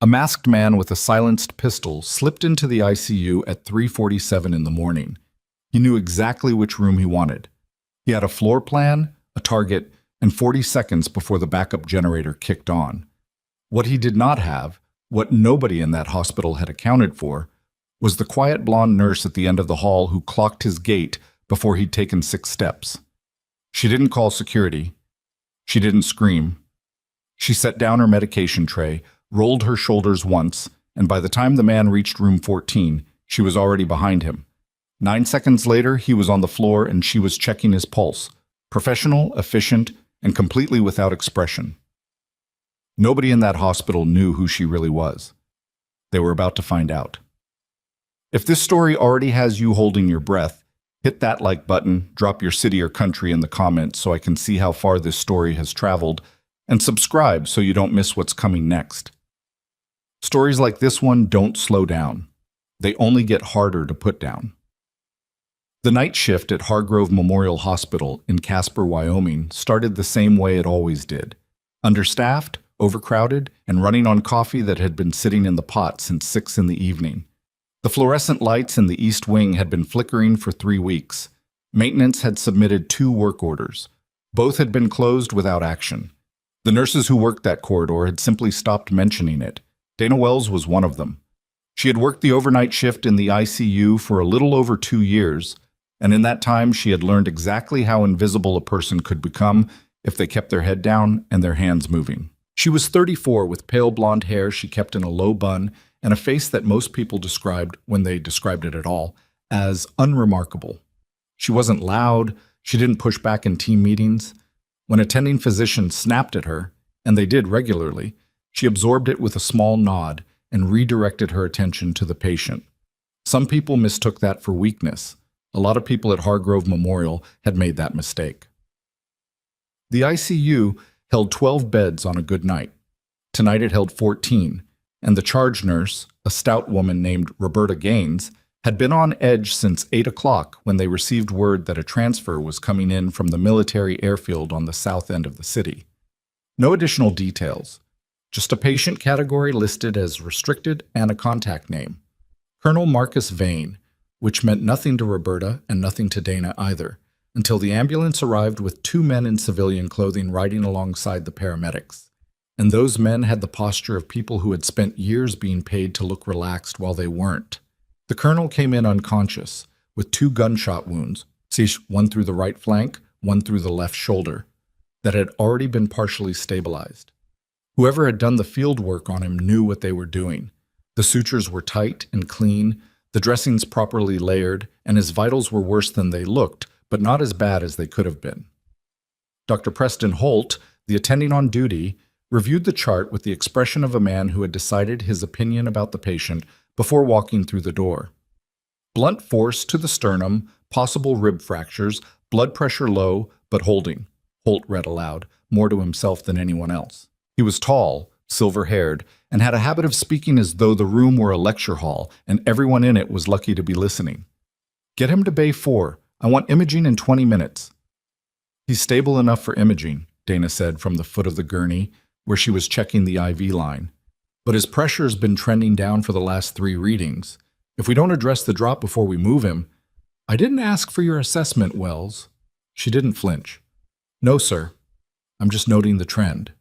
A masked man with a silenced pistol slipped into the ICU at 3:47 in the morning. He knew exactly which room he wanted. He had a floor plan, a target, and 40 seconds before the backup generator kicked on. What he did not have, what nobody in that hospital had accounted for, was the quiet blonde nurse at the end of the hall who clocked his gait before he'd taken 6 steps. She didn't call security. She didn't scream. She set down her medication tray, rolled her shoulders once, and by the time the man reached room 14, she was already behind him. 9 seconds later, he was on the floor and she was checking his pulse, professional, efficient, and completely without expression. Nobody in that hospital knew who she really was. They were about to find out. If this story already has you holding your breath, hit that like button, drop your city or country in the comments so I can see how far this story has traveled, and subscribe so you don't miss what's coming next. Stories like this one don't slow down. They only get harder to put down. The night shift at Hargrove Memorial Hospital in Casper, Wyoming started the same way it always did. Understaffed, overcrowded, and running on coffee that had been sitting in the pot since 6 in the evening. The fluorescent lights in the East Wing had been flickering for 3 weeks. Maintenance had submitted 2 work orders. Both had been closed without action. The nurses who worked that corridor had simply stopped mentioning it. Dana Wells was one of them. She had worked the overnight shift in the ICU for a little over 2 years, and in that time she had learned exactly how invisible a person could become if they kept their head down and their hands moving. She was 34 with pale blonde hair she kept in a low bun and a face that most people described, when they described it at all, as unremarkable. She wasn't loud, she didn't push back in team meetings. When attending physicians snapped at her, and they did regularly, she absorbed it with a small nod and redirected her attention to the patient. Some people mistook that for weakness. A lot of people at Hargrove Memorial had made that mistake. The ICU held 12 beds on a good night. Tonight it held 14, and the charge nurse, a stout woman named Roberta Gaines, had been on edge since 8 o'clock when they received word that a transfer was coming in from the military airfield on the south end of the city. No additional details, just a patient category listed as restricted and a contact name, Colonel Marcus Vane, which meant nothing to Roberta and nothing to Dana either, until the ambulance arrived with 2 men in civilian clothing riding alongside the paramedics. And those men had the posture of people who had spent years being paid to look relaxed while they weren't. The colonel came in unconscious, with 2 gunshot wounds, one through the right flank, one through the left shoulder, that had already been partially stabilized. Whoever had done the field work on him knew what they were doing. The sutures were tight and clean, the dressings properly layered, and his vitals were worse than they looked, but not as bad as they could have been. Dr. Preston Holt, the attending on duty, reviewed the chart with the expression of a man who had decided his opinion about the patient before walking through the door. Blunt force to the sternum, possible rib fractures, blood pressure low, but holding, Holt read aloud, more to himself than anyone else. He was tall, silver-haired, and had a habit of speaking as though the room were a lecture hall and everyone in it was lucky to be listening. "Get him to Bay 4. I want imaging in 20 minutes. "He's stable enough for imaging," Dana said from the foot of the gurney, where she was checking the IV line. "But his pressure's been trending down for the last 3 readings. If we don't address the drop before we move him—" "I didn't ask for your assessment, Wells." She didn't flinch. "No, sir. I'm just noting the trend."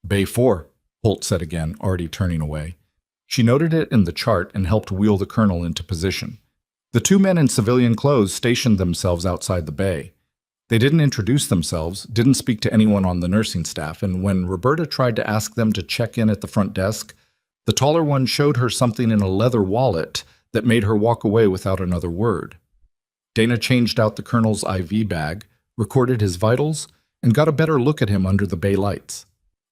"Bay 4, Holt said again, already turning away. She noted it in the chart and helped wheel the colonel into position. The 2 men in civilian clothes stationed themselves outside the bay. They didn't introduce themselves, didn't speak to anyone on the nursing staff, and when Roberta tried to ask them to check in at the front desk, the taller one showed her something in a leather wallet that made her walk away without another word. Dana changed out the colonel's IV bag, recorded his vitals, and got a better look at him under the bay lights.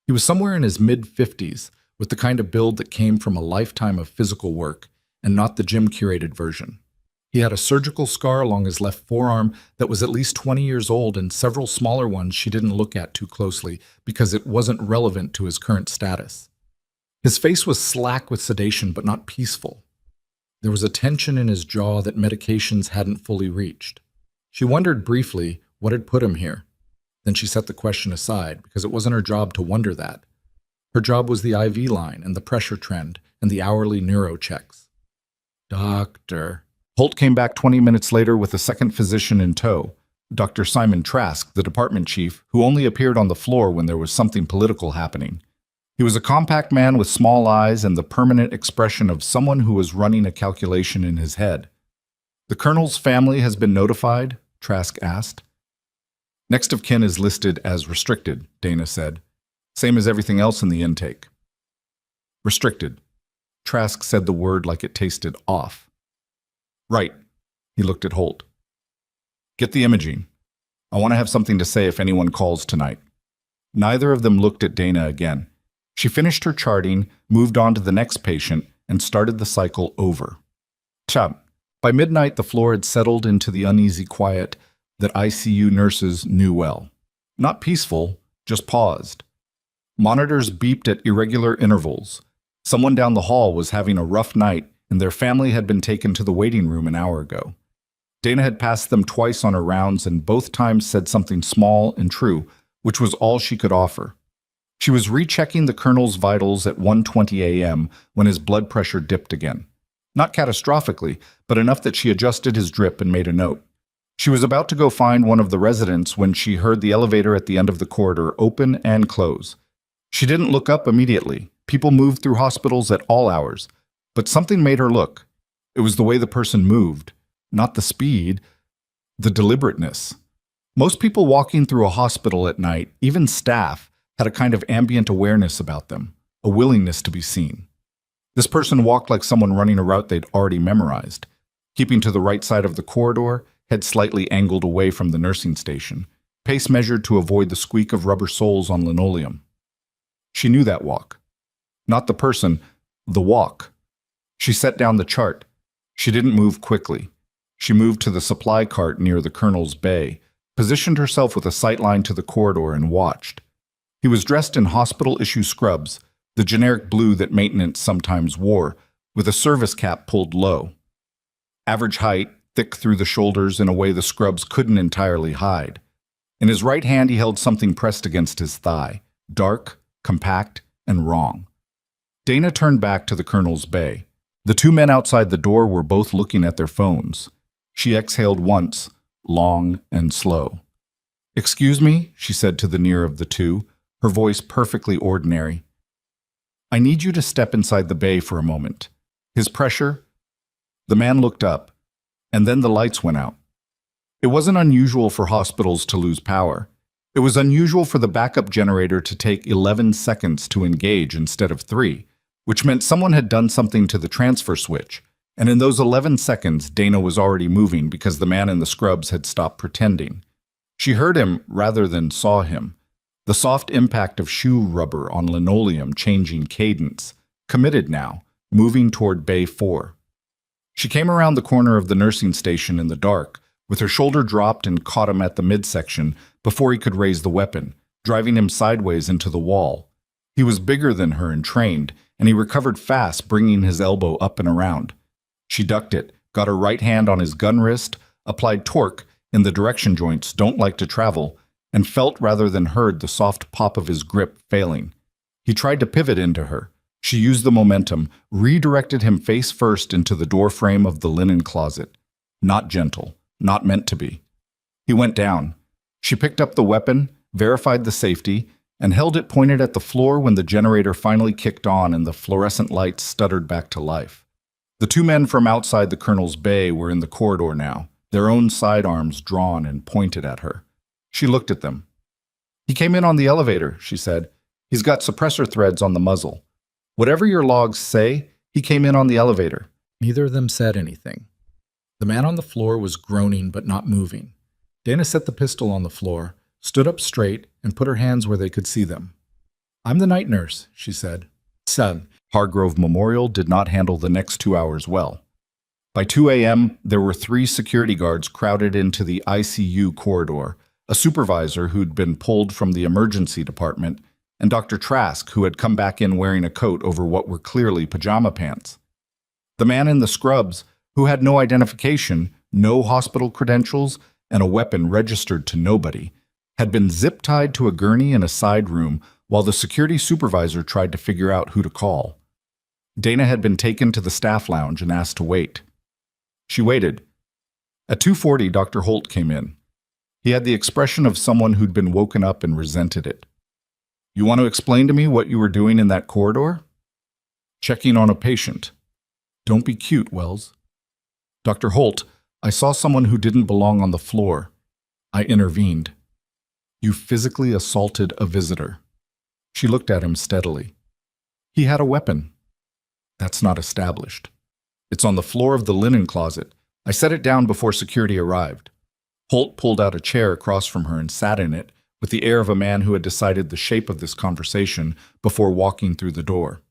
He was somewhere in his mid-50s, with the kind of build that came from a lifetime of physical work, and not the gym-curated version. He had a surgical scar along his left forearm that was at least 20 years old and several smaller ones she didn't look at too closely because it wasn't relevant to his current status. His face was slack with sedation but not peaceful. There was a tension in his jaw that medications hadn't fully reached. She wondered briefly what had put him here. Then she set the question aside because it wasn't her job to wonder that. Her job was the IV line and the pressure trend and the hourly neuro checks. Doctor. Holt came back 20 minutes later with a second physician in tow, Dr. Simon Trask, the department chief, who only appeared on the floor when there was something political happening. He was a compact man with small eyes and the permanent expression of someone who was running a calculation in his head. "The colonel's family has been notified?" Trask asked. "Next of kin is listed as restricted," Dana said. "Same as everything else in the intake." "Restricted." Trask said the word like it tasted off. "Right." He looked at Holt. "Get the imaging. I want to have something to say if anyone calls tonight." Neither of them looked at Dana again. She finished her charting, moved on to the next patient, and started the cycle over. Chop. By midnight, the floor had settled into the uneasy quiet that ICU nurses knew well. Not peaceful, just paused. Monitors beeped at irregular intervals. Someone down the hall was having a rough night, and their family had been taken to the waiting room an hour ago. Dana had passed them twice on her rounds, and both times said something small and true, which was all she could offer. She was rechecking the colonel's vitals at 1:20 a.m. when his blood pressure dipped again. Not catastrophically, but enough that she adjusted his drip and made a note. She was about to go find one of the residents when she heard the elevator at the end of the corridor open and close. She didn't look up immediately. People moved through hospitals at all hours. But something made her look. It was the way the person moved, not the speed, the deliberateness. Most people walking through a hospital at night, even staff, had a kind of ambient awareness about them, a willingness to be seen. This person walked like someone running a route they'd already memorized, keeping to the right side of the corridor, head slightly angled away from the nursing station, pace measured to avoid the squeak of rubber soles on linoleum. She knew that walk. Not the person, the walk. She set down the chart. She didn't move quickly. She moved to the supply cart near the colonel's bay, positioned herself with a sightline to the corridor, and watched. He was dressed in hospital-issue scrubs, the generic blue that maintenance sometimes wore, with a service cap pulled low. Average height, thick through the shoulders in a way the scrubs couldn't entirely hide. In his right hand he held something pressed against his thigh, dark, compact, and wrong. Dana turned back to the colonel's bay. The two men outside the door were both looking at their phones. She exhaled once, long and slow. "Excuse me," she said to the nearer of the two, her voice perfectly ordinary. "I need you to step inside the bay for a moment." His pressure? The man looked up, and then the lights went out. It wasn't unusual for hospitals to lose power. It was unusual for the backup generator to take 11 seconds to engage instead of 3, which meant someone had done something to the transfer switch, and in those 11 seconds Dana was already moving because the man in the scrubs had stopped pretending. She heard him rather than saw him. The soft impact of shoe rubber on linoleum changing cadence, committed now, moving toward Bay 4. She came around the corner of the nursing station in the dark, with her shoulder dropped and caught him at the midsection before he could raise the weapon, driving him sideways into the wall. He was bigger than her and trained, and he recovered fast, bringing his elbow up and around. She ducked it, got her right hand on his gun wrist, applied torque in the direction joints don't like to travel, and felt rather than heard the soft pop of his grip failing. He tried to pivot into her. She used the momentum, redirected him face first into the doorframe of the linen closet. Not gentle, not meant to be. He went down. She picked up the weapon, verified the safety, and held it pointed at the floor when the generator finally kicked on and the fluorescent lights stuttered back to life. The two men from outside the colonel's bay were in the corridor now, their own sidearms drawn and pointed at her. She looked at them. "He came in on the elevator," she said. "He's got suppressor threads on the muzzle. Whatever your logs say, he came in on the elevator." Neither of them said anything. The man on the floor was groaning but not moving. Dana set the pistol on the floor, stood up straight, and put her hands where they could see them. "I'm the night nurse," she said. Son, Hargrove Memorial did not handle the next 2 hours well. By 2 a.m., there were 3 security guards crowded into the ICU corridor, a supervisor who'd been pulled from the emergency department, and Dr. Trask, who had come back in wearing a coat over what were clearly pajama pants. The man in the scrubs, who had no identification, no hospital credentials, and a weapon registered to nobody, had been zip-tied to a gurney in a side room while the security supervisor tried to figure out who to call. Dana had been taken to the staff lounge and asked to wait. She waited. At 2:40, Dr. Holt came in. He had the expression of someone who'd been woken up and resented it. "You want to explain to me what you were doing in that corridor?" "Checking on a patient." "Don't be cute, Wells." "Dr. Holt, I saw someone who didn't belong on the floor. I intervened." "You physically assaulted a visitor." She looked at him steadily. "He had a weapon." "That's not established. It's on the floor of the linen closet. I set it down before security arrived." Holt pulled out a chair across from her and sat in it, with the air of a man who had decided the shape of this conversation before walking through the door.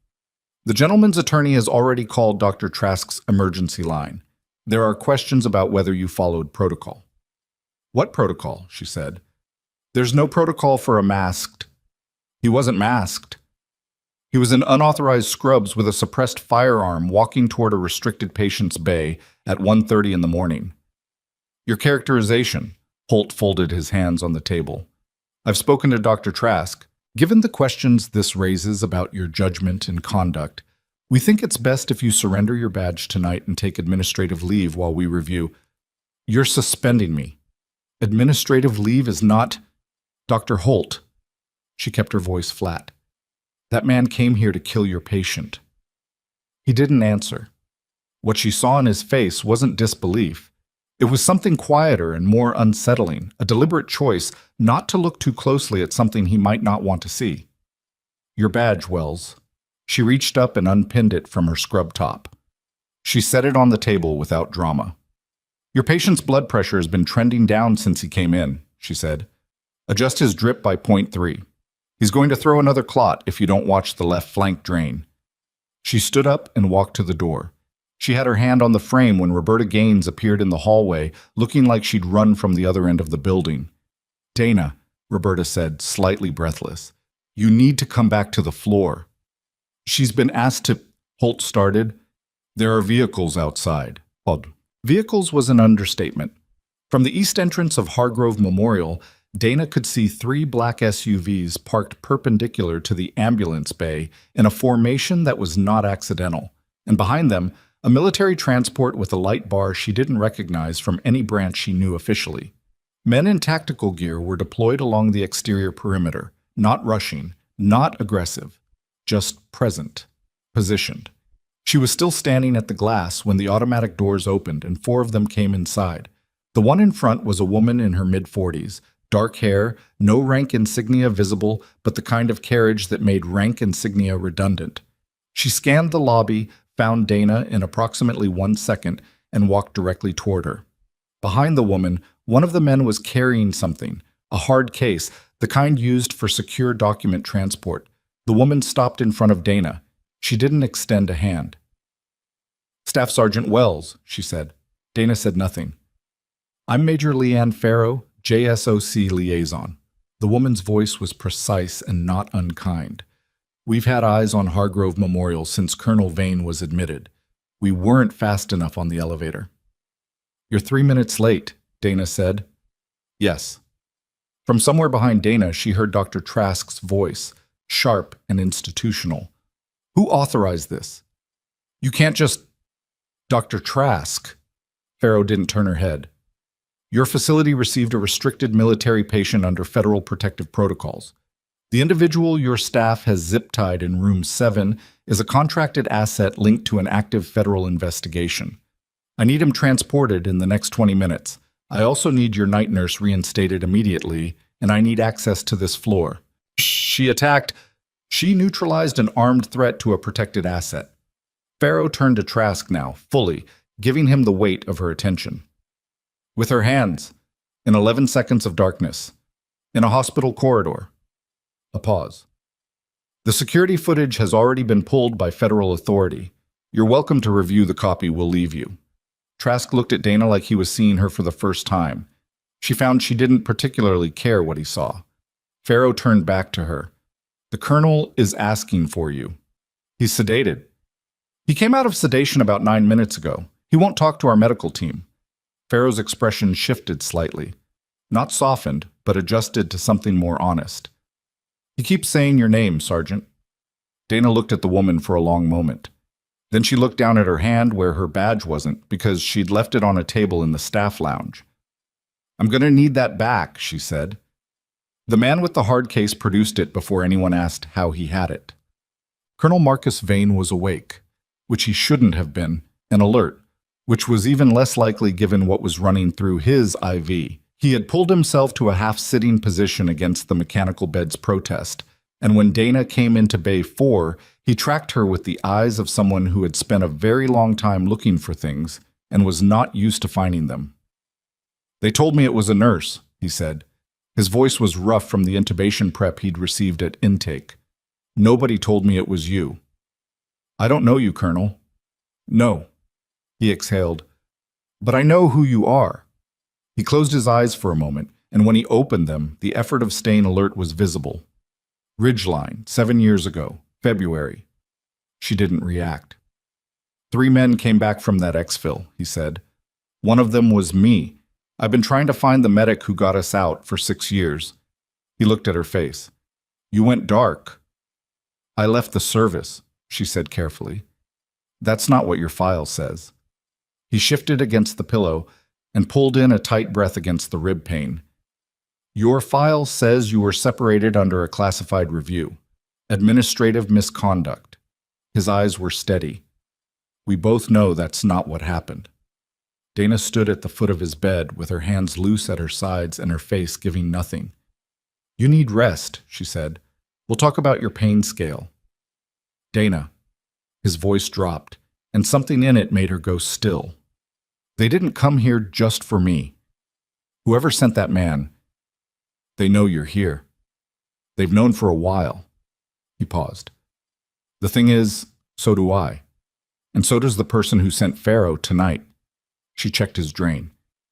"The gentleman's attorney has already called Dr. Trask's emergency line. There are questions about whether you followed protocol." "What protocol?" she said. "There's no protocol for a masked." "He wasn't masked. He was in unauthorized scrubs with a suppressed firearm walking toward a restricted patient's bay at 1:30 in the morning." "Your characterization." Holt folded his hands on the table. "I've spoken to Dr. Trask. Given the questions this raises about your judgment and conduct, we think it's best if you surrender your badge tonight and take administrative leave while we review." "You're suspending me. Administrative leave is not—" "Dr. Holt." She kept her voice flat. "That man came here to kill your patient." He didn't answer. What she saw in his face wasn't disbelief. It was something quieter and more unsettling, a deliberate choice not to look too closely at something he might not want to see. "Your badge, Wells." She reached up and unpinned it from her scrub top. She set it on the table without drama. "Your patient's blood pressure has been trending down since he came in," she said. "Adjust his drip by 0.3. He's going to throw another clot if you don't watch the left flank drain." She stood up and walked to the door. She had her hand on the frame when Roberta Gaines appeared in the hallway, looking like she'd run from the other end of the building. "Dana," Roberta said, slightly breathless, "you need to come back to the floor." "She's been asked to—" Holt started. "There are vehicles outside." Vehicles was an understatement. From the east entrance of Hargrove Memorial, Dana could see 3 black SUVs parked perpendicular to the ambulance bay in a formation that was not accidental, and behind them, a military transport with a light bar she didn't recognize from any branch she knew officially. Men in tactical gear were deployed along the exterior perimeter, not rushing, not aggressive, just present, positioned. She was still standing at the glass when the automatic doors opened and 4 of them came inside. The one in front was a woman in her mid-40s, dark hair, no rank insignia visible, but the kind of carriage that made rank insignia redundant. She scanned the lobby, found Dana in approximately 1 second, and walked directly toward her. Behind the woman, one of the men was carrying something, a hard case, the kind used for secure document transport. The woman stopped in front of Dana. She didn't extend a hand. "Staff Sergeant Wells," she said. Dana said nothing. "I'm Major Leanne Farrow, JSOC Liaison." The woman's voice was precise and not unkind. "We've had eyes on Hargrove Memorial since Colonel Vane was admitted. We weren't fast enough on the elevator." "You're 3 minutes late," Dana said. "Yes." From somewhere behind Dana, she heard Dr. Trask's voice, sharp and institutional. "Who authorized this? You can't just—" "Dr. Trask." Farrow didn't turn her head. "Your facility received a restricted military patient under federal protective protocols. The individual your staff has zip-tied in room 7 is a contracted asset linked to an active federal investigation. I need him transported in the next 20 minutes. I also need your night nurse reinstated immediately, and I need access to this floor." She neutralized an armed threat to a protected asset. Farrow turned to Trask now, fully, giving him the weight of her attention. "With her hands, in 11 seconds of darkness, in a hospital corridor." A pause. "The security footage has already been pulled by federal authority. You're welcome to review the copy we'll leave you." Trask looked at Dana like he was seeing her for the first time. She found she didn't particularly care what he saw. Farrow turned back to her. "The colonel is asking for you. He's sedated. He came out of sedation about 9 minutes ago. He won't talk to our medical team." Farrow's expression shifted slightly. Not softened, but adjusted to something more honest. He keeps saying your name, Sergeant. Dana looked at the woman for a long moment. Then she looked down at her hand where her badge wasn't, because she'd left it on a table in the staff lounge. I'm going to need that back, she said. The man with the hard case produced it before anyone asked how he had it. Colonel Marcus Vane was awake, which he shouldn't have been, and alert, which was even less likely given what was running through his IV. He had pulled himself to a half-sitting position against the mechanical bed's protest, and when Dana came into Bay 4, he tracked her with the eyes of someone who had spent a very long time looking for things and was not used to finding them. They told me it was a nurse, he said. His voice was rough from the intubation prep he'd received at intake. Nobody told me it was you. I don't know you, Colonel. No, he exhaled. But I know who you are. He closed his eyes for a moment, and when he opened them, the effort of staying alert was visible. Ridgeline, 7 years ago, February. She didn't react. 3 men came back from that exfil, he said. One of them was me. I've been trying to find the medic who got us out for 6 years. He looked at her face. You went dark. I left the service, she said carefully. That's not what your file says. He shifted against the pillow and pulled in a tight breath against the rib pain. Your file says you were separated under a classified review. Administrative misconduct. His eyes were steady. We both know that's not what happened. Dana stood at the foot of his bed with her hands loose at her sides and her face giving nothing. You need rest, she said. We'll talk about your pain scale. Dana. His voice dropped, and something in it made her go still. They didn't come here just for me. Whoever sent that man, they know you're here. They've known for a while. He paused. The thing is, so do I. And so does the person who sent Pharaoh tonight. She checked his drain.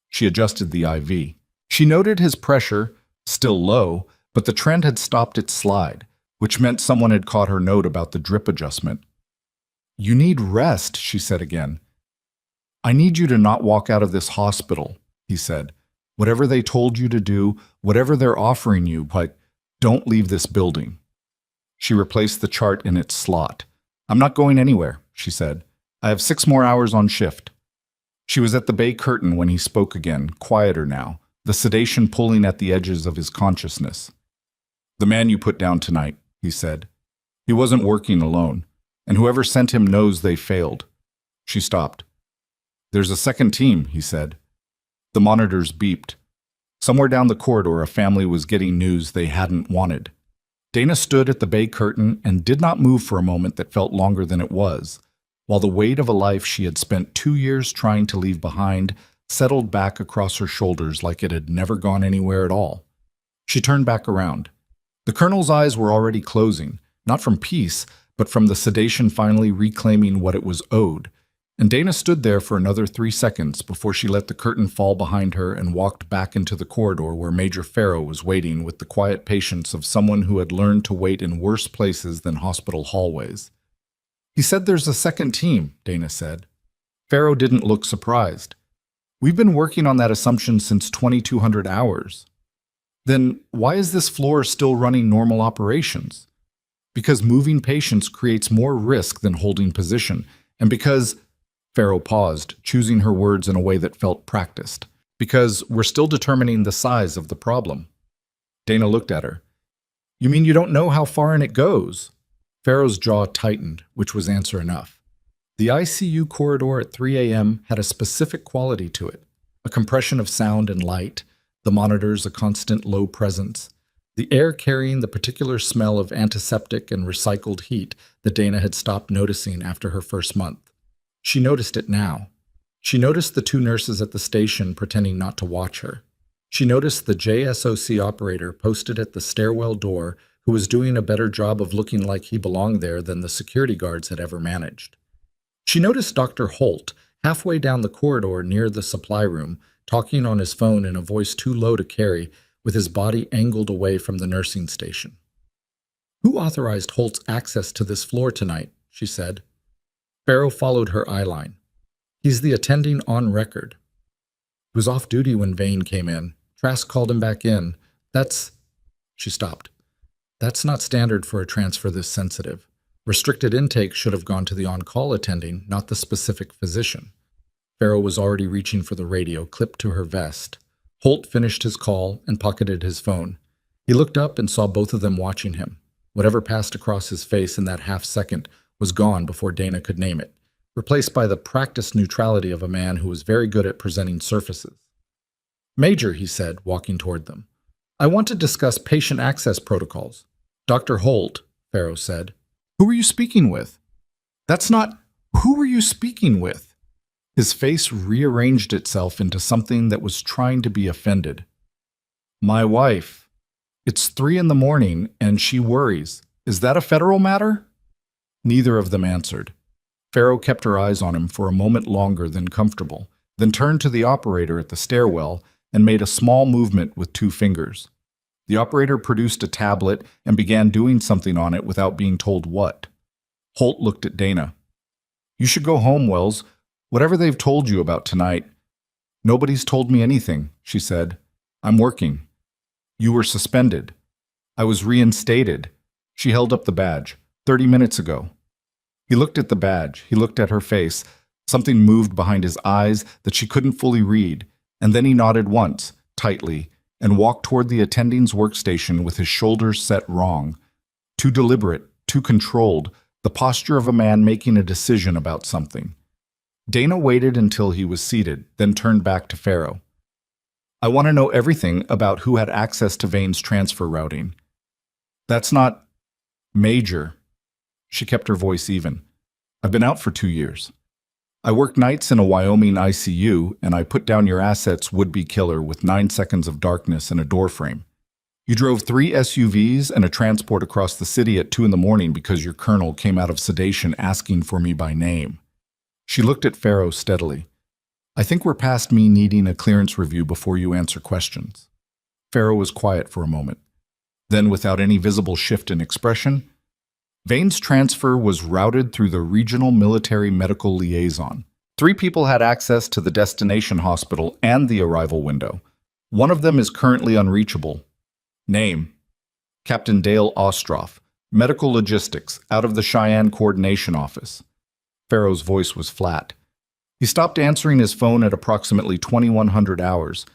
She adjusted the IV. She noted his pressure, still low, but the trend had stopped its slide, which meant someone had caught her note about the drip adjustment. You need rest, she said again. I need you to not walk out of this hospital, he said. Whatever they told you to do, whatever they're offering you, but don't leave this building. She replaced the chart in its slot. I'm not going anywhere, she said. I have 6 more hours on shift. She was at the bay curtain when he spoke again, quieter now, the sedation pulling at the edges of his consciousness. The man you put down tonight, he said. He wasn't working alone, and whoever sent him knows they failed. She stopped. There's a second team, he said. The monitors beeped. Somewhere down the corridor, a family was getting news they hadn't wanted. Dana stood at the bay curtain and did not move for a moment that felt longer than it was, while the weight of a life she had spent 2 years trying to leave behind settled back across her shoulders like it had never gone anywhere at all. She turned back around. The colonel's eyes were already closing, not from peace, but from the sedation finally reclaiming what it was owed, and Dana stood there for another 3 seconds before she let the curtain fall behind her and walked back into the corridor where Major Pharaoh was waiting with the quiet patience of someone who had learned to wait in worse places than hospital hallways. He said there's a second team, Dana said. Pharaoh didn't look surprised. We've been working on that assumption since 2200 hours. Then why is this floor still running normal operations? Because moving patients creates more risk than holding position, and because, Pharaoh paused, choosing her words in a way that felt practiced, because we're still determining the size of the problem. Dana looked at her. You mean you don't know how far in it goes? Pharaoh's jaw tightened, which was answer enough. The ICU corridor at 3 a.m. had a specific quality to it, a compression of sound and light, the monitors a constant low presence, the air carrying the particular smell of antiseptic and recycled heat that Dana had stopped noticing after her first month. She noticed it now. She noticed the 2 nurses at the station pretending not to watch her. She noticed the JSOC operator posted at the stairwell door who was doing a better job of looking like he belonged there than the security guards had ever managed. She noticed Dr. Holt halfway down the corridor near the supply room, talking on his phone in a voice too low to carry, with his body angled away from the nursing station. Who authorized Holt's access to this floor tonight? She said. Pharaoh followed her eyeline. He's the attending on record. He was off duty when Vane came in. Trask called him back in. She stopped. That's not standard for a transfer this sensitive. Restricted intake should have gone to the on-call attending, not the specific physician. Farrow was already reaching for the radio clipped to her vest. Holt finished his call and pocketed his phone. He looked up and saw both of them watching him. Whatever passed across his face in that half-second was gone before Dana could name it, replaced by the practiced neutrality of a man who was very good at presenting surfaces. "Major," he said, walking toward them, "I want to discuss patient access protocols." "Dr. Holt," Farrow said. "Who are you speaking with?" "That's not— Who are you speaking with?" His face rearranged itself into something that was trying to be offended. "My wife. It's 3 a.m, and she worries. Is that a federal matter?" Neither of them answered. Farrow kept her eyes on him for a moment longer than comfortable, then turned to the operator at the stairwell and made a small movement with 2 fingers. The operator produced a tablet and began doing something on it without being told what. Holt looked at Dana. "You should go home, Wells. Whatever they've told you about tonight." "Nobody's told me anything," she said. "I'm working." "You were suspended." "I was reinstated." She held up the badge. 30 minutes ago." He looked at the badge. He looked at her face. Something moved behind his eyes that she couldn't fully read, and then he nodded once, tightly, and walked toward the attending's workstation with his shoulders set wrong. Too deliberate, too controlled, the posture of a man making a decision about something. Dana waited until he was seated, then turned back to Farrow. "I want to know everything about who had access to Vane's transfer routing." "That's not— Major." She kept her voice even. "I've been out for 2 years. I worked nights in a Wyoming ICU, and I put down your assets would-be killer with 9 seconds of darkness and a door frame. You drove 3 SUVs and a transport across the city at 2 a.m. because your colonel came out of sedation asking for me by name." She looked at Farrow steadily. "I think we're past me needing a clearance review before you answer questions." Farrow was quiet for a moment. Then, without any visible shift in expression, "Vane's transfer was routed through the Regional Military Medical Liaison. 3 people had access to the destination hospital and the arrival window. One of them is currently unreachable. Name: Captain Dale Ostroff, Medical Logistics, out of the Cheyenne Coordination Office." Farrow's voice was flat. He stopped answering his phone at approximately 2100 hours.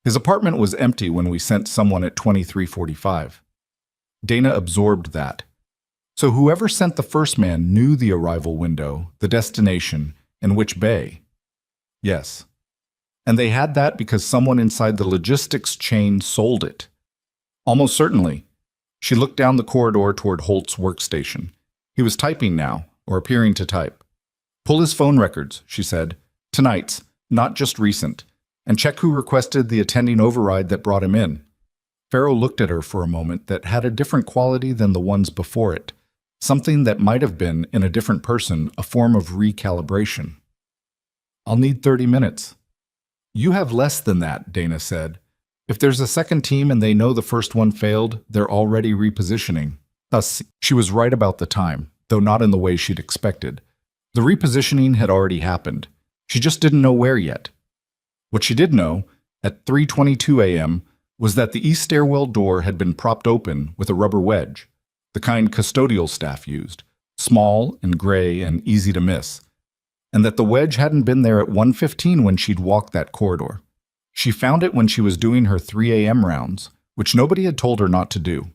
His apartment was empty when we sent someone at 2345. Dana absorbed that. So whoever sent the first man knew the arrival window, the destination, and which bay. Yes. And they had that because someone inside the logistics chain sold it. Almost certainly. She looked down the corridor toward Holt's workstation. He was typing now, or appearing to type. "Pull his phone records," she said. "Tonight's, not just recent. And check who requested the attending override that brought him in." Farrow looked at her for a moment that had a different quality than the ones before it. Something that might have been, in a different person, a form of recalibration. "I'll need 30 minutes. "You have less than that," Dana said. "If there's a second team and they know the first one failed, they're already repositioning." Thus, she was right about the time, though not in the way she'd expected. The repositioning had already happened. She just didn't know where yet. What she did know, at 3:22 a.m., was that the east stairwell door had been propped open with a rubber wedge, the kind custodial staff used, small and gray and easy to miss, and that the wedge hadn't been there at 1:15 when she'd walked that corridor. She found it when she was doing her 3 a.m. rounds, which nobody had told her not to do,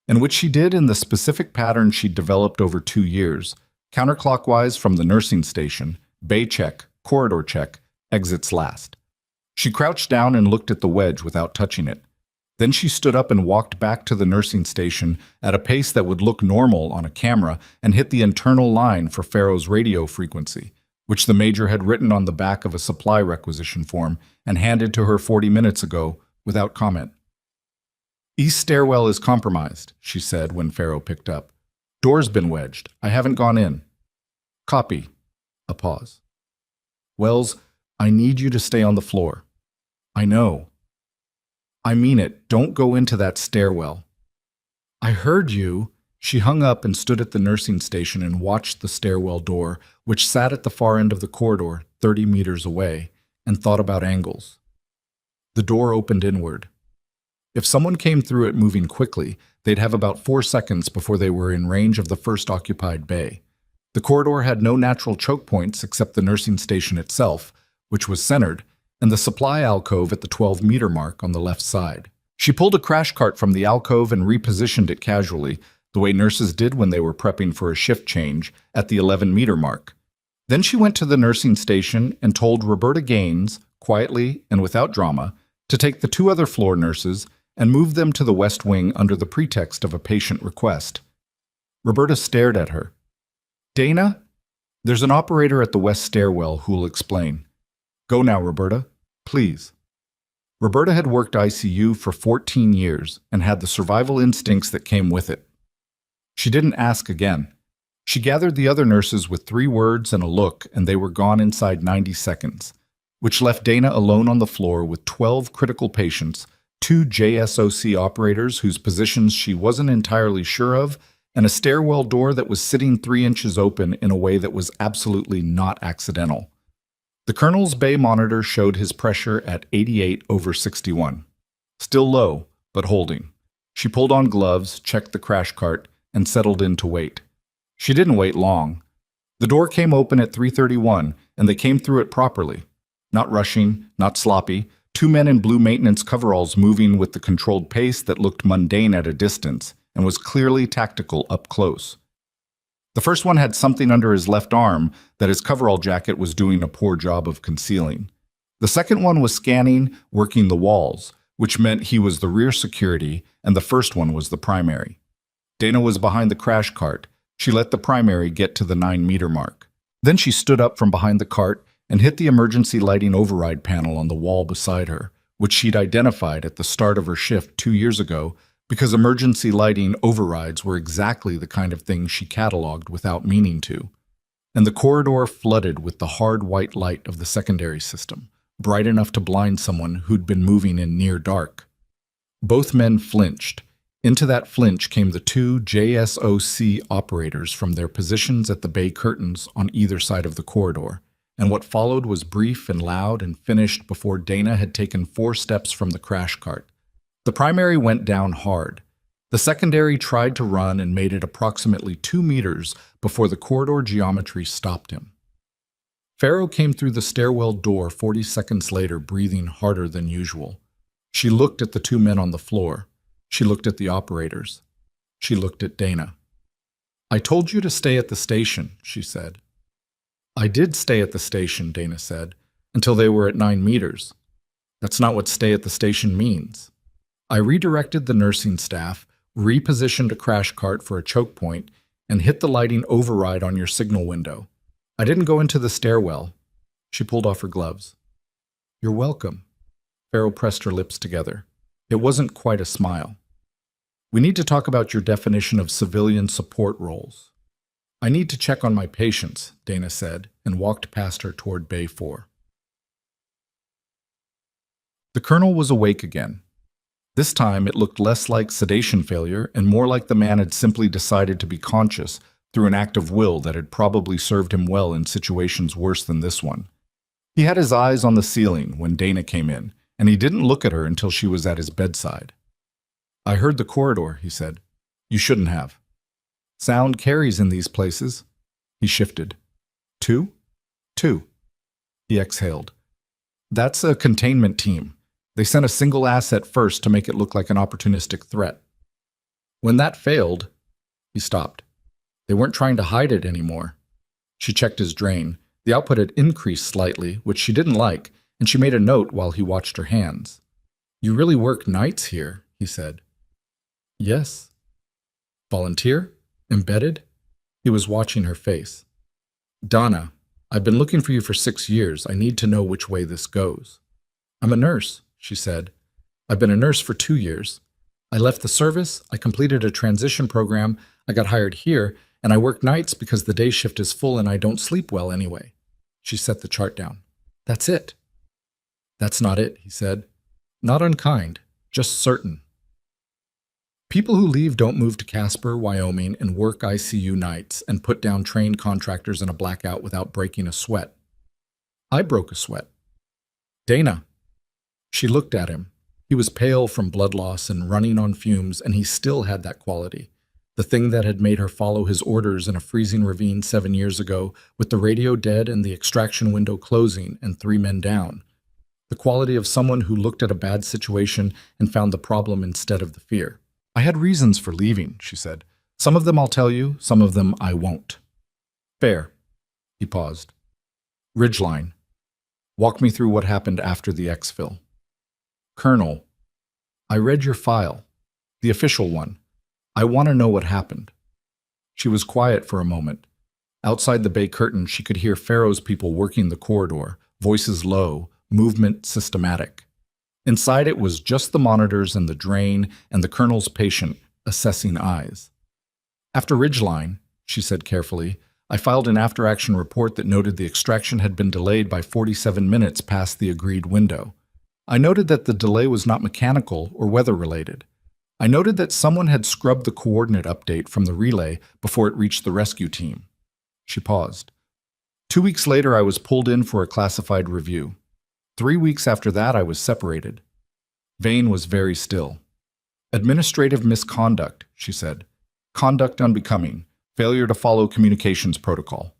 and which she did in the specific pattern she'd developed over 2 years, counterclockwise from the nursing station, bay check, corridor check, exits last. She crouched down and looked at the wedge without touching it. Then she stood up and walked back to the nursing station at a pace that would look normal on a camera and hit the internal line for Farrow's radio frequency, which the major had written on the back of a supply requisition form and handed to her 40 minutes ago without comment. "East stairwell is compromised," she said when Farrow picked up. "Door's been wedged. I haven't gone in." "Copy." A pause. "Wells, I need you to stay on the floor." "I know." "I mean it. Don't go into that stairwell." "I heard you." She hung up and stood at the nursing station and watched the stairwell door, which sat at the far end of the corridor, 30 meters away, and thought about angles. The door opened inward. If someone came through it moving quickly, they'd have about 4 seconds before they were in range of the first occupied bay. The corridor had no natural choke points except the nursing station itself, which was centered, and the supply alcove at the 12-meter mark on the left side. She pulled a crash cart from the alcove and repositioned it casually, the way nurses did when they were prepping for a shift change, at the 11-meter mark. Then she went to the nursing station and told Roberta Gaines, quietly and without drama, to take the 2 other floor nurses and move them to the west wing under the pretext of a patient request. Roberta stared at her. "Dana? There's an operator at the west stairwell who'll explain. Go now, Roberta. Please." Roberta had worked ICU for 14 years and had the survival instincts that came with it. She didn't ask again. She gathered the other nurses with 3 words and a look, and they were gone inside 90 seconds, which left Dana alone on the floor with 12 critical patients, 2 JSOC operators whose positions she wasn't entirely sure of, and a stairwell door that was sitting 3 inches open in a way that was absolutely not accidental. The colonel's bay monitor showed his pressure at 88/61. Still low, but holding. She pulled on gloves, checked the crash cart, and settled in to wait. She didn't wait long. The door came open at 3:31, and they came through it properly. Not rushing, not sloppy, 2 men in blue maintenance coveralls moving with the controlled pace that looked mundane at a distance and was clearly tactical up close. The first one had something under his left arm that his coverall jacket was doing a poor job of concealing. The second one was scanning, working the walls, which meant he was the rear security, and the first one was the primary. Dana was behind the crash cart. She let the primary get to the 9-meter mark. Then she stood up from behind the cart and hit the emergency lighting override panel on the wall beside her, which she'd identified at the start of her shift 2 years ago because emergency lighting overrides were exactly the kind of thing she cataloged without meaning to. And the corridor flooded with the hard white light of the secondary system, bright enough to blind someone who'd been moving in near dark. Both men flinched. Into that flinch came the 2 JSOC operators from their positions at the bay curtains on either side of the corridor, and what followed was brief and loud and finished before Dana had taken 4 steps from the crash cart. The primary went down hard. The secondary tried to run and made it approximately 2 meters before the corridor geometry stopped him. Farrow came through the stairwell door 40 seconds later, breathing harder than usual. She looked at the 2 men on the floor. She looked at the operators. She looked at Dana. "I told you to stay at the station," she said. "I did stay at the station," Dana said, "until they were at 9 meters. That's not what stay at the station means. I redirected the nursing staff, repositioned a crash cart for a choke point, and hit the lighting override on your signal window. I didn't go into the stairwell." She pulled off her gloves. "You're welcome." Farrow pressed her lips together. It wasn't quite a smile. "We need to talk about your definition of civilian support roles." "I need to check on my patients," Dana said, and walked past her toward Bay 4. The colonel was awake again. This time it looked less like sedation failure and more like the man had simply decided to be conscious through an act of will that had probably served him well in situations worse than this one. He had his eyes on the ceiling when Dana came in, and he didn't look at her until she was at his bedside. "I heard the corridor," he said. "You shouldn't have." "Sound carries in these places." He shifted. "2? 2." He exhaled. "That's a containment team. They sent a single asset first to make it look like an opportunistic threat. When that failed," he stopped. "They weren't trying to hide it anymore." She checked his drain. The output had increased slightly, which she didn't like, and she made a note while he watched her hands. "You really work nights here," he said. "Yes." "Volunteer? Embedded?" He was watching her face. "Donna, I've been looking for you for 6 years. I need to know which way this goes." "I'm a nurse," she said. "I've been a nurse for 2 years. I left the service, I completed a transition program, I got hired here, and I work nights because the day shift is full and I don't sleep well anyway." She set the chart down. "That's it." "That's not it," he said. "Not unkind, just certain. People who leave don't move to Casper, Wyoming, and work ICU nights and put down trained contractors in a blackout without breaking a sweat. I broke a sweat." "Dana." She looked at him. He He was pale from blood loss and running on fumes, and he still had that quality. The thing that had made her follow his orders in a freezing ravine 7 years ago, with the radio dead and the extraction window closing and 3 men down. The quality of someone who looked at a bad situation and found the problem instead of the fear. I had reasons for leaving, she said. Some of them I'll tell you, some of them I won't. Fair. He paused. Ridgeline. Walk me through what happened after the exfil. Colonel, I read your file, the official one. I want to know what happened. She was quiet for a moment. Outside the bay curtain, she could hear Pharaoh's people working the corridor, voices low, movement systematic. Inside it was just the monitors and the drain and the colonel's patient assessing eyes. After Ridgeline, she said carefully, I filed an after-action report that noted the extraction had been delayed by 47 minutes past the agreed window. I noted that the delay was not mechanical or weather-related. I noted that someone had scrubbed the coordinate update from the relay before it reached the rescue team. She paused. 2 weeks later, I was pulled in for a classified review. 3 weeks after that, I was separated. Vane was very still. Administrative misconduct, she said. Conduct unbecoming. Failure to follow communications protocol.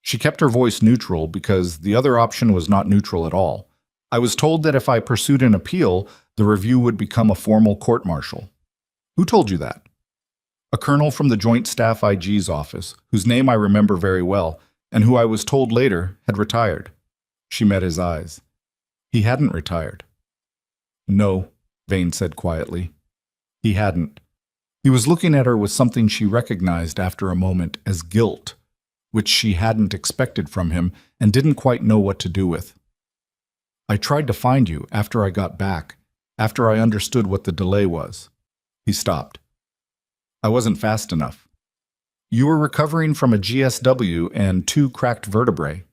She kept her voice neutral because the other option was not neutral at all. I was told that if I pursued an appeal, the review would become a formal court-martial. Who told you that? A colonel from the Joint Staff IG's office, whose name I remember very well, and who I was told later had retired. She met his eyes. He hadn't retired. No, Vane said quietly. He hadn't. He was looking at her with something she recognized after a moment as guilt, which she hadn't expected from him and didn't quite know what to do with. I tried to find you after I got back, after I understood what the delay was. He stopped. I wasn't fast enough. You were recovering from a GSW and 2 cracked vertebrae.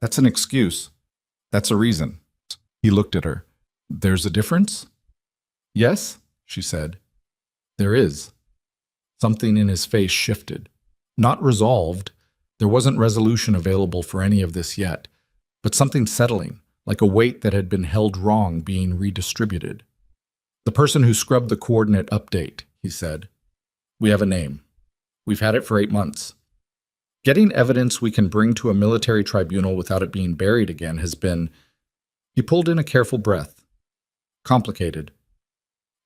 That's an excuse. That's a reason. He looked at her. There's a difference? Yes, she said. There is. Something in his face shifted. Not resolved. There wasn't resolution available for any of this yet, but something settling, like a weight that had been held wrong being redistributed. The person who scrubbed the coordinate update, he said. We have a name. We've had it for 8 months. Getting evidence we can bring to a military tribunal without it being buried again has been, he pulled in a careful breath, complicated.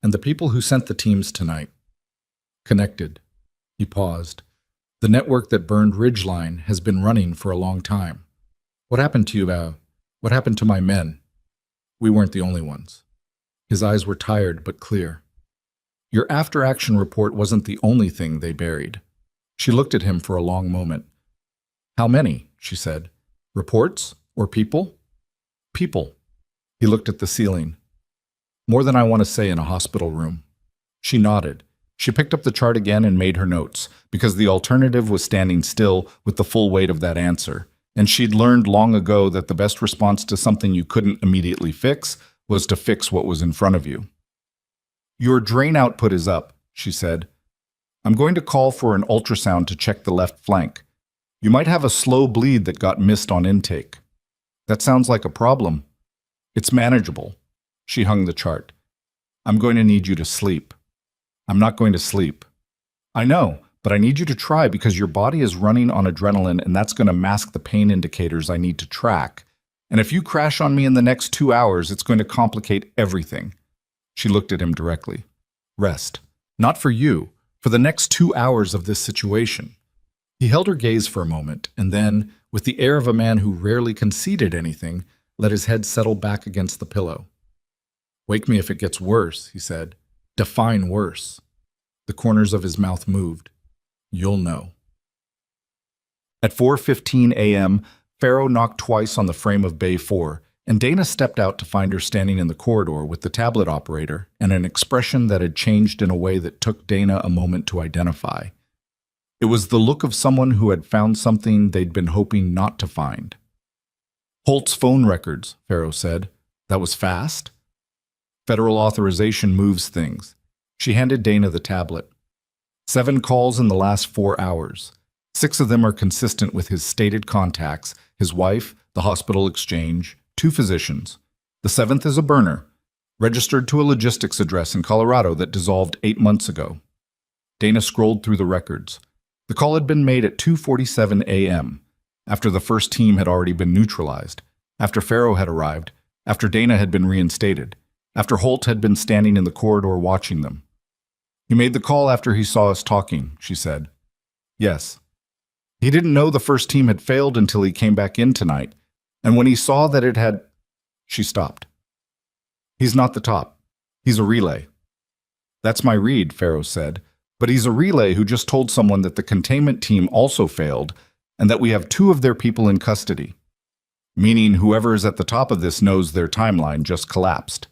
And the people who sent the teams tonight, connected. He paused. The network that burned Ridgeline has been running for a long time. What happened to you, What happened to my men? We weren't the only ones. His eyes were tired but clear. Your after-action report wasn't the only thing they buried. She looked at him for a long moment. How many? She said. Reports or people? People. He looked at the ceiling. More than I want to say in a hospital room. She nodded. She picked up the chart again and made her notes, because the alternative was standing still with the full weight of that answer, and she'd learned long ago that the best response to something you couldn't immediately fix was to fix what was in front of you. Your drain output is up, she said. I'm going to call for an ultrasound to check the left flank. You might have a slow bleed that got missed on intake. That sounds like a problem. It's manageable. She hung the chart. I'm going to need you to sleep. I'm not going to sleep. I know, but I need you to try because your body is running on adrenaline and that's going to mask the pain indicators I need to track. And if you crash on me in the next 2 hours, it's going to complicate everything. She looked at him directly. Rest. Not for you. For the next 2 hours of this situation. He held her gaze for a moment, and then, with the air of a man who rarely conceded anything, let his head settle back against the pillow. Wake me if it gets worse, he said. Define worse. The corners of his mouth moved. You'll know. At 4:15 a.m., Pharaoh knocked twice on the frame of Bay 4, and Dana stepped out to find her standing in the corridor with the tablet operator and an expression that had changed in a way that took Dana a moment to identify. It was the look of someone who had found something they'd been hoping not to find. Holt's phone records, Pharaoh said. That was fast. Federal authorization moves things. She handed Dana the tablet. 7 calls in the last 4 hours. 6 of them are consistent with his stated contacts, his wife, the hospital exchange, 2 physicians. The 7th is a burner. Registered to a logistics address in Colorado that dissolved 8 months ago. Dana scrolled through the records. The call had been made at 2:47 a.m., after the first team had already been neutralized, after Farrow had arrived, after Dana had been reinstated, after Holt had been standing in the corridor watching them. He made the call after he saw us talking, she said. Yes. He didn't know the first team had failed until he came back in tonight, and when he saw that it had... She stopped. He's not the top. He's a relay. That's my read, Farrow said, but he's a relay who just told someone that the containment team also failed and that we have 2 of their people in custody. Meaning whoever is at the top of this knows their timeline just collapsed.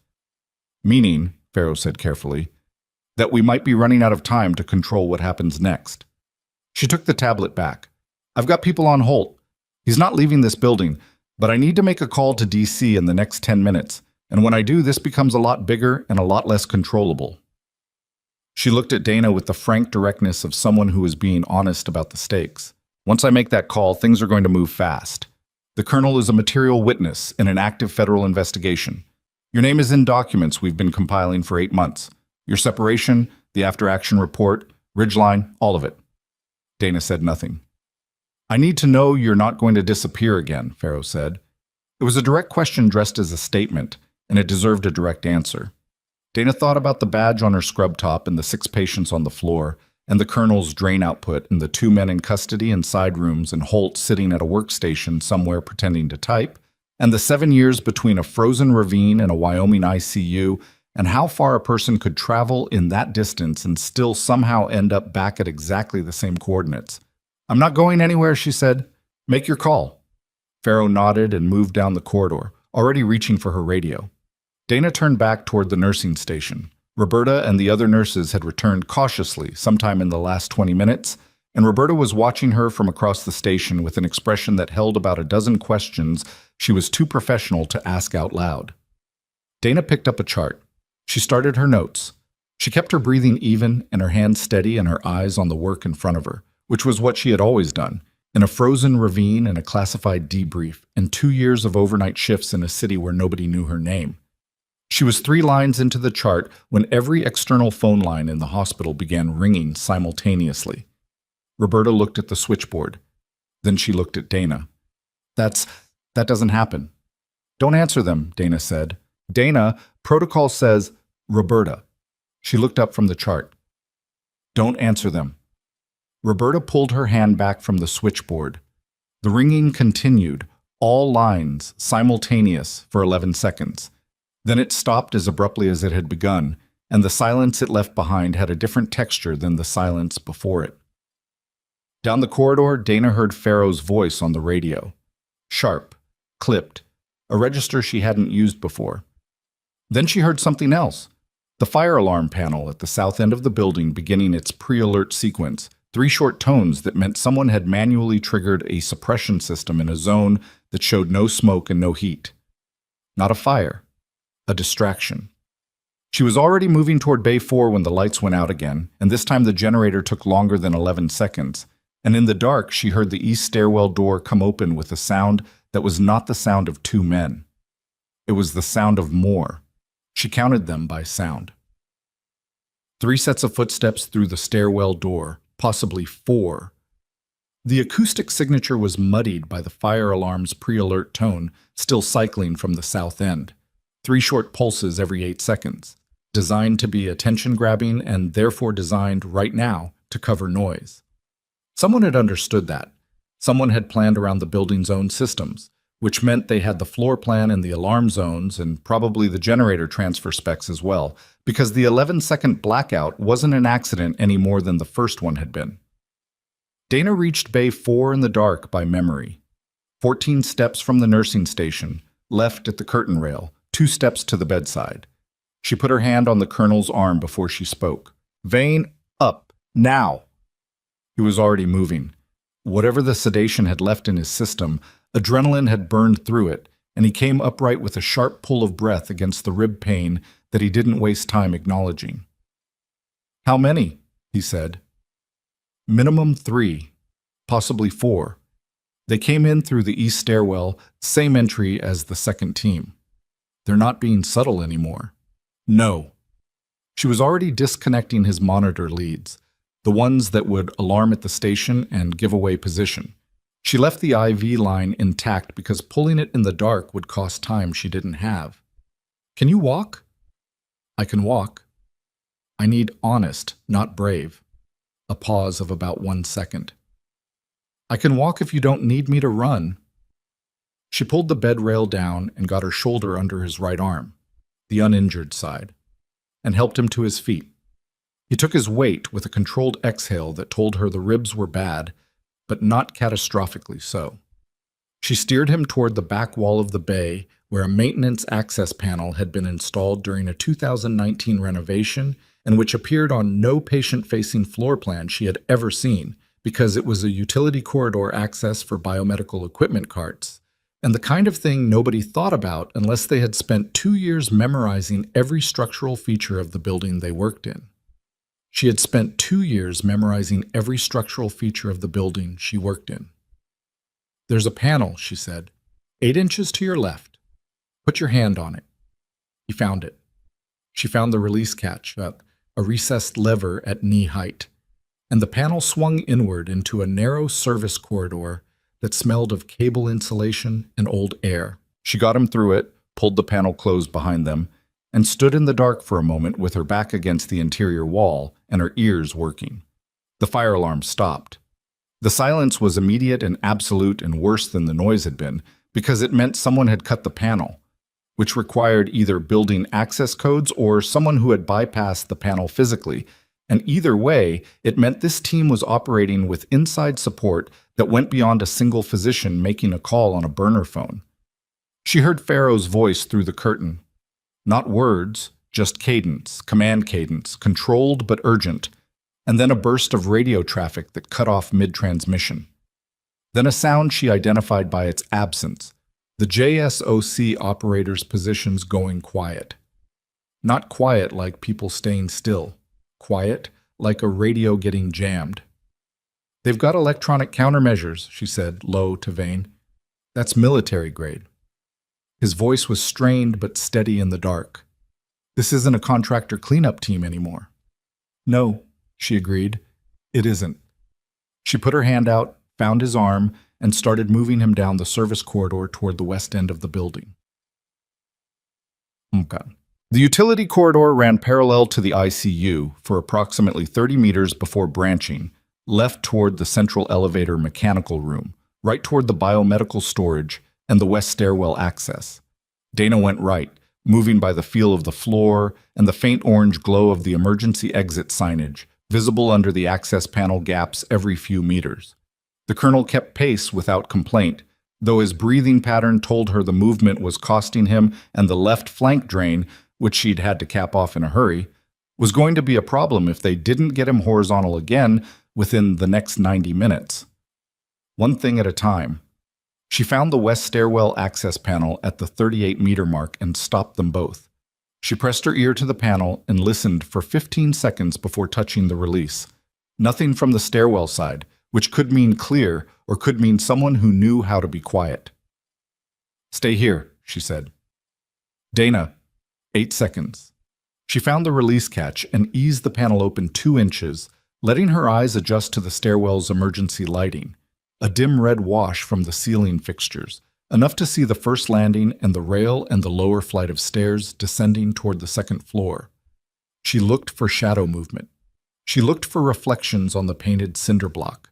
Meaning, Farrow said carefully, that we might be running out of time to control what happens next. She took the tablet back. I've got people on Holt. He's not leaving this building, but I need to make a call to DC in the next 10 minutes, and when I do, this becomes a lot bigger and a lot less controllable. She looked at Dana with the frank directness of someone who is being honest about the stakes. Once I make that call, things are going to move fast. The colonel is a material witness in an active federal investigation. Your name is in documents we've been compiling for 8 months. Your separation, the after-action report, Ridgeline, all of it. Dana said nothing. I need to know you're not going to disappear again, Farrow said. It was a direct question dressed as a statement, and it deserved a direct answer. Dana thought about the badge on her scrub top and the 6 patients on the floor, and the colonel's drain output and the 2 men in custody in side rooms and Holt sitting at a workstation somewhere pretending to type, and the 7 years between a frozen ravine and a Wyoming ICU, and how far a person could travel in that distance and still somehow end up back at exactly the same coordinates. I'm not going anywhere, she said. Make your call. Farrow nodded and moved down the corridor, already reaching for her radio. Dana turned back toward the nursing station. Roberta and the other nurses had returned cautiously sometime in the last 20 minutes, and Roberta was watching her from across the station with an expression that held about a dozen questions she was too professional to ask out loud. Dana picked up a chart. She started her notes. She kept her breathing even and her hands steady and her eyes on the work in front of her, which was what she had always done, in a frozen ravine and a classified debrief, and 2 years of overnight shifts in a city where nobody knew her name. She was 3 lines into the chart when every external phone line in the hospital began ringing simultaneously. Roberta looked at the switchboard. Then she looked at Dana. That doesn't happen. Don't answer them, Dana said. Dana, protocol says, Roberta. She looked up from the chart. Don't answer them. Roberta pulled her hand back from the switchboard. The ringing continued, all lines, simultaneous, for 11 seconds. Then it stopped as abruptly as it had begun, and the silence it left behind had a different texture than the silence before it. Down the corridor, Dana heard Farrow's voice on the radio. Sharp, clipped, a register she hadn't used before. Then she heard something else. The fire alarm panel at the south end of the building beginning its pre-alert sequence, 3 short tones that meant someone had manually triggered a suppression system in a zone that showed no smoke and no heat. Not a fire. A distraction. She was already moving toward Bay 4 when the lights went out again, and this time the generator took longer than 11 seconds, and in the dark she heard the east stairwell door come open with a sound that was not the sound of 2 men. It was the sound of more. She counted them by sound. 3 sets of footsteps through the stairwell door, possibly 4. The acoustic signature was muddied by the fire alarm's pre-alert tone, still cycling from the south end. 3 short pulses every 8 seconds, designed to be attention-grabbing and therefore designed right now to cover noise. Someone had understood that. Someone had planned around the building's own systems, which meant they had the floor plan and the alarm zones and probably the generator transfer specs as well, because the 11-second blackout wasn't an accident any more than the first one had been. Dana reached Bay 4 in the dark by memory. 14 steps from the nursing station, left at the curtain rail, 2 steps to the bedside. She put her hand on the colonel's arm before she spoke. Vein up, now. He was already moving. Whatever the sedation had left in his system, adrenaline had burned through it, and he came upright with a sharp pull of breath against the rib pain that he didn't waste time acknowledging. How many? He said. Minimum 3, possibly 4. They came in through the east stairwell, same entry as the second team. They're not being subtle anymore. No. She was already disconnecting his monitor leads, the ones that would alarm at the station and give away position. She left the IV line intact because pulling it in the dark would cost time she didn't have. Can you walk? I can walk. I need honest, not brave. A pause of about 1 second. I can walk if you don't need me to run. She pulled the bed rail down and got her shoulder under his right arm, the uninjured side, and helped him to his feet. He took his weight with a controlled exhale that told her the ribs were bad, but not catastrophically so. She steered him toward the back wall of the bay where a maintenance access panel had been installed during a 2019 renovation and which appeared on no patient-facing floor plan she had ever seen because it was a utility corridor access for biomedical equipment carts, and the kind of thing nobody thought about unless they had spent 2 years memorizing every structural feature of the building they worked in. She had spent 2 years memorizing every structural feature of the building she worked in. There's a panel, she said, 8 inches to your left. Put your hand on it. He found it. She found the release catch, a recessed lever at knee height, and the panel swung inward into a narrow service corridor that smelled of cable insulation and old air. She got him through it, pulled the panel closed behind them, and stood in the dark for a moment with her back against the interior wall and her ears working. The fire alarm stopped. The silence was immediate and absolute and worse than the noise had been because it meant someone had cut the panel, which required either building access codes or someone who had bypassed the panel physically, and either way, it meant this team was operating with inside support that went beyond a single physician making a call on a burner phone. She heard Pharaoh's voice through the curtain. Not words, just cadence, command cadence, controlled but urgent, and then a burst of radio traffic that cut off mid-transmission. Then a sound she identified by its absence, the JSOC operator's positions going quiet. Not quiet like people staying still, quiet like a radio getting jammed. They've got electronic countermeasures, she said, low to Vane. That's military grade. His voice was strained but steady in the dark. This isn't a contractor cleanup team anymore. No, she agreed. It isn't. She put her hand out, found his arm, and started moving him down the service corridor toward the west end of the building. Okay. The utility corridor ran parallel to the ICU for approximately 30 meters before branching, left toward the central elevator mechanical room, right toward the biomedical storage and the west stairwell access. Dana went right, moving by the feel of the floor and the faint orange glow of the emergency exit signage, visible under the access panel gaps every few meters. The colonel kept pace without complaint, though his breathing pattern told her the movement was costing him and the left flank drain, which she'd had to cap off in a hurry, was going to be a problem if they didn't get him horizontal again within the next 90 minutes. One thing at a time. She found the west stairwell access panel at the 38-meter mark and stopped them both. She pressed her ear to the panel and listened for 15 seconds before touching the release. Nothing from the stairwell side, which could mean clear or could mean someone who knew how to be quiet. Stay here, she said. Dana, 8 seconds. She found the release catch and eased the panel open 2 inches, letting her eyes adjust to the stairwell's emergency lighting. A dim red wash from the ceiling fixtures, enough to see the first landing and the rail and the lower flight of stairs descending toward the second floor. She looked for shadow movement. She looked for reflections on the painted cinder block.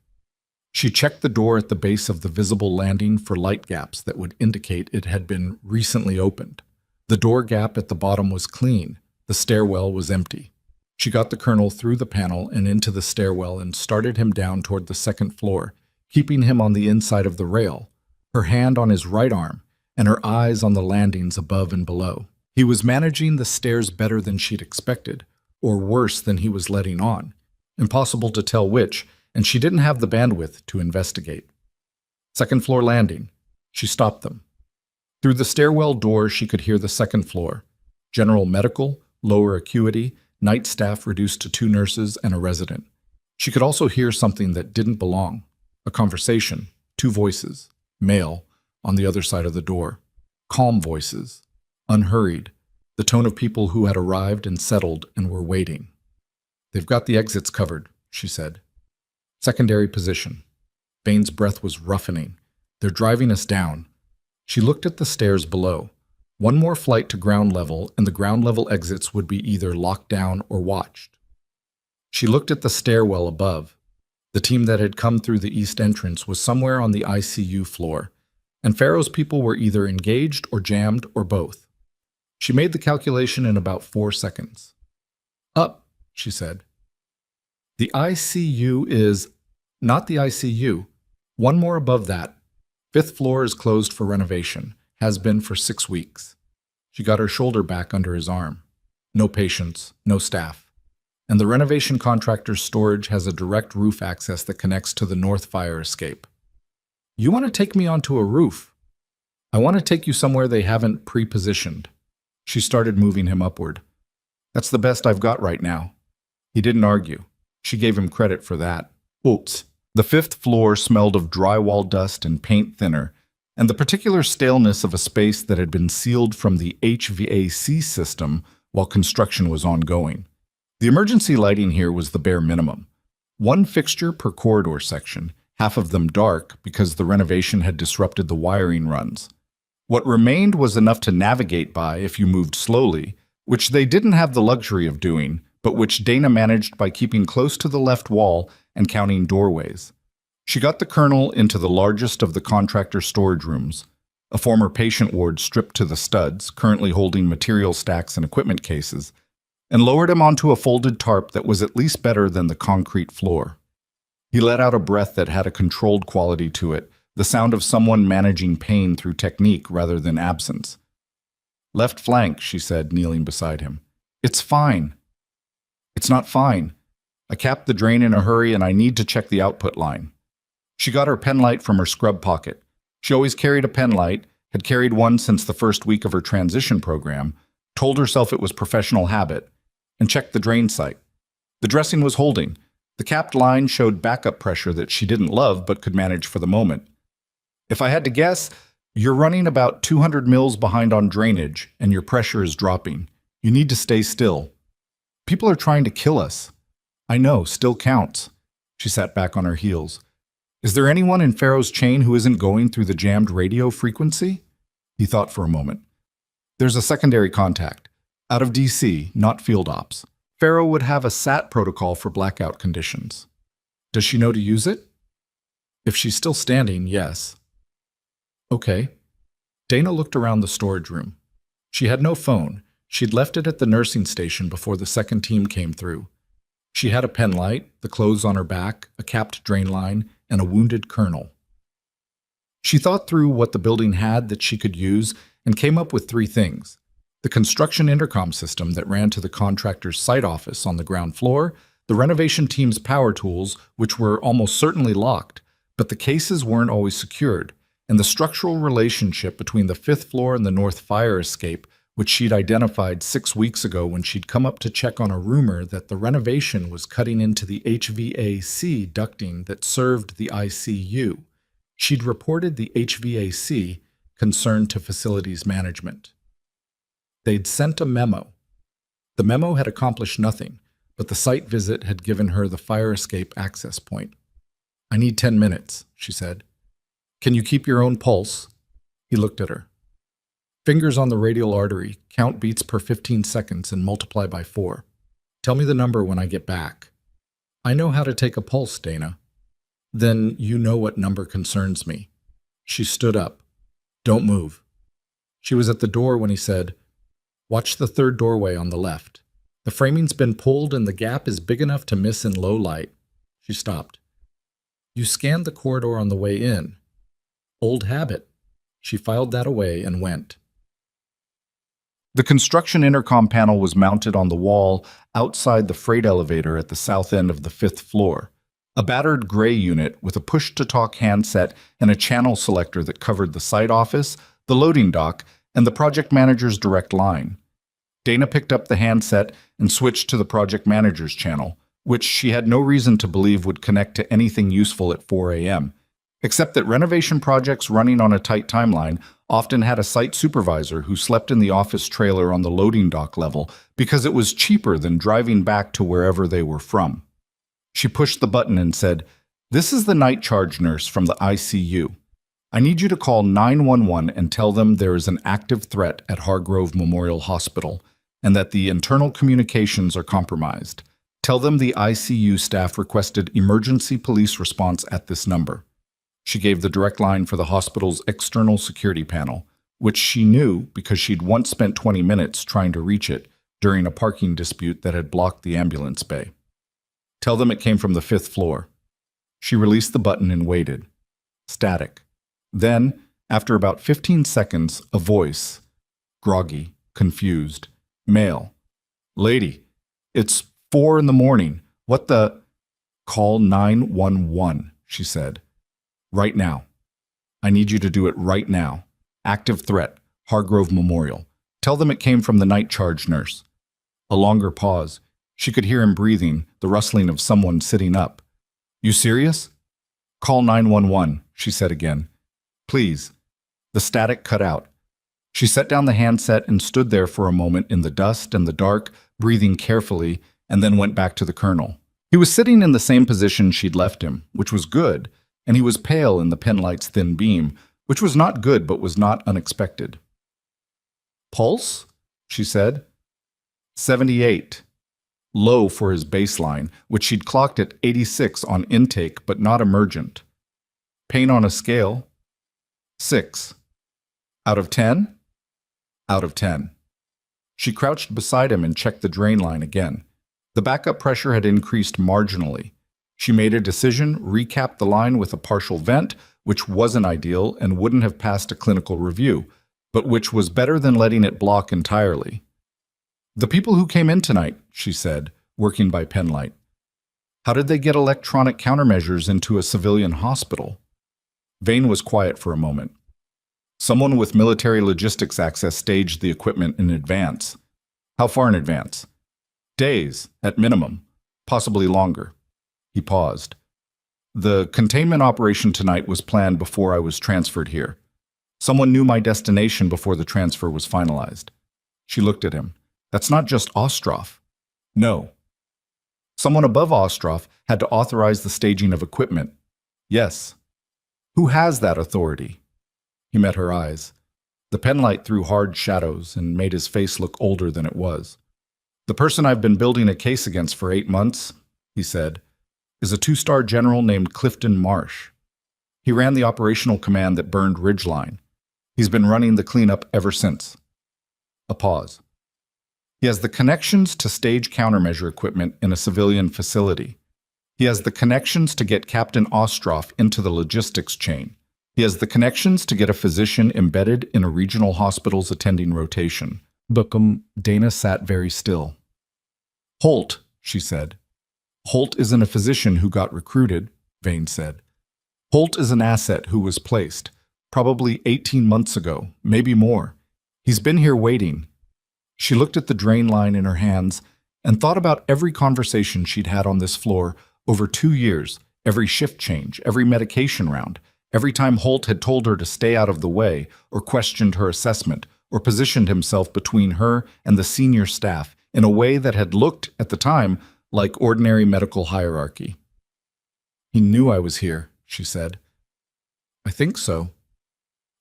She checked the door at the base of the visible landing for light gaps that would indicate it had been recently opened. The door gap at the bottom was clean. The stairwell was empty. She got the colonel through the panel and into the stairwell and started him down toward the second floor, keeping him on the inside of the rail, her hand on his right arm, and her eyes on the landings above and below. He was managing the stairs better than she'd expected, or worse than he was letting on. Impossible to tell which, and she didn't have the bandwidth to investigate. Second floor landing. She stopped them. Through the stairwell door, she could hear the second floor. General medical, lower acuity, night staff reduced to 2 nurses and a resident. She could also hear something that didn't belong. A conversation, 2 voices, male, on the other side of the door. Calm voices, unhurried, the tone of people who had arrived and settled and were waiting. "They've got the exits covered," she said. "Secondary position." Bain's breath was roughening. "They're driving us down." She looked at the stairs below. One more flight to ground level, and the ground level exits would be either locked down or watched. She looked at the stairwell above. The team that had come through the east entrance was somewhere on the ICU floor, and Pharaoh's people were either engaged or jammed or both. She made the calculation in about 4 seconds. "Up," she said. "The ICU is not the ICU. One more above that. 5th floor is closed for renovation. Has been for 6 weeks." She got her shoulder back under his arm. "No patients, no staff. And the renovation contractor's storage has a direct roof access that connects to the north fire escape." "You want to take me onto a roof?" "I want to take you somewhere they haven't pre-positioned." She started moving him upward. "That's the best I've got right now." He didn't argue. She gave him credit for that. Oops. The 5th floor smelled of drywall dust and paint thinner, and the particular staleness of a space that had been sealed from the HVAC system while construction was ongoing. The emergency lighting here was the bare minimum. 1 fixture per corridor section, half of them dark because the renovation had disrupted the wiring runs. What remained was enough to navigate by if you moved slowly, which they didn't have the luxury of doing, but which Dana managed by keeping close to the left wall and counting doorways. She got the colonel into the largest of the contractor storage rooms, a former patient ward stripped to the studs, currently holding material stacks and equipment cases, and lowered him onto a folded tarp that was at least better than the concrete floor. He let out a breath that had a controlled quality to it, the sound of someone managing pain through technique rather than absence. "Left flank," she said, kneeling beside him. "It's fine." "It's not fine. I capped the drain in a hurry and I need to check the output line." She got her pen light from her scrub pocket. She always carried a pen light, had carried one since the first week of her transition program, told herself it was professional habit, and checked the drain site. The dressing was holding. The capped line showed backup pressure that she didn't love but could manage for the moment. "If I had to guess, you're running about 200 mils behind on drainage, and your pressure is dropping. You need to stay still." "People are trying to kill us." "I know, still counts." She sat back on her heels. "Is there anyone in Pharaoh's chain who isn't going through the jammed radio frequency?" He thought for a moment. "There's a secondary contact. Out of DC, not field ops. Pharaoh would have a SAT protocol for blackout conditions." "Does she know to use it?" "If she's still standing, yes." "Okay." Dana looked around the storage room. She had no phone. She'd left it at the nursing station before the second team came through. She had a pen light, the clothes on her back, a capped drain line, and a wounded colonel. She thought through what the building had that she could use and came up with 3 things. The construction intercom system that ran to the contractor's site office on the ground floor, the renovation team's power tools, which were almost certainly locked, but the cases weren't always secured, and the structural relationship between the 5th floor and the north fire escape, which she'd identified 6 weeks ago when she'd come up to check on a rumor that the renovation was cutting into the HVAC ducting that served the ICU. She'd reported the HVAC concerned to facilities management. They'd sent a memo. The memo had accomplished nothing, but the site visit had given her the fire escape access point. "I need 10 minutes, she said. "Can you keep your own pulse?" He looked at her. "Fingers on the radial artery, count beats per 15 seconds and multiply by 4. Tell me the number when I get back." "I know how to take a pulse, Dana." "Then you know what number concerns me." She stood up. "Don't move." She was at the door when he said, "Watch the 3rd doorway on the left. The framing's been pulled and the gap is big enough to miss in low light." She stopped. "You scanned the corridor on the way in." "Old habit." She filed that away and went. The construction intercom panel was mounted on the wall outside the freight elevator at the south end of the 5th floor. A battered gray unit with a push-to-talk handset and a channel selector that covered the site office, the loading dock, and the project manager's direct line. Dana picked up the handset and switched to the project manager's channel, which she had no reason to believe would connect to anything useful at 4 a.m. Except that renovation projects running on a tight timeline often had a site supervisor who slept in the office trailer on the loading dock level because it was cheaper than driving back to wherever they were from. She pushed the button and said, "This is the night charge nurse from the ICU. I need you to call 911 and tell them there is an active threat at Hargrove Memorial Hospital and that the internal communications are compromised. Tell them the ICU staff requested emergency police response at this number." She gave the direct line for the hospital's external security panel, which she knew because she'd once spent 20 minutes trying to reach it during a parking dispute that had blocked the ambulance bay. Tell them it came from the 5th floor. She released the button and waited. Static. Then, after about 15 seconds, a voice. Groggy, confused. Male. "Lady, it's 4 in the morning. What the—" "Call 911, she said. "Right now. I need you to do it right now. Active threat, Hargrove Memorial. Tell them it came from the night charge nurse." A longer pause. She could hear him breathing, the rustling of someone sitting up. "You serious?" "Call 911, she said again. "Please." The static cut out. She set down the handset and stood there for a moment in the dust and the dark, breathing carefully, and then went back to the colonel. He was sitting in the same position she'd left him, which was good, and he was pale in the penlight's thin beam, which was not good but was not unexpected. "Pulse?" she said. 78. Low for his baseline, which she'd clocked at 86 on intake but not emergent. Pain on a scale? 6. Out of 10? Out of 10. She crouched beside him and checked the drain line again. The backup pressure had increased marginally. She made a decision, recapped the line with a partial vent, which wasn't ideal and wouldn't have passed a clinical review, but which was better than letting it block entirely. "The people who came in tonight," she said, working by penlight. "How did they get electronic countermeasures into a civilian hospital?" Vane was quiet for a moment. "Someone with military logistics access staged the equipment in advance." "How far in advance?" "Days, at minimum, possibly longer." He paused. "The containment operation tonight was planned before I was transferred here. Someone knew my destination before the transfer was finalized." She looked at him. "That's not just Ostroff." "No." "Someone above Ostroff had to authorize the staging of equipment." "Yes." "Who has that authority?" He met her eyes. The penlight threw hard shadows and made his face look older than it was. "The person I've been building a case against for 8 months, he said, is a 2-star general named Clifton Marsh. He ran the operational command that burned Ridgeline. He's been running the cleanup ever since." A pause. "He has the connections to stage countermeasure equipment in a civilian facility. He has the connections to get Captain Ostroff into the logistics chain. He has the connections to get a physician embedded in a regional hospital's attending rotation." Dana sat very still. "Holt," she said. "Holt isn't a physician who got recruited," Vane said. "Holt is an asset who was placed, probably 18 months ago, maybe more. He's been here waiting." She looked at the drain line in her hands and thought about every conversation she'd had on this floor over 2 years, every shift change, every medication round, every time Holt had told her to stay out of the way or questioned her assessment or positioned himself between her and the senior staff in a way that had looked, at the time, like ordinary medical hierarchy. "He knew I was here," she said. "I think so."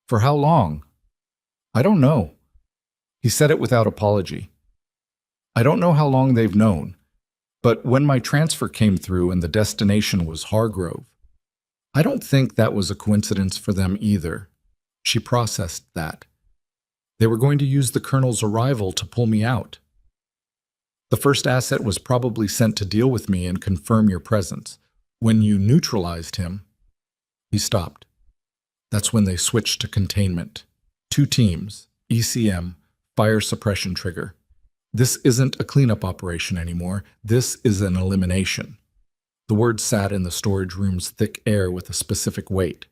"For how long?" "I don't know." He said it without apology. "I don't know how long they've known, but when my transfer came through and the destination was Hargrove, I don't think that was a coincidence for them either." She processed that. "They were going to use the colonel's arrival to pull me out. The first asset was probably sent to deal with me and confirm your presence. When you neutralized him..." He stopped. "That's when they switched to containment. 2 teams, ECM, fire suppression trigger. This isn't a cleanup operation anymore. This is an elimination." The words sat in the storage room's thick air with a specific weight.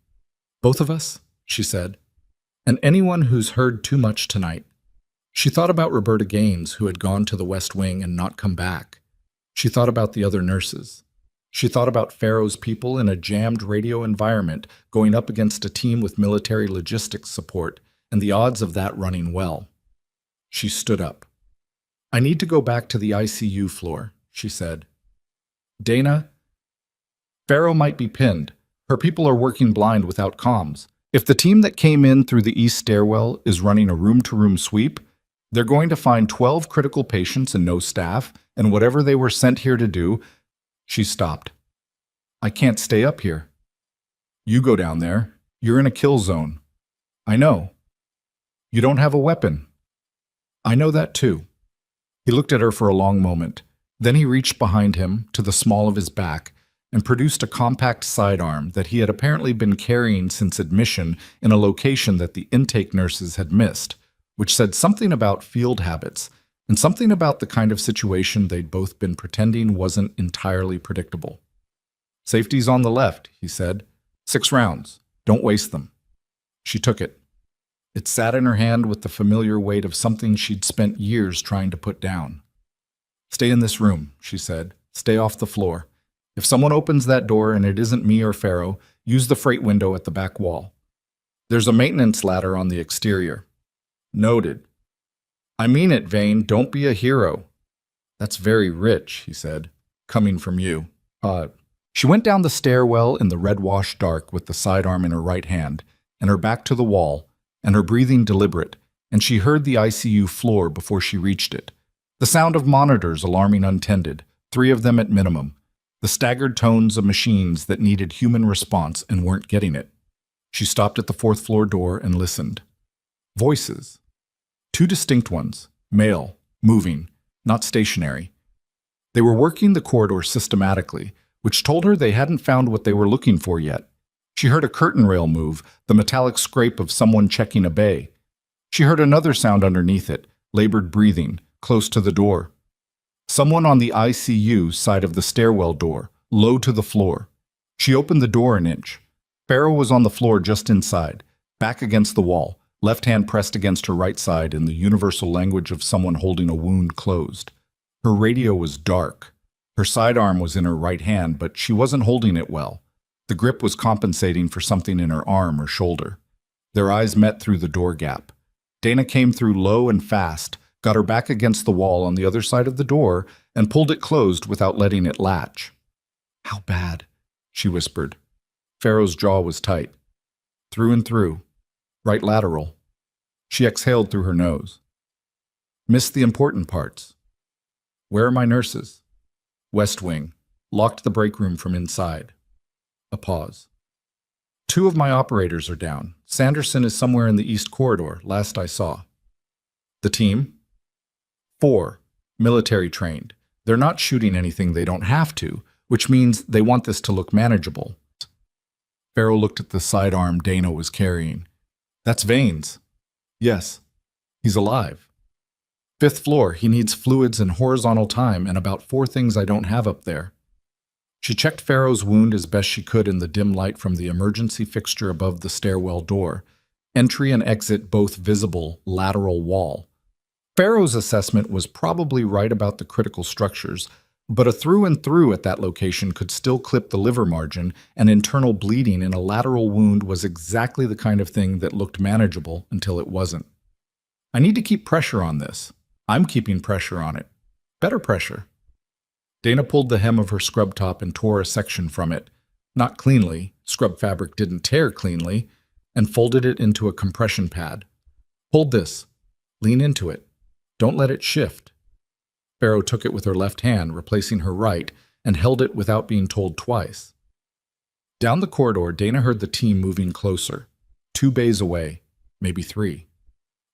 "Both of us," she said, "and anyone who's heard too much tonight." She thought about Roberta Gaines, who had gone to the West Wing and not come back. She thought about the other nurses. She thought about Pharaoh's people in a jammed radio environment going up against a team with military logistics support, and the odds of that running well. She stood up. "I need to go back to the ICU floor," she said. "Dana, Pharaoh might be pinned. Her people are working blind without comms. If the team that came in through the east stairwell is running a room-to-room sweep, they're going to find 12 critical patients and no staff, and whatever they were sent here to do." She stopped. "I can't stay up here." "You go down there. You're in a kill zone." "I know." "You don't have a weapon." "I know that too." He looked at her for a long moment. Then he reached behind him to the small of his back and produced a compact sidearm that he had apparently been carrying since admission in a location that the intake nurses had missed, which said something about field habits and something about the kind of situation they'd both been pretending wasn't entirely predictable. "Safety's on the left," he said. 6 rounds. Don't waste them." She took it. It sat in her hand with the familiar weight of something she'd spent years trying to put down. "Stay in this room," she said. "Stay off the floor. If someone opens that door and it isn't me or Pharaoh, use the freight window at the back wall. There's a maintenance ladder on the exterior." "Noted." "I mean it, Vane. Don't be a hero." "That's very rich," he said, "coming from you." She went down the stairwell in the red-wash dark with the sidearm in her right hand, and her back to the wall, and her breathing deliberate, and she heard the ICU floor before she reached it. The sound of monitors alarming untended, 3 of them at minimum. The staggered tones of machines that needed human response and weren't getting it. She stopped at the 4th floor door and listened. Voices. 2 distinct ones, male, moving, not stationary. They were working the corridor systematically, which told her they hadn't found what they were looking for yet. She heard a curtain rail move, the metallic scrape of someone checking a bay. She heard another sound underneath it, labored breathing, close to the door. Someone on the ICU side of the stairwell door, low to the floor. She opened the door an inch. Pharaoh was on the floor just inside, back against the wall, left hand pressed against her right side in the universal language of someone holding a wound closed. Her radio was dark. Her sidearm was in her right hand, but she wasn't holding it well. The grip was compensating for something in her arm or shoulder. Their eyes met through the door gap. Dana came through low and fast, got her back against the wall on the other side of the door, and pulled it closed without letting it latch. "How bad?" she whispered. Pharaoh's jaw was tight. "Through and through. Right lateral." She exhaled through her nose. "Missed the important parts." "Where are my nurses?" "West wing. Locked the break room from inside." A pause. "2 of my operators are down. Sanderson is somewhere in the east corridor, last I saw." "The team?" 4. Military trained. They're not shooting anything they don't have to, which means they want this to look manageable. Pharaoh looked at the sidearm Dana was carrying. "That's Vane's." "Yes. He's alive." "5th floor. He needs fluids and horizontal time and about 4 things I don't have up there." She checked Pharaoh's wound as best she could in the dim light from the emergency fixture above the stairwell door. Entry and exit both visible, lateral wall. Pharaoh's assessment was probably right about the critical structures, but a through and through at that location could still clip the liver margin, and internal bleeding in a lateral wound was exactly the kind of thing that looked manageable until it wasn't. "I need to keep pressure on this. I'm keeping pressure on it. Better pressure." Dana pulled the hem of her scrub top and tore a section from it. Not cleanly, scrub fabric didn't tear cleanly, and folded it into a compression pad. "Hold this. Lean into it. Don't let it shift." Pharaoh took it with her left hand, replacing her right, and held it without being told twice. Down the corridor, Dana heard the team moving closer. 2 bays away, maybe 3.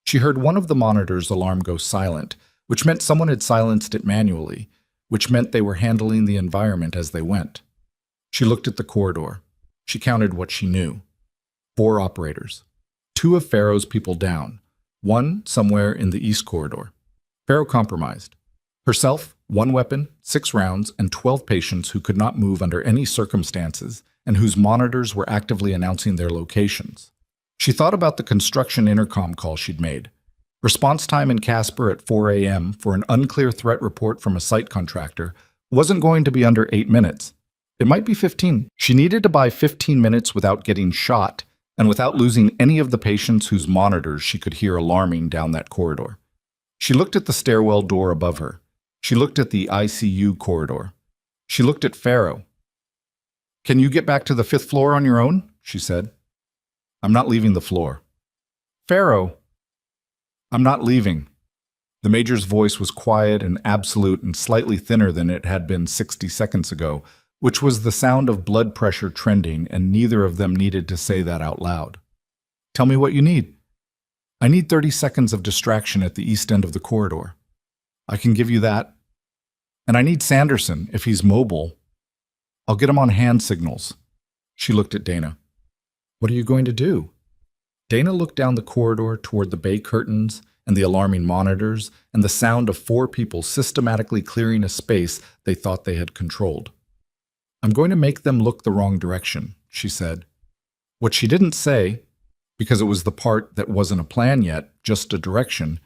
She heard one of the monitor's alarm go silent, which meant someone had silenced it manually, which meant they were handling the environment as they went. She looked at the corridor. She counted what she knew. 4 operators. 2 of Pharaoh's people down. 1 somewhere in the east corridor. Pharaoh compromised. Herself, 1 weapon, 6 rounds, and 12 patients who could not move under any circumstances and whose monitors were actively announcing their locations. She thought about the construction intercom call she'd made. Response time in Casper at 4 a.m. for an unclear threat report from a site contractor wasn't going to be under 8 minutes. It might be 15. She needed to buy 15 minutes without getting shot and without losing any of the patients whose monitors she could hear alarming down that corridor. She looked at the stairwell door above her. She looked at the ICU corridor. She looked at Pharaoh. "Can you get back to the 5th floor on your own?" she said. "I'm not leaving the floor." "Pharaoh." "I'm not leaving." The major's voice was quiet and absolute and slightly thinner than it had been 60 seconds ago, which was the sound of blood pressure trending, and neither of them needed to say that out loud. "Tell me what you need." "I need 30 seconds of distraction at the east end of the corridor." "I can give you that." "And I need Sanderson, if he's mobile. I'll get him on hand signals." She looked at Dana. "What are you going to do?" Dana looked down the corridor toward the bay curtains and the alarming monitors and the sound of 4 people systematically clearing a space they thought they had controlled. "I'm going to make them look the wrong direction," she said. What she didn't say, because it was the part that wasn't a plan yet, just a direction,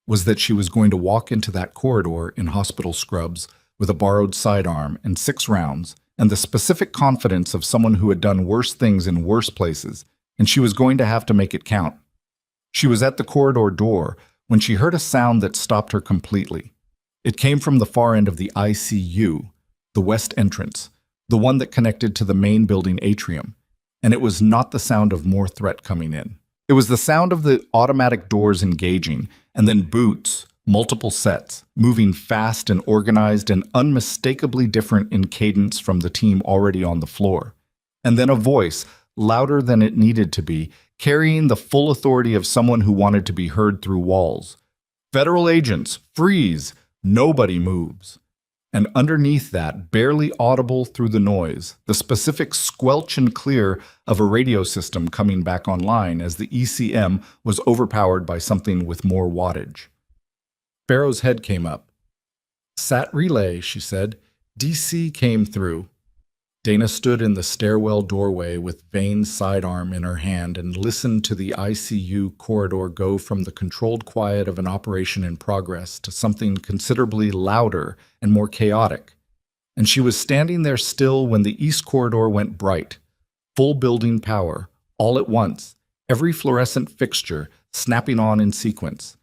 was that she was going to walk into that corridor in hospital scrubs with a borrowed sidearm and 6 rounds and the specific confidence of someone who had done worse things in worse places, and she was going to have to make it count. She was at the corridor door when she heard a sound that stopped her completely. It came from the far end of the ICU, the west entrance, the one that connected to the main building atrium, and it was not the sound of more threat coming in. It was the sound of the automatic doors engaging, and then boots, multiple sets, moving fast and organized and unmistakably different in cadence from the team already on the floor. And then a voice, louder than it needed to be, carrying the full authority of someone who wanted to be heard through walls. "Federal agents, freeze! Nobody moves." And underneath that, barely audible through the noise, the specific squelch and clear of a radio system coming back online as the ECM was overpowered by something with more wattage. Pharaoh's head came up. "Sat relay," she said. "DC came through." Dana stood in the stairwell doorway with Vane's sidearm in her hand and listened to the ICU corridor go from the controlled quiet of an operation in progress to something considerably louder and more chaotic. And she was standing there still when the east corridor went bright, full building power, all at once, every fluorescent fixture snapping on in sequence.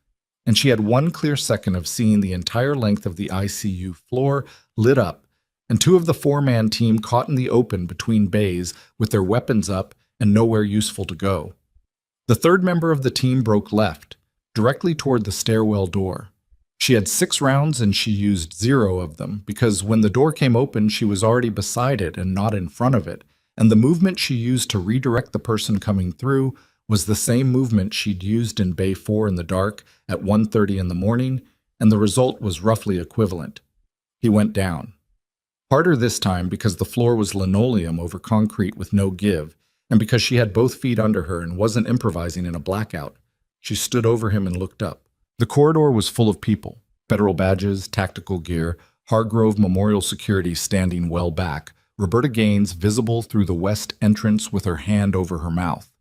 And she had one clear second of seeing the entire length of the ICU floor lit up, and 2 of the 4-man team caught in the open between bays with their weapons up and nowhere useful to go. The 3rd member of the team broke left, directly toward the stairwell door. She had 6 rounds and she used 0 of them because when the door came open she was already beside it and not in front of it, and the movement she used to redirect the person coming through was the same movement she'd used in Bay 4 in the dark at 1:30 in the morning, and the result was roughly equivalent. He went down. Harder this time because the floor was linoleum over concrete with no give, and because she had both feet under her and wasn't improvising in a blackout. She stood over him and looked up. The corridor was full of people, federal badges, tactical gear, Hargrove Memorial Security standing well back, Roberta Gaines visible through the west entrance with her hand over her mouth.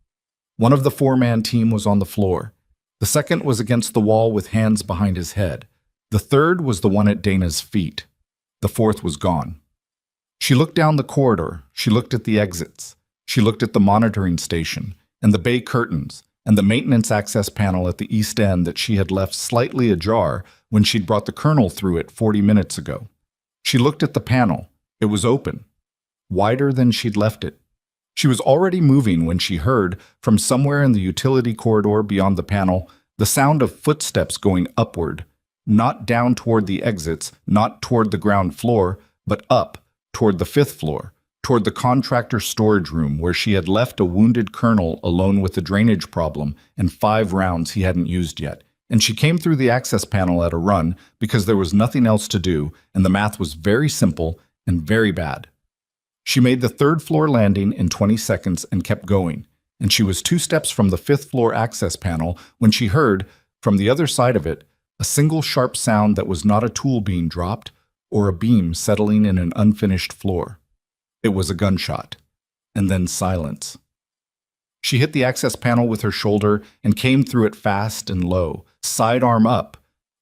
One of the 4-man team was on the floor. The second was against the wall with hands behind his head. The third was the one at Dana's feet. The 4th was gone. She looked down the corridor. She looked at the exits. She looked at the monitoring station and the bay curtains and the maintenance access panel at the east end that she had left slightly ajar when she'd brought the colonel through it 40 minutes ago. She looked at the panel. It was open, wider than she'd left it. She was already moving when she heard, from somewhere in the utility corridor beyond the panel, the sound of footsteps going upward, not down toward the exits, not toward the ground floor, but up toward the 5th floor, toward the contractor storage room where she had left a wounded colonel alone with a drainage problem and 5 rounds he hadn't used yet. And she came through the access panel at a run because there was nothing else to do, and the math was very simple and very bad. She made the 3rd floor landing in 20 seconds and kept going, and she was 2 steps from the 5th floor access panel when she heard, from the other side of it, a single sharp sound that was not a tool being dropped or a beam settling in an unfinished floor. It was a gunshot, and then silence. She hit the access panel with her shoulder and came through it fast and low, sidearm up,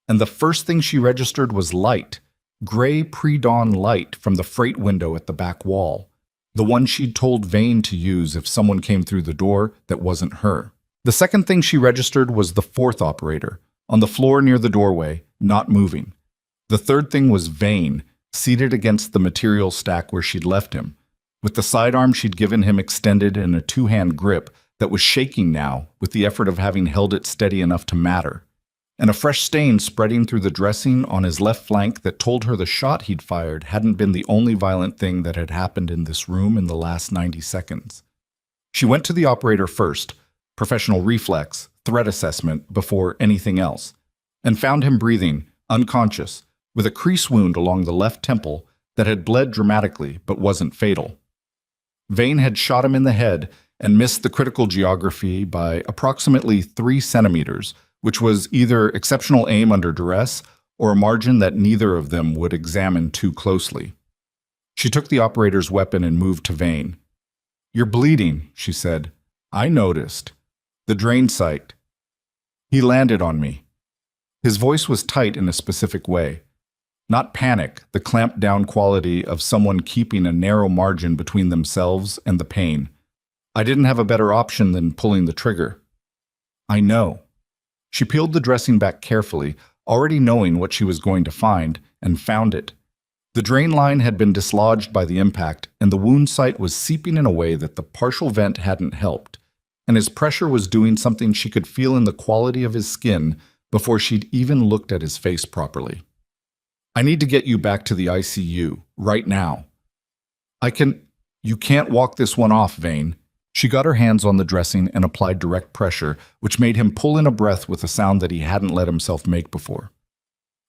and the first thing she registered was light, gray pre-dawn light from the freight window at the back wall, the one she'd told Vane to use if someone came through the door that wasn't her. The second thing she registered was the fourth operator, on the floor near the doorway, not moving. The third thing was Vane, seated against the material stack where she'd left him, with the sidearm she'd given him extended in a two-hand grip that was shaking now with the effort of having held it steady enough to matter, and a fresh stain spreading through the dressing on his left flank that told her the shot he'd fired hadn't been the only violent thing that had happened in this room in the last 90 seconds. She went to the operator first, professional reflex, threat assessment before anything else, and found him breathing, unconscious, with a crease wound along the left temple that had bled dramatically but wasn't fatal. Vane had shot him in the head and missed the critical geography by approximately 3 centimeters, which was either exceptional aim under duress or a margin that neither of them would examine too closely. She took the operator's weapon and moved to Vane. "You're bleeding," she said. "I noticed. The drain site." He landed on me. His voice was tight in a specific way. Not panic, the clamped down quality of someone keeping a narrow margin between themselves and the pain. I didn't have a better option than pulling the trigger. "I know." She peeled the dressing back carefully, already knowing what she was going to find, and found it. The drain line had been dislodged by the impact, and the wound site was seeping in a way that the partial vent hadn't helped, and his pressure was doing something she could feel in the quality of his skin before she'd even looked at his face properly. "I need to get you back to the ICU, right now." You can't walk this one off, Vane." She got her hands on the dressing and applied direct pressure, which made him pull in a breath with a sound that he hadn't let himself make before.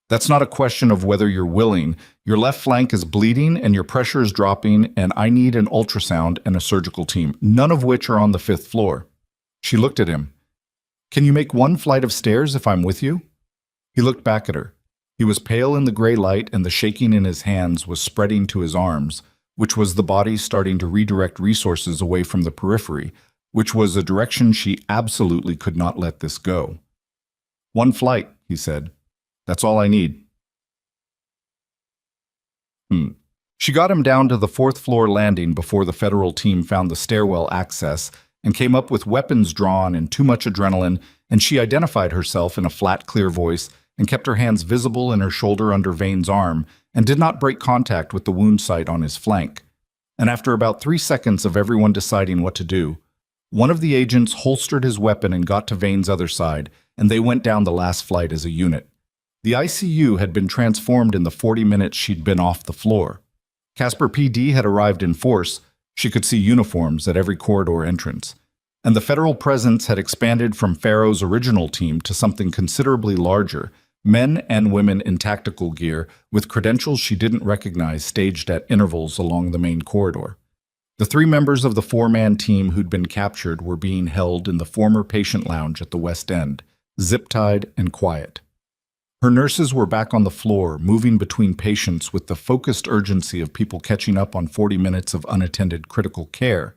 "That's not a question of whether you're willing. Your left flank is bleeding and your pressure is dropping, and I need an ultrasound and a surgical team, none of which are on the 5th floor. She looked at him. "Can you make one flight of stairs if I'm with you?" He looked back at her. He was pale in the gray light, and the shaking in his hands was spreading to his arms, which was the body starting to redirect resources away from the periphery, which was a direction she absolutely could not let this go. "One flight," he said. "That's all I need." She got him down to the 4th floor landing before the federal team found the stairwell access and came up with weapons drawn and too much adrenaline, and she identified herself in a flat, clear voice and kept her hands visible in her shoulder under Vane's arm and did not break contact with the wound site on his flank. And after about 3 seconds of everyone deciding what to do, one of the agents holstered his weapon and got to Vane's other side, and they went down the last flight as a unit. The ICU had been transformed in the 40 minutes she'd been off the floor. Casper PD had arrived in force. She could see uniforms at every corridor entrance. And the federal presence had expanded from Pharaoh's original team to something considerably larger, men and women in tactical gear with credentials she didn't recognize staged at intervals along the main corridor. The 3 members of the 4-man team who'd been captured were being held in the former patient lounge at the West End, zip-tied and quiet. Her nurses were back on the floor, moving between patients with the focused urgency of people catching up on 40 minutes of unattended critical care,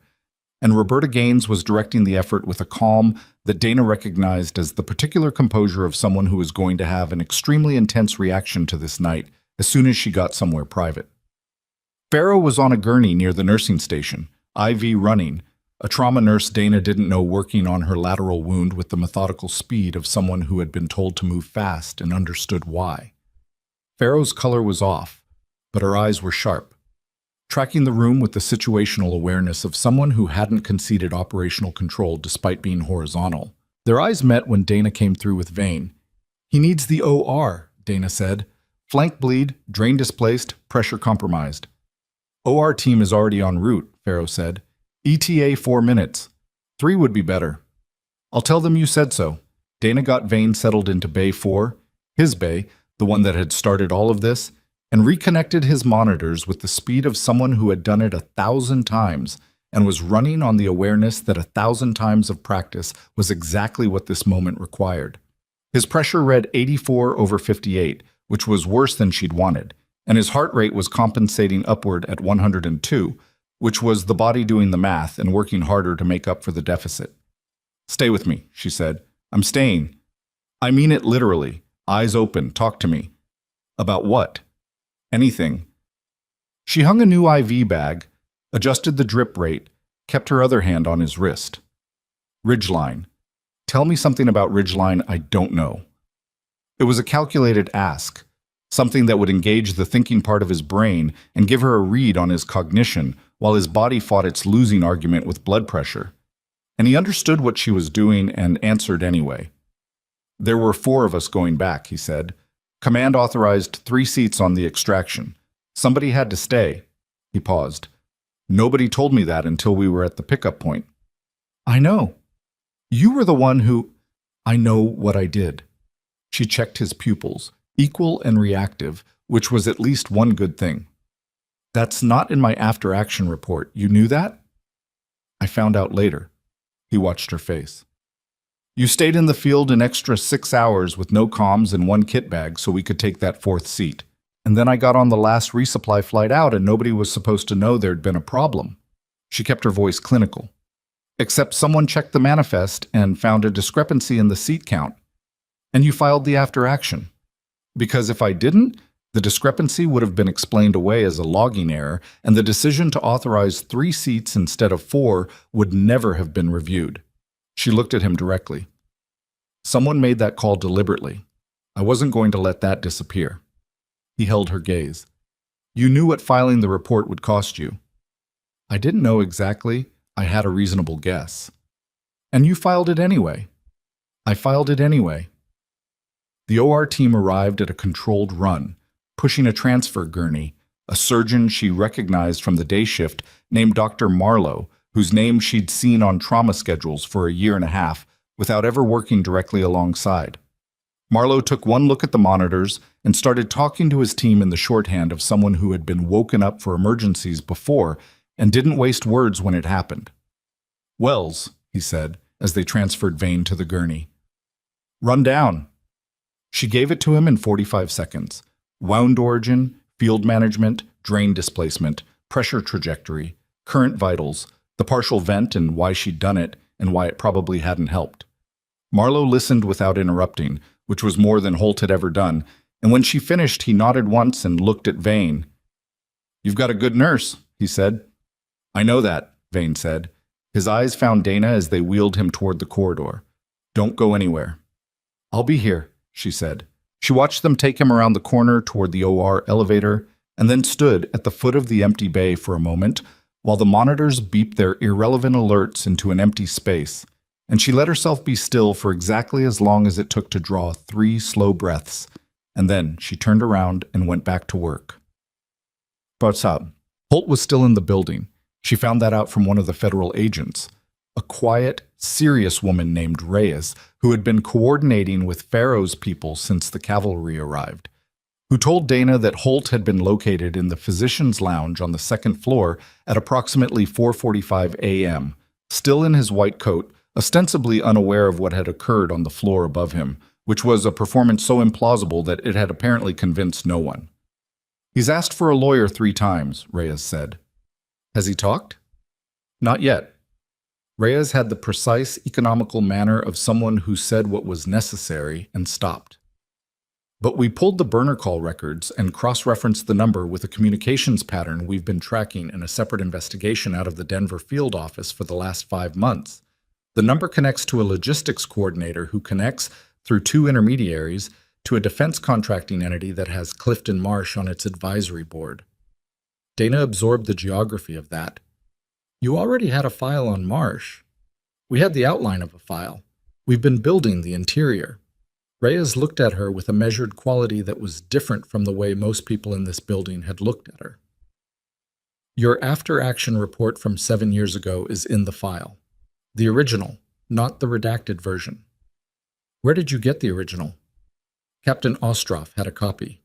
and Roberta Gaines was directing the effort with a calm that Dana recognized as the particular composure of someone who was going to have an extremely intense reaction to this night as soon as she got somewhere private. Pharaoh was on a gurney near the nursing station, IV running, a trauma nurse Dana didn't know working on her lateral wound with the methodical speed of someone who had been told to move fast and understood why. Pharaoh's color was off, but her eyes were sharp, tracking the room with the situational awareness of someone who hadn't conceded operational control despite being horizontal. Their eyes met when Dana came through with Vane. "He needs the OR, Dana said. "Flank bleed, drain displaced, pressure compromised." "OR team is already en route," Pharaoh said. "ETA 4 minutes. 3 would be better." "I'll tell them you said so." Dana got Vane settled into Bay 4, his bay, the one that had started all of this, and reconnected his monitors with the speed of someone who had done it 1,000 times and was running on the awareness that 1,000 times of practice was exactly what this moment required. His pressure read 84/58, which was worse than she'd wanted, and his heart rate was compensating upward at 102, which was the body doing the math and working harder to make up for the deficit. "Stay with me," she said. "I'm staying. I mean it literally. Eyes open. Talk to me." "About what?" Anything. She hung a new IV bag, adjusted the drip rate, kept her other hand on his wrist. Ridgeline. Tell me something about Ridgeline I don't know. It was a calculated ask, something that would engage the thinking part of his brain and give her a read on his cognition while his body fought its losing argument with blood pressure. And he understood what she was doing and answered anyway. There were 4 of us going back, he said. Command authorized 3 seats on the extraction. Somebody had to stay. He paused. Nobody told me that until we were at the pickup point. I know. You were the one who... I know what I did. She checked his pupils, equal and reactive, which was at least one good thing. That's not in my after-action report. You knew that? I found out later. He watched her face. You stayed in the field an extra 6 hours with no comms and 1 kit bag so we could take that 4th seat. And then I got on the last resupply flight out and nobody was supposed to know there'd been a problem. She kept her voice clinical. Except someone checked the manifest and found a discrepancy in the seat count. And you filed the after-action. Because if I didn't, the discrepancy would have been explained away as a logging error, and the decision to authorize 3 seats instead of 4 would never have been reviewed. She looked at him directly. Someone made that call deliberately. I wasn't going to let that disappear. He held her gaze. You knew what filing the report would cost you. I didn't know exactly. I had a reasonable guess. And you filed it anyway. I filed it anyway. The OR team arrived at a controlled run, pushing a transfer gurney, a surgeon she recognized from the day shift named Dr. Marlowe, whose name she'd seen on trauma schedules for a year and a half without ever working directly alongside. Marlowe took one look at the monitors and started talking to his team in the shorthand of someone who had been woken up for emergencies before and didn't waste words when it happened. Wells, he said, as they transferred Vane to the gurney. Run down. She gave it to him in 45 seconds. Wound origin, field management, drain displacement, pressure trajectory, current vitals, the partial vent and why she'd done it and why it probably hadn't helped. Marlowe listened without interrupting, which was more than Holt had ever done, and when she finished, he nodded once and looked at Vane. You've got a good nurse, he said. I know that, Vane said. His eyes found Dana as they wheeled him toward the corridor. Don't go anywhere. I'll be here, she said. She watched them take him around the corner toward the OR elevator and then stood at the foot of the empty bay for a moment while the monitors beeped their irrelevant alerts into an empty space, and she let herself be still for exactly as long as it took to draw 3 slow breaths, and then she turned around and went back to work. What's up? Holt was still in the building. She found that out from one of the federal agents, a quiet, serious woman named Reyes, who had been coordinating with Pharaoh's people since the cavalry arrived, who told Dana that Holt had been located in the physician's lounge on the 2nd floor at approximately 4:45 a.m., still in his white coat, ostensibly unaware of what had occurred on the floor above him, which was a performance so implausible that it had apparently convinced no one. He's asked for a lawyer 3 times, Reyes said. Has he talked? Not yet. Reyes had the precise, economical manner of someone who said what was necessary and stopped. But we pulled the burner call records and cross-referenced the number with a communications pattern we've been tracking in a separate investigation out of the Denver field office for the last 5 months. The number connects to a logistics coordinator who connects, through 2 intermediaries, to a defense contracting entity that has Clifton Marsh on its advisory board. Dana absorbed the geography of that. You already had a file on Marsh. We had the outline of a file. We've been building the interior. Reyes looked at her with a measured quality that was different from the way most people in this building had looked at her. Your after-action report from 7 years ago is in the file. The original, not the redacted version. Where did you get the original? Captain Ostroff had a copy.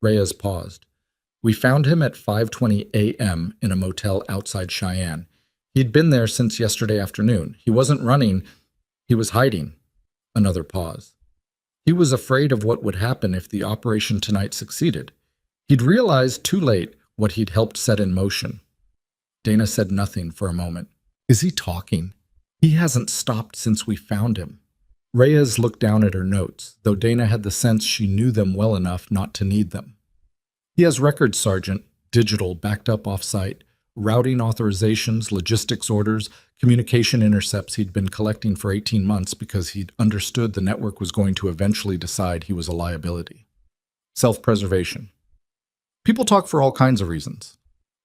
Reyes paused. We found him at 5:20 a.m. in a motel outside Cheyenne. He'd been there since yesterday afternoon. He wasn't running. He was hiding. Another pause. He was afraid of what would happen if the operation tonight succeeded. He'd realized too late what he'd helped set in motion. Dana said nothing for a moment. Is he talking? He hasn't stopped since we found him. Reyes looked down at her notes, though Dana had the sense she knew them well enough not to need them. He has records, Sergeant, digital, backed up off-site, routing authorizations, logistics orders, communication intercepts he'd been collecting for 18 months because he'd understood the network was going to eventually decide he was a liability. Self-preservation. People talk for all kinds of reasons.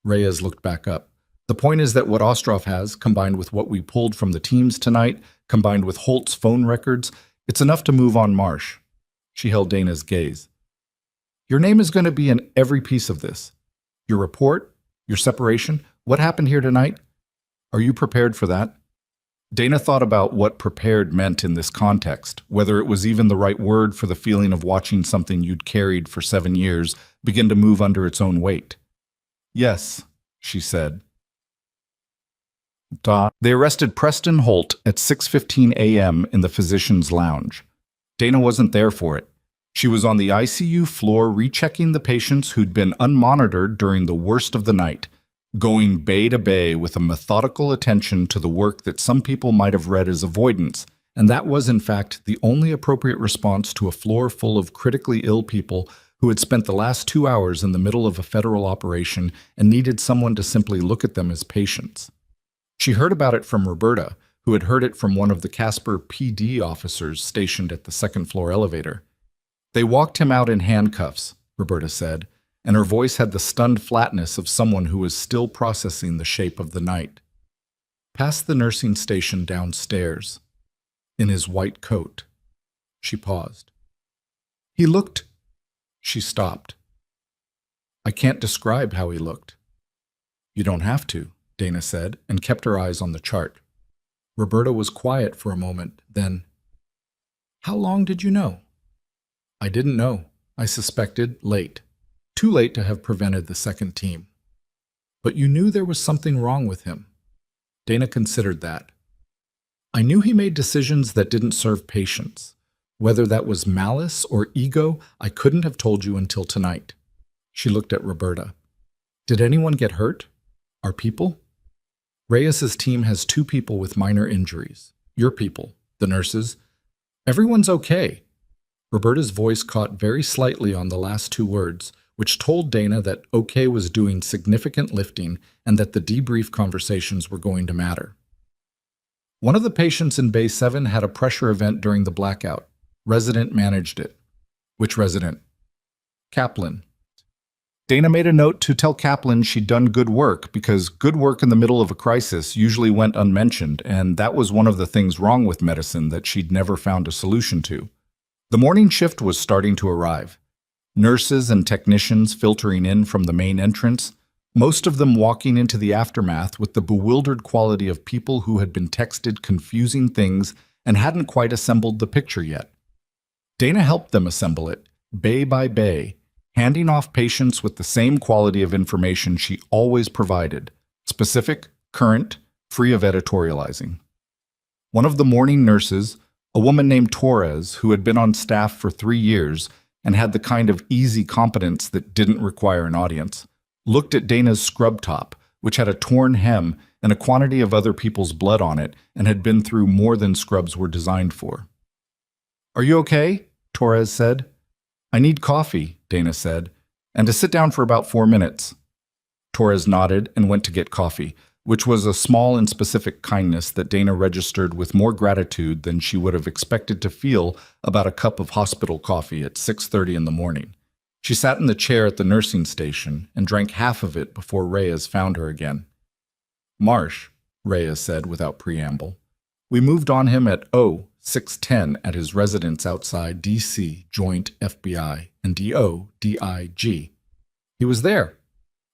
Reyes looked back up. The point is that what Ostrov has, combined with what we pulled from the teams tonight, combined with Holt's phone records, it's enough to move on Marsh. She held Dana's gaze. Your name is going to be in every piece of this. Your report, your separation, what happened here tonight? Are you prepared for that? Dana thought about what prepared meant in this context, whether it was even the right word for the feeling of watching something you'd carried for 7 years begin to move under its own weight. Yes, she said. They arrested Preston Holt at 6:15 a.m. in the physician's lounge. Dana wasn't there for it. She was on the ICU floor rechecking the patients who'd been unmonitored during the worst of the night, going bay to bay with a methodical attention to the work that some people might have read as avoidance, and that was in fact the only appropriate response to a floor full of critically ill people who had spent the last 2 hours in the middle of a federal operation and needed someone to simply look at them as patients. She heard about it from Roberta, who had heard it from one of the Casper PD officers stationed at the second-floor elevator. They walked him out in handcuffs, Roberta said, and her voice had the stunned flatness of someone who was still processing the shape of the night. Past the nursing station downstairs, in his white coat. She paused. He looked... She stopped. I can't describe how he looked. You don't have to, Dana said, and kept her eyes on the chart. Roberta was quiet for a moment, then, How long did you know? I didn't know. I suspected late. Too late to have prevented the second team. But you knew there was something wrong with him. Dana considered that. I knew he made decisions that didn't serve patients. Whether that was malice or ego, I couldn't have told you until tonight. She looked at Roberta. Did anyone get hurt? Our people? Reyes's team has 2 people with minor injuries. Your people, the nurses. Everyone's okay. Roberta's voice caught very slightly on the last 2 words, which told Dana that OK was doing significant lifting and that the debrief conversations were going to matter. One of the patients in Bay 7 had a pressure event during the blackout. Resident managed it. Which resident? Kaplan. Dana made a note to tell Kaplan she'd done good work because good work in the middle of a crisis usually went unmentioned, and that was one of the things wrong with medicine that she'd never found a solution to. The morning shift was starting to arrive. Nurses and technicians filtering in from the main entrance, most of them walking into the aftermath with the bewildered quality of people who had been texted confusing things and hadn't quite assembled the picture yet. Dana helped them assemble it, bay by bay, handing off patients with the same quality of information she always provided, specific, current, free of editorializing. One of the morning nurses, a woman named Torres who had been on staff for 3 years and had the kind of easy competence that didn't require an audience, looked at Dana's scrub top, which had a torn hem and a quantity of other people's blood on it and had been through more than scrubs were designed for. Are you okay? Torres said. I need coffee, Dana said, and to sit down for about 4 minutes. Torres nodded and went to get coffee, which was a small and specific kindness that Dana registered with more gratitude than she would have expected to feel about a cup of hospital coffee at 6:30 in the morning. She sat in the chair at the nursing station and drank half of it before Reyes found her again. Marsh, Reyes said without preamble. We moved on him at 6:10 at his residence outside D.C. Joint FBI and DODIG. He was there.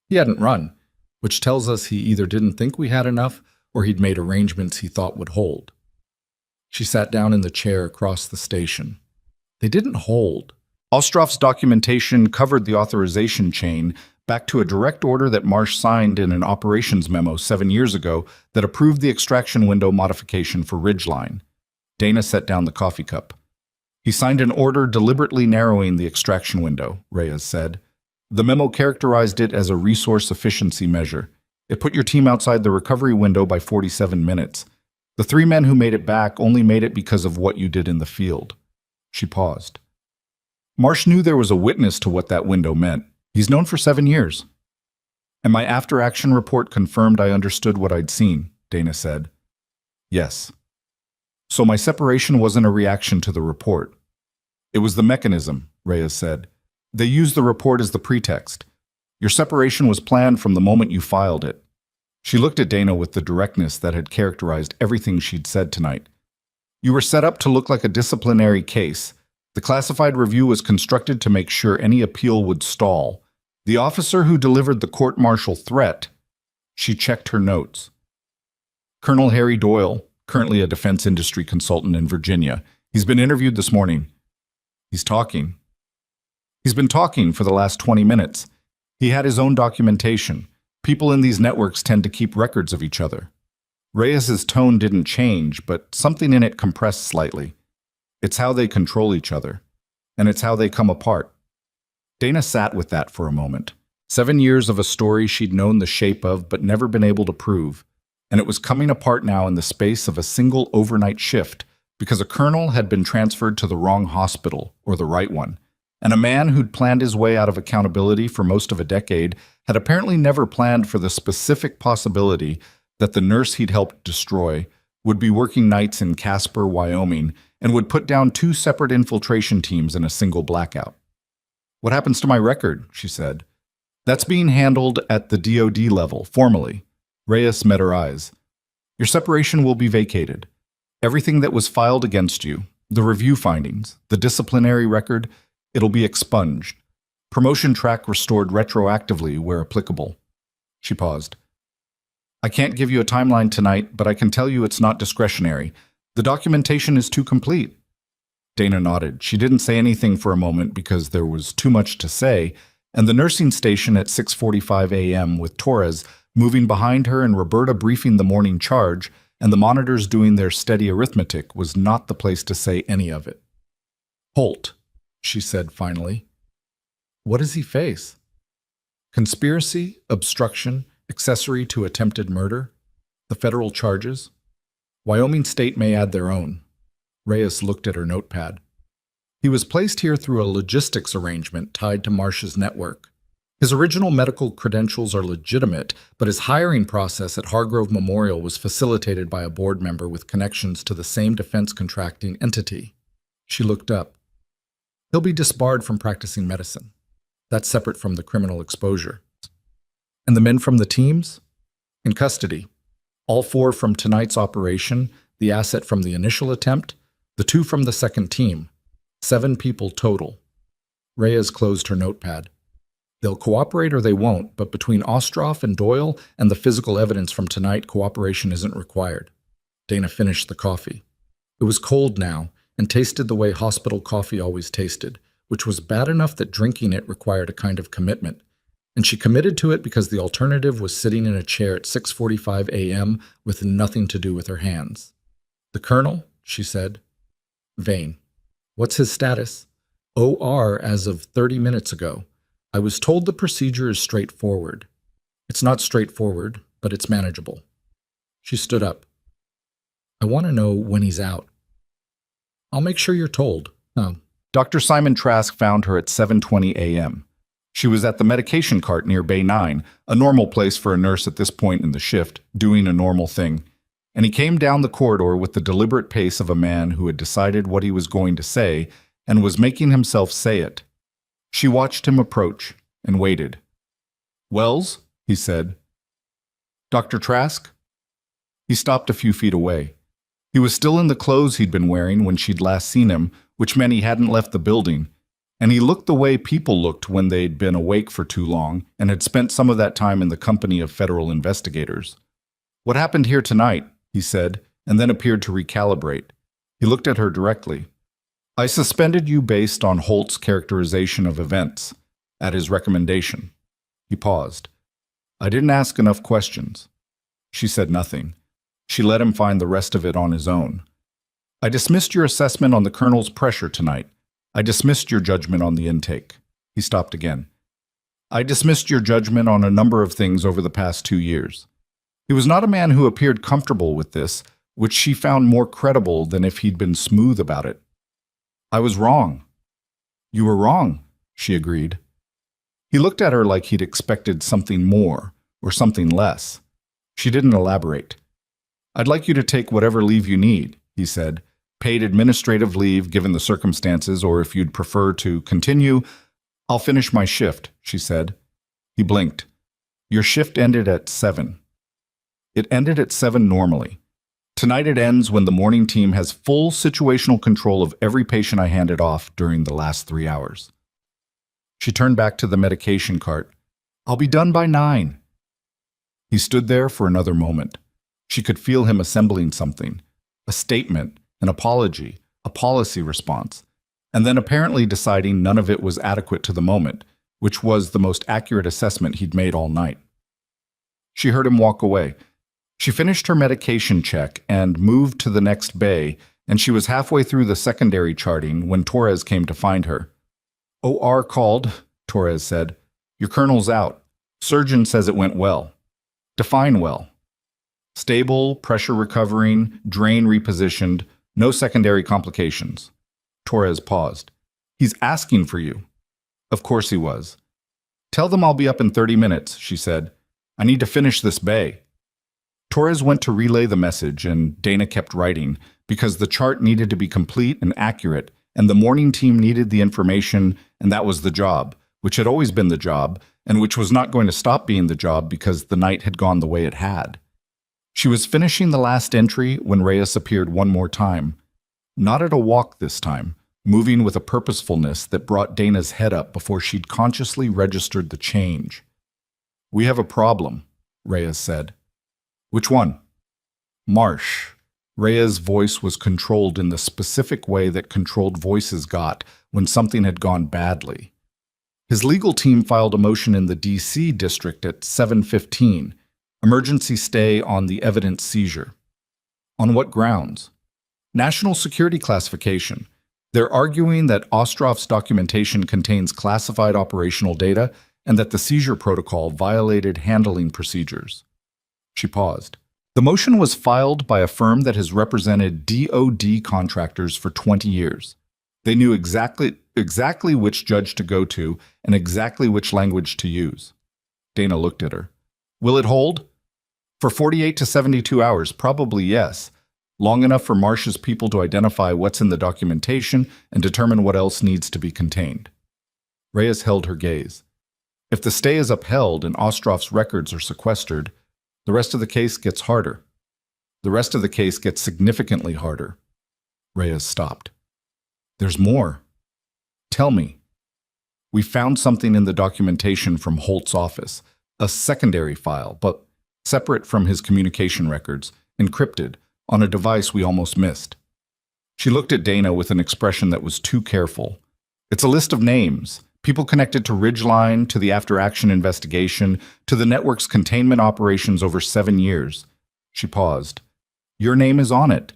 He hadn't run, which tells us he either didn't think we had enough or he'd made arrangements he thought would hold. She sat down in the chair across the station. They didn't hold. Ostrov's documentation covered the authorization chain back to a direct order that Marsh signed in an operations memo 7 years ago that approved the extraction window modification for Ridgeline. Dana set down the coffee cup. He signed an order deliberately narrowing the extraction window, Reyes said. The memo characterized it as a resource efficiency measure. It put your team outside the recovery window by 47 minutes. The 3 men who made it back only made it because of what you did in the field. She paused. Marsh knew there was a witness to what that window meant. He's known for 7 years. And my after-action report confirmed I understood what I'd seen, Dana said. Yes. So my separation wasn't a reaction to the report. It was the mechanism, Reyes said. They used the report as the pretext. Your separation was planned from the moment you filed it. She looked at Dana with the directness that had characterized everything she'd said tonight. You were set up to look like a disciplinary case. The classified review was constructed to make sure any appeal would stall. The officer who delivered the court-martial threat, she checked her notes. Colonel Harry Doyle, currently a defense industry consultant in Virginia. He's been interviewed this morning. He's talking. He's been talking for the last 20 minutes. He had his own documentation. People in these networks tend to keep records of each other. Reyes's tone didn't change, but something in it compressed slightly. It's how they control each other, and it's how they come apart. Dana sat with that for a moment. 7 years of a story she'd known the shape of but never been able to prove, and it was coming apart now in the space of a single overnight shift because a colonel had been transferred to the wrong hospital, or the right one, and a man who'd planned his way out of accountability for most of a decade had apparently never planned for the specific possibility that the nurse he'd helped destroy would be working nights in Casper, Wyoming, and would put down 2 separate infiltration teams in a single blackout. What happens to my record? She said. That's being handled at the DoD level, formally. Reyes met her eyes. Your separation will be vacated. Everything that was filed against you, the review findings, the disciplinary record, it'll be expunged. Promotion track restored retroactively where applicable. She paused. I can't give you a timeline tonight, but I can tell you it's not discretionary. The documentation is too complete. Dana nodded. She didn't say anything for a moment because there was too much to say, and the nursing station at 6:45 a.m. with Torres moving behind her and Roberta briefing the morning charge and the monitors doing their steady arithmetic was not the place to say any of it. Holt, she said finally. What does he face? Conspiracy, obstruction, accessory to attempted murder? The federal charges? Wyoming State may add their own. Reyes looked at her notepad. He was placed here through a logistics arrangement tied to Marsh's network. His original medical credentials are legitimate, but his hiring process at Hargrove Memorial was facilitated by a board member with connections to the same defense contracting entity. She looked up. He'll be disbarred from practicing medicine. That's separate from the criminal exposure. And the men from the teams? In custody. All 4 from tonight's operation, the asset from the initial attempt, the 2 from the second team. 7 people total. Reyes closed her notepad. They'll cooperate or they won't, but between Ostroff and Doyle and the physical evidence from tonight, cooperation isn't required. Dana finished the coffee. It was cold now and tasted the way hospital coffee always tasted, which was bad enough that drinking it required a kind of commitment. And she committed to it because the alternative was sitting in a chair at 6:45 a.m. with nothing to do with her hands. The colonel, she said. Vane. What's his status? OR as of 30 minutes ago. I was told the procedure is straightforward. It's not straightforward, but it's manageable. She stood up. I want to know when he's out. I'll make sure you're told. Dr. Simon Trask found her at 7:20 a.m. She was at the medication cart near Bay 9, a normal place for a nurse at this point in the shift, doing a normal thing. And he came down the corridor with the deliberate pace of a man who had decided what he was going to say and was making himself say it. She watched him approach and waited. Wells, he said. Dr. Trask? He stopped a few feet away. He was still in the clothes he'd been wearing when she'd last seen him, which meant he hadn't left the building, and he looked the way people looked when they'd been awake for too long and had spent some of that time in the company of federal investigators. What happened here tonight? He said, and then appeared to recalibrate. He looked at her directly. I suspended you based on Holt's characterization of events, at his recommendation. He paused. I didn't ask enough questions. She said nothing. She let him find the rest of it on his own. I dismissed your assessment on the colonel's pressure tonight. I dismissed your judgment on the intake. He stopped again. I dismissed your judgment on a number of things over the past 2 years. He was not a man who appeared comfortable with this, which she found more credible than if he'd been smooth about it. I was wrong. You were wrong, she agreed. He looked at her like he'd expected something more or something less. She didn't elaborate. "I'd like you to take whatever leave you need," he said. "Paid administrative leave given the circumstances, or if you'd prefer to continue, I'll finish my shift," she said. He blinked. "Your shift ended at 7. It ended at 7 normally. Tonight it ends when the morning team has full situational control of every patient I handed off during the last 3 hours." She turned back to the medication cart. "I'll be done by 9. He stood there for another moment. She could feel him assembling something, a statement, an apology, a policy response, and then apparently deciding none of it was adequate to the moment, which was the most accurate assessment he'd made all night. She heard him walk away. She finished her medication check and moved to the next bay, and she was halfway through the secondary charting when Torres came to find her. "OR called," Torres said. "Your colonel's out. Surgeon says it went well." "Define well." "Stable, pressure recovering, drain repositioned, no secondary complications." Torres paused. "He's asking for you." Of course he was. "Tell them I'll be up in 30 minutes, she said. "I need to finish this bay." Torres went to relay the message, and Dana kept writing, because the chart needed to be complete and accurate, and the morning team needed the information, and that was the job, which had always been the job, and which was not going to stop being the job because the night had gone the way it had. She was finishing the last entry when Reyes appeared one more time. Not at a walk this time, moving with a purposefulness that brought Dana's head up before she'd consciously registered the change. "We have a problem," Reyes said. "Which one?" "Marsh." Reyes' voice was controlled in the specific way that controlled voices got when something had gone badly. His legal team filed a motion in the D.C. district at 7:15, emergency stay on the evidence seizure. On what grounds? National security classification. They're arguing that Ostrov's documentation contains classified operational data and that the seizure protocol violated handling procedures. She paused. The motion was filed by a firm that has represented DoD contractors for 20 years. They knew exactly which judge to go to and exactly which language to use. Dana looked at her. "Will it hold?" "For 48 to 72 hours, probably yes. Long enough for Marsh's people to identify what's in the documentation and determine what else needs to be contained." Reyes held her gaze. "If the stay is upheld and Ostrov's records are sequestered, the rest of the case gets harder. The rest of the case gets significantly harder." Reyes stopped. "There's more." "Tell me." "We found something in the documentation from Holt's office, a secondary file, but separate from his communication records, encrypted, on a device we almost missed." She looked at Dana with an expression that was too careful. "It's a list of names, people connected to Ridgeline, to the after-action investigation, to the network's containment operations over 7 years. She paused. "Your name is on it.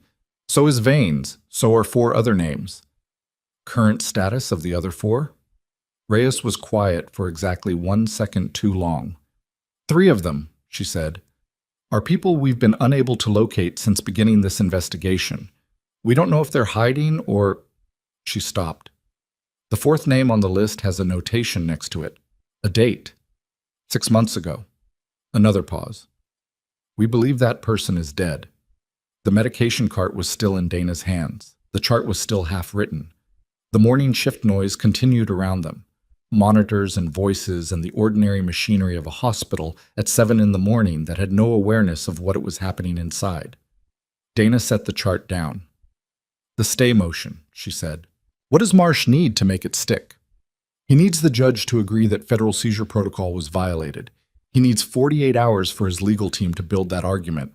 So is Vane's. So are 4 other names." "Current status of the other 4? Reyes was quiet for exactly 1 second too long. "3 of them," she said, "are people we've been unable to locate since beginning this investigation. We don't know if they're hiding or—" She stopped. "The 4th name on the list has a notation next to it. A date. 6 months ago." Another pause. "We believe that person is dead." The medication cart was still in Dana's hands. The chart was still half-written. The morning shift noise continued around them. Monitors and voices and the ordinary machinery of a hospital at 7 in the morning that had no awareness of what was happening inside. Dana set the chart down. "The stay motion," she said. "What does Marsh need to make it stick?" "He needs the judge to agree that federal seizure protocol was violated. He needs 48 hours for his legal team to build that argument."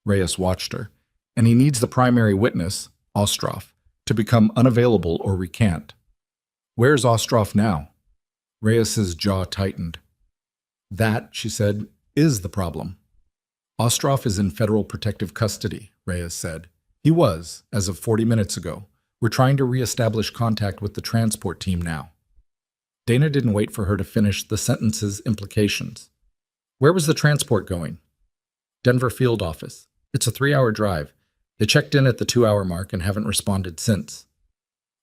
Reyes watched her. "And he needs the primary witness, Ostrov, to become unavailable or recant." "Where's Ostrov now?" Reyes's jaw tightened. "That," she said, "is the problem." "Ostrov is in federal protective custody," Reyes said. "He was, as of 40 minutes ago. We're trying to reestablish contact with the transport team now." Dana didn't wait for her to finish the sentence's implications. "Where was the transport going?" "Denver field office. It's a 3-hour drive. They checked in at the 2-hour mark and haven't responded since."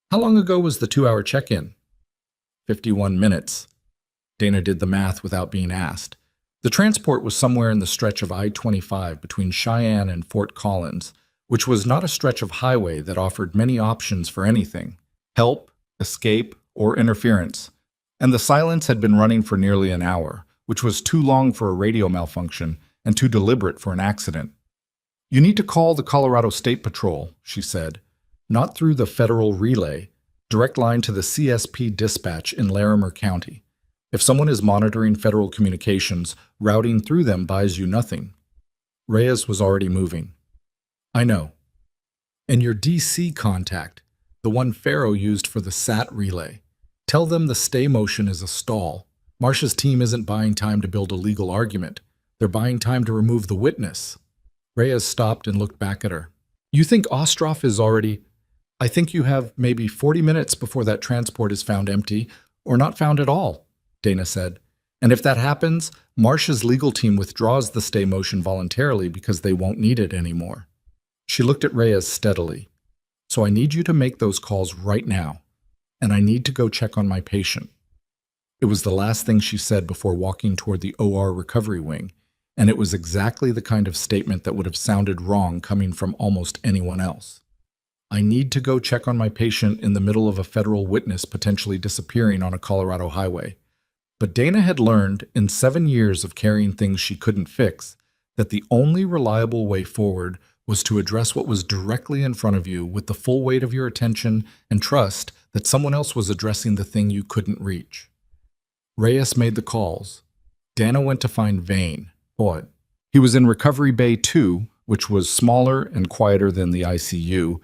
"How long ago was the 2-hour check-in?" 51 minutes. Dana did the math without being asked. The transport was somewhere in the stretch of I-25 between Cheyenne and Fort Collins, which was not a stretch of highway that offered many options for anything: help, escape, or interference. And the silence had been running for nearly an hour, which was too long for a radio malfunction and too deliberate for an accident. "You need to call the Colorado State Patrol," she said. "Not through the federal relay. Direct line to the CSP dispatch in Larimer County. If someone is monitoring federal communications, routing through them buys you nothing." Reyes was already moving. "I know. And your DC contact, the one Farrow used for the SAT relay. Tell them the stay motion is a stall. Marsh's team isn't buying time to build a legal argument. They're buying time to remove the witness." Reyes stopped and looked back at her. "You think Ostroff is already—" "I think you have maybe 40 minutes before that transport is found empty, or not found at all," Dana said. "And if that happens, Marsh's legal team withdraws the stay motion voluntarily because they won't need it anymore." She looked at Reyes steadily. "So I need you to make those calls right now, and I need to go check on my patient." It was the last thing she said before walking toward the OR recovery wing, and it was exactly the kind of statement that would have sounded wrong coming from almost anyone else. "I need to go check on my patient in the middle of a federal witness potentially disappearing on a Colorado highway." But Dana had learned, in 7 years of carrying things she couldn't fix, that the only reliable way forward was to address what was directly in front of you with the full weight of your attention and trust that someone else was addressing the thing you couldn't reach. Reyes made the calls. Dana went to find Vane. Boy, he was in Recovery Bay 2, which was smaller and quieter than the ICU,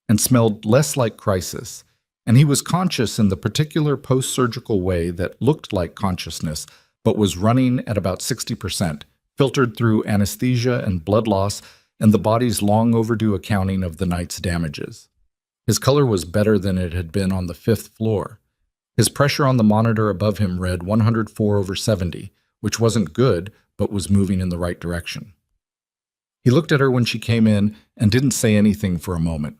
and smelled less like crisis. And he was conscious in the particular post-surgical way that looked like consciousness, but was running at about 60%, filtered through anesthesia and blood loss and the body's long overdue accounting of the night's damages. His color was better than it had been on the 5th floor. His pressure on the monitor above him read 104/70, which wasn't good, but was moving in the right direction. He looked at her when she came in and didn't say anything for a moment.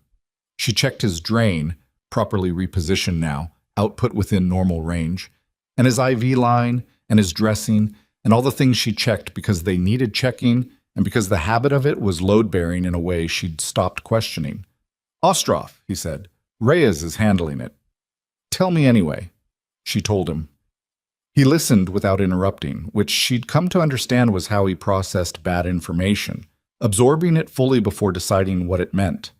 She checked his drain, properly repositioned now, output within normal range, and his IV line, and his dressing, and all the things she checked because they needed checking and because the habit of it was load-bearing in a way she'd stopped questioning. "Ostroff," he said. "Reyes is handling it." "Tell me anyway," she told him. He listened without interrupting, which she'd come to understand was how he processed bad information, absorbing it fully before deciding what it meant.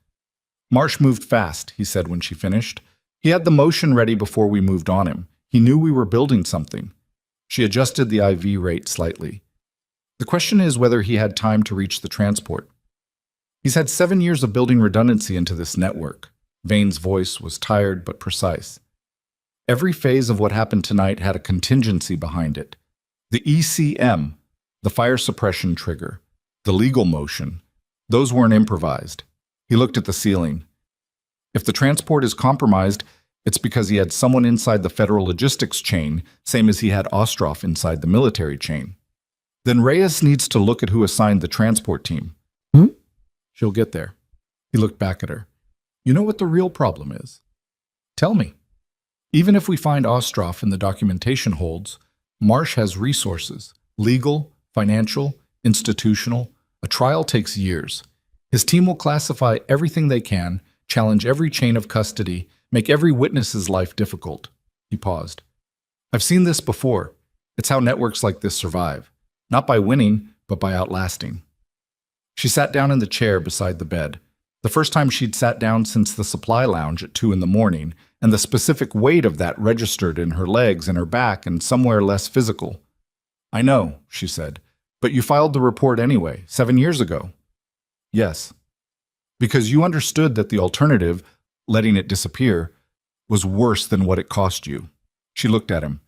"Marsh moved fast," he said when she finished. "He had the motion ready before we moved on him. He knew we were building something." She adjusted the IV rate slightly. "The question is whether he had time to reach the transport. He's had 7 years of building redundancy into this network." Vane's voice was tired but precise. "Every phase of what happened tonight had a contingency behind it. The ECM, the fire suppression trigger, the legal motion, those weren't improvised." He looked at the ceiling. "If the transport is compromised, it's because he had someone inside the federal logistics chain, same as he had Ostroff inside the military chain. Then Reyes needs to look at who assigned the transport team." "She'll get there." He looked back at her. "You know what the real problem is?" "Tell me." "Even if we find Ostroff in the documentation holds, Marsh has resources, legal, financial, institutional. A trial takes years. His team will classify everything they can, challenge every chain of custody, make every witness's life difficult." He paused. "I've seen this before. It's how networks like this survive. Not by winning, but by outlasting." She sat down in the chair beside the bed. The first time she'd sat down since the supply lounge at 2 in the morning, and the specific weight of that registered in her legs and her back and somewhere less physical. "I know," she said, "but you filed the report anyway, 7 years ago." "Yes. Because you understood that the alternative, letting it disappear, was worse than what it cost you." She looked at him.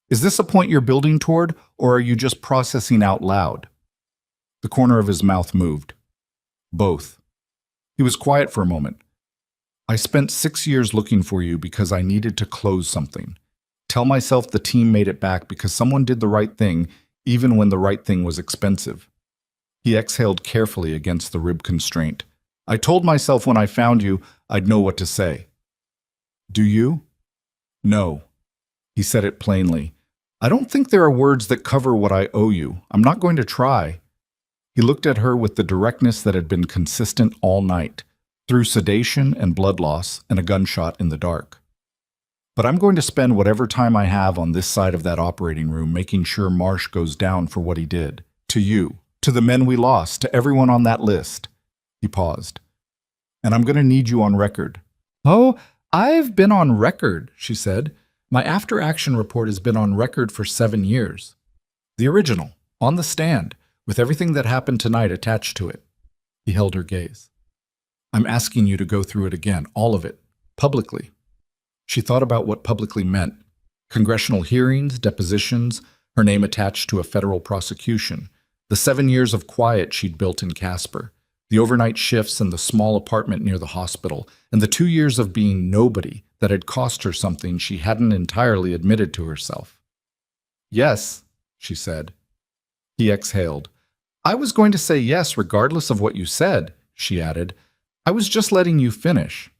"Is this a point you're building toward, or are you just processing out loud?" The corner of his mouth moved. "Both." He was quiet for a moment. "I spent 6 years looking for you because I needed to close something. Tell myself the team made it back because someone did the right thing, even when the right thing was expensive." He exhaled carefully against the rib constraint. "I told myself when I found you, I'd know what to say." "Do you?" "No." He said it plainly, I don't think there are words that cover what I owe you. I'm not going to try. He looked at her with the directness that had been consistent all night, through sedation and blood loss and a gunshot in the dark. But I'm going to spend whatever time I have on this side of that operating room making sure Marsh goes down for what he did. To you, to the men we lost, to everyone on that list. He paused. And I'm going to need you on record. Oh, I've been on record, she said. My after-action report has been on record for 7 years. The original, on the stand, with everything that happened tonight attached to it. He held her gaze. I'm asking you to go through it again, all of it, publicly. She thought about what publicly meant. Congressional hearings, depositions, her name attached to a federal prosecution, the 7 years of quiet she'd built in Casper, the overnight shifts in the small apartment near the hospital, and the 2 years of being nobody that had cost her something she hadn't entirely admitted to herself. Yes, she said. He exhaled. I was going to say yes regardless of what you said, she added. I was just letting you finish.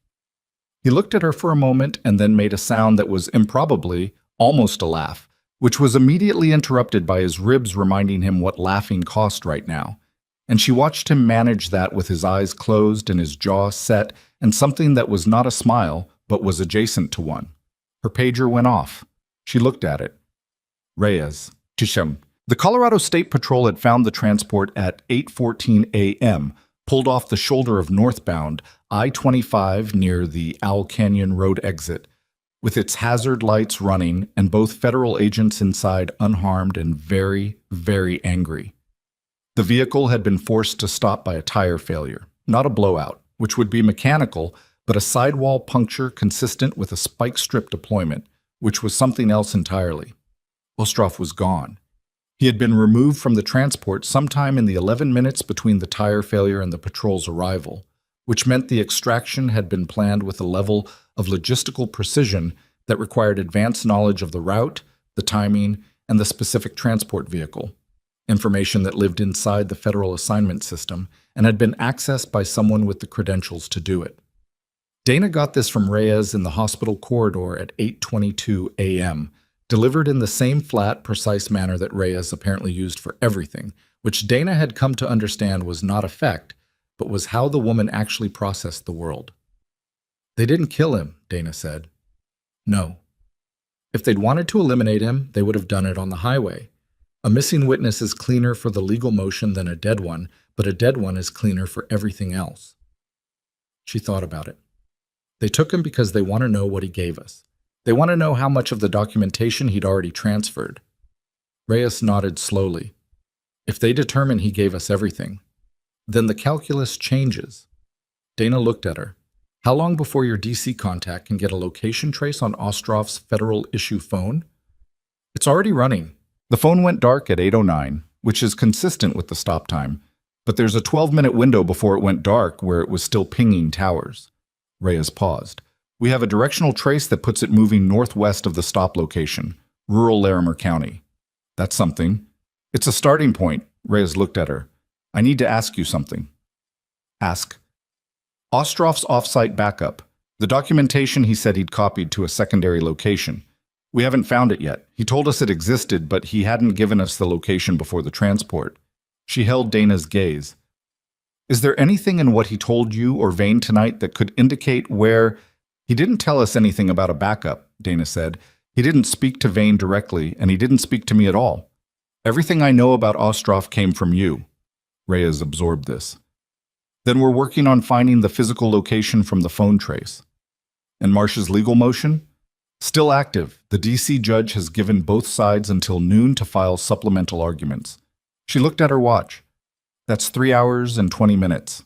He looked at her for a moment and then made a sound that was improbably almost a laugh, which was immediately interrupted by his ribs reminding him what laughing cost right now. And she watched him manage that with his eyes closed and his jaw set and something that was not a smile but was adjacent to one. Her pager went off. She looked at it. Reyes. Tisham. The Colorado State Patrol had found the transport at 8:14 a.m., pulled off the shoulder of northbound I-25 near the Owl Canyon Road exit, with its hazard lights running and both federal agents inside unharmed and very, very angry. The vehicle had been forced to stop by a tire failure, not a blowout, which would be mechanical, but a sidewall puncture consistent with a spike strip deployment, which was something else entirely. Ostroff was gone. He had been removed from the transport sometime in the 11 minutes between the tire failure and the patrol's arrival, which meant the extraction had been planned with a level of logistical precision that required advanced knowledge of the route, the timing, and the specific transport vehicle, information that lived inside the federal assignment system and had been accessed by someone with the credentials to do it. Dana got this from Reyes in the hospital corridor at 8:22 a.m., delivered in the same flat, precise manner that Reyes apparently used for everything, which Dana had come to understand was not effect, but was how the woman actually processed the world. They didn't kill him, Dana said. No. If they'd wanted to eliminate him, they would have done it on the highway. A missing witness is cleaner for the legal motion than a dead one, but a dead one is cleaner for everything else. She thought about it. They took him because they want to know what he gave us. They want to know how much of the documentation he'd already transferred. Reyes nodded slowly. If they determine he gave us everything, then the calculus changes. Dana looked at her. How long before your DC contact can get a location trace on Ostroff's federal issue phone? It's already running. The phone went dark at 8:09, which is consistent with the stop time, but there's a 12-minute window before it went dark where it was still pinging towers. Reyes paused. We have a directional trace that puts it moving northwest of the stop location, rural Larimer County. That's something. It's a starting point. Reyes looked at her. I need to ask you something. Ask. Ostroff's off-site backup. The documentation he said he'd copied to a secondary location. We haven't found it yet. He told us it existed, but he hadn't given us the location before the transport. She held Dana's gaze. Is there anything in what he told you or Vane tonight that could indicate where... He didn't tell us anything about a backup, Dana said. He didn't speak to Vane directly, and he didn't speak to me at all. Everything I know about Ostroff came from you. Reyes absorbed this. Then we're working on finding the physical location from the phone trace. And Marsh's legal motion? Still active. The DC judge has given both sides until noon to file supplemental arguments. She looked at her watch. That's 3 hours and 20 minutes.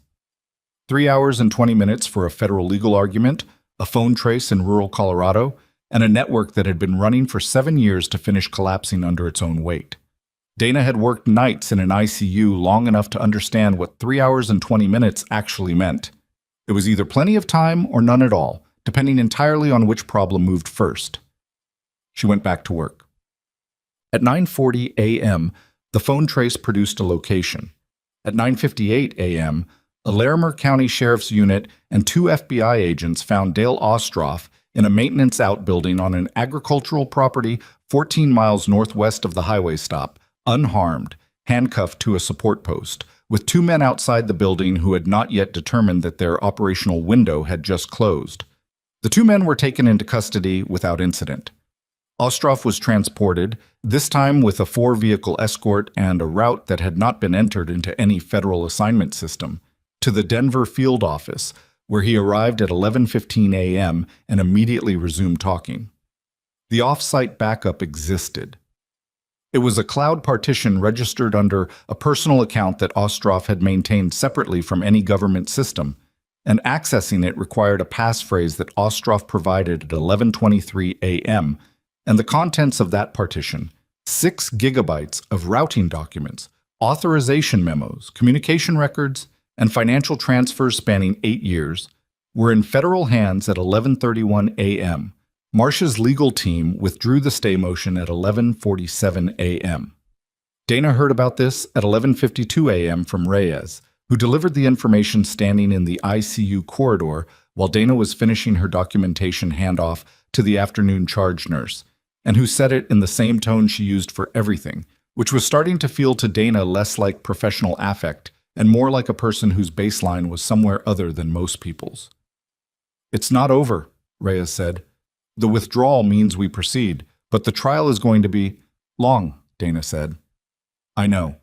3 hours and 20 minutes for a federal legal argument, a phone trace in rural Colorado, and a network that had been running for 7 years to finish collapsing under its own weight. Dana had worked nights in an ICU long enough to understand what 3 hours and 20 minutes actually meant. It was either plenty of time or none at all, depending entirely on which problem moved first. She went back to work. At 9:40 a.m., the phone trace produced a location. At 9:58 a.m., a Larimer County Sheriff's unit and 2 FBI agents found Dale Ostroff in a maintenance outbuilding on an agricultural property 14 miles northwest of the highway stop, unharmed, handcuffed to a support post, with 2 men outside the building who had not yet determined that their operational window had just closed. The 2 men were taken into custody without incident. Ostrov was transported, this time with a 4-vehicle escort and a route that had not been entered into any federal assignment system, to the Denver field office, where he arrived at 11:15 a.m. and immediately resumed talking. The off-site backup existed. It was a cloud partition registered under a personal account that Ostrov had maintained separately from any government system, and accessing it required a passphrase that Ostrov provided at 11:23 a.m., and the contents of that partition, 6 gigabytes of routing documents, authorization memos, communication records, and financial transfers spanning 8 years, were in federal hands at 11:31 a.m. Marsh's legal team withdrew the stay motion at 11:47 a.m. Dana heard about this at 11:52 a.m. from Reyes, who delivered the information standing in the ICU corridor while Dana was finishing her documentation handoff to the afternoon charge nurse, and who said it in the same tone she used for everything, which was starting to feel to Dana less like professional affect and more like a person whose baseline was somewhere other than most people's. "It's not over," Reyes said. "The withdrawal means we proceed, but the trial is going to be long," Dana said. "I know."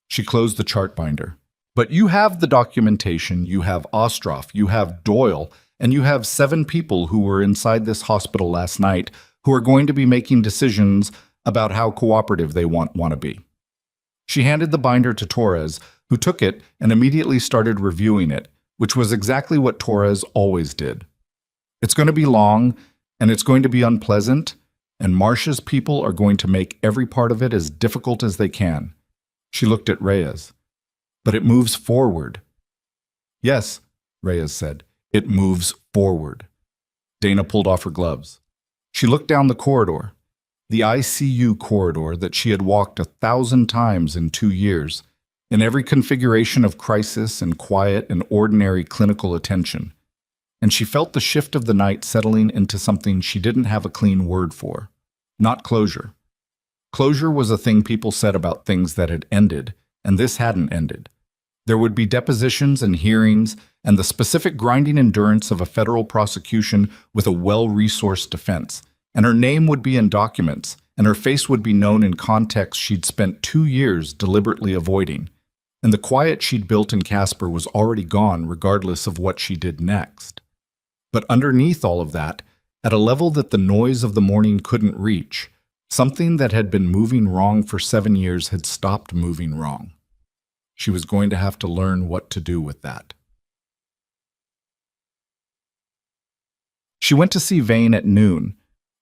She closed the chart binder. "But you have the documentation, you have Ostrov, you have Doyle, and you have 7 people who were inside this hospital last night who are going to be making decisions about how cooperative they want to be." She handed the binder to Torres, who took it and immediately started reviewing it, which was exactly what Torres always did. "It's going to be long, and it's going to be unpleasant, and Marsh's people are going to make every part of it as difficult as they can." She looked at Reyes. "But it moves forward." "Yes," Reyes said, "it moves forward." Dana pulled off her gloves. She looked down the corridor, the ICU corridor that she had walked 1,000 times in 2 years, in every configuration of crisis and quiet and ordinary clinical attention. And she felt the shift of the night settling into something she didn't have a clean word for. Not closure. Closure was a thing people said about things that had ended, and this hadn't ended. There would be depositions and hearings, and the specific grinding endurance of a federal prosecution with a well-resourced defense, and her name would be in documents, and her face would be known in contexts she'd spent 2 years deliberately avoiding, and the quiet she'd built in Casper was already gone regardless of what she did next. But underneath all of that, at a level that the noise of the morning couldn't reach, something that had been moving wrong for 7 years had stopped moving wrong. She was going to have to learn what to do with that. She went to see Vane at noon.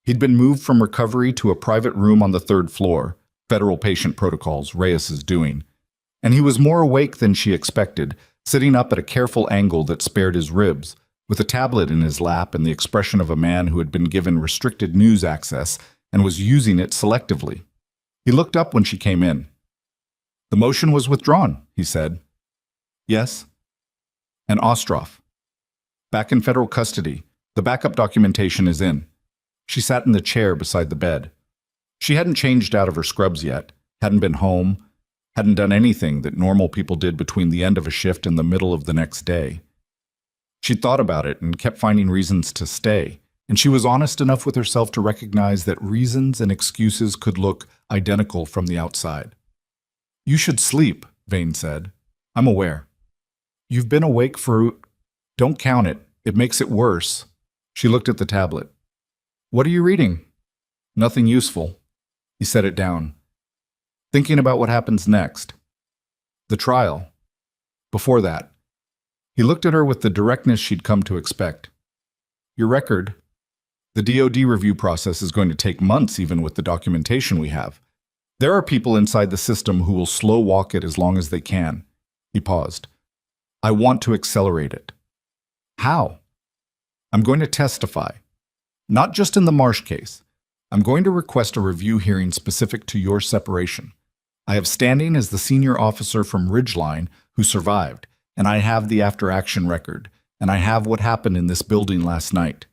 He'd been moved from recovery to a private room on the 3rd floor, federal patient protocols, Reyes' doing, and he was more awake than she expected, sitting up at a careful angle that spared his ribs, with a tablet in his lap and the expression of a man who had been given restricted news access and was using it selectively. He looked up when she came in. "The motion was withdrawn," he said. "Yes." "And Ostrov. Back in federal custody. The backup documentation is in." She sat in the chair beside the bed. She hadn't changed out of her scrubs yet, hadn't been home, hadn't done anything that normal people did between the end of a shift and the middle of the next day. She'd thought about it and kept finding reasons to stay, and she was honest enough with herself to recognize that reasons and excuses could look identical from the outside. "You should sleep," Vane said. "I'm aware." "You've been awake for... Don't count it. It makes it worse." She looked at the tablet. "What are you reading?" "Nothing useful." He set it down. "Thinking about what happens next." "The trial." "Before that." He looked at her with the directness she'd come to expect. "Your record. The DoD review process is going to take months even with the documentation we have. There are people inside the system who will slow walk it as long as they can." He paused. "I want to accelerate it." "How?" "I'm going to testify. Not just in the Marsh case. I'm going to request a review hearing specific to your separation. I have standing as the senior officer from Ridgeline who survived, and I have the after-action record, and I have what happened in this building last night.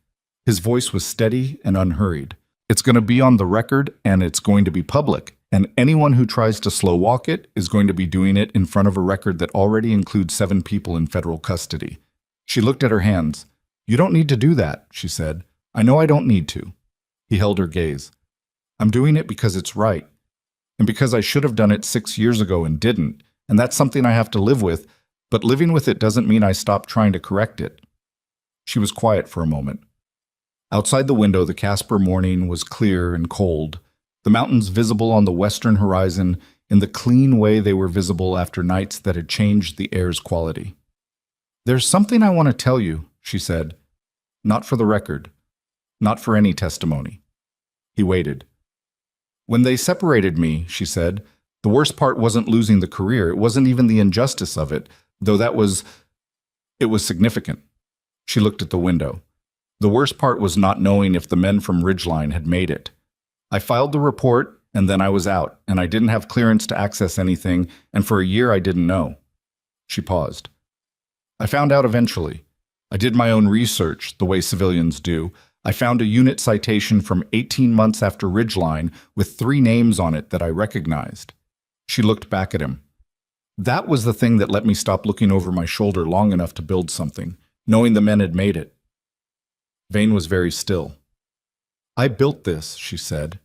His voice was steady and unhurried. It's going to be on the record and it's going to be public, and anyone who tries to slow walk it is going to be doing it in front of a record that already includes 7 people in federal custody. She looked at her hands. "You don't need to do that," she said. "I know I don't need to." He held her gaze. "I'm doing it because it's right, and because I should have done it 6 years ago and didn't, and that's something I have to live with, but living with it doesn't mean I stop trying to correct it." She was quiet for a moment. Outside the window, the Casper morning was clear and cold, the mountains visible on the western horizon in the clean way they were visible after nights that had changed the air's quality. "There's something I want to tell you," she said. "Not for the record. Not for any testimony." He waited. "When they separated me," she said, "the worst part wasn't losing the career. It wasn't even the injustice of it, though it was significant." She looked at the window. "The worst part was not knowing if the men from Ridgeline had made it. I filed the report, and then I was out, and I didn't have clearance to access anything, and for a year I didn't know." She paused. "I found out eventually. I did my own research, the way civilians do. I found a unit citation from 18 months after Ridgeline with 3 names on it that I recognized." She looked back at him. "That was the thing that let me stop looking over my shoulder long enough to build something, knowing the men had made it." Vane was very still. "I built this," she said.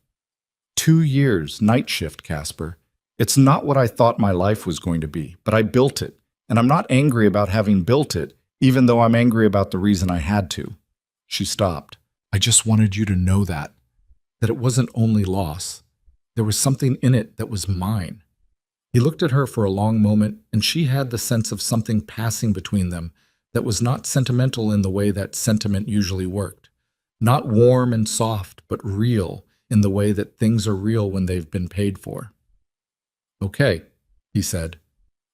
2 years, night shift, Casper. It's not what I thought my life was going to be, but I built it, and I'm not angry about having built it, even though I'm angry about the reason I had to." She stopped. "I just wanted you to know that it wasn't only loss. There was something in it that was mine." He looked at her for a long moment, and she had the sense of something passing between them that was not sentimental in the way that sentiment usually worked. Not warm and soft, but real in the way that things are real when they've been paid for. "Okay," he said.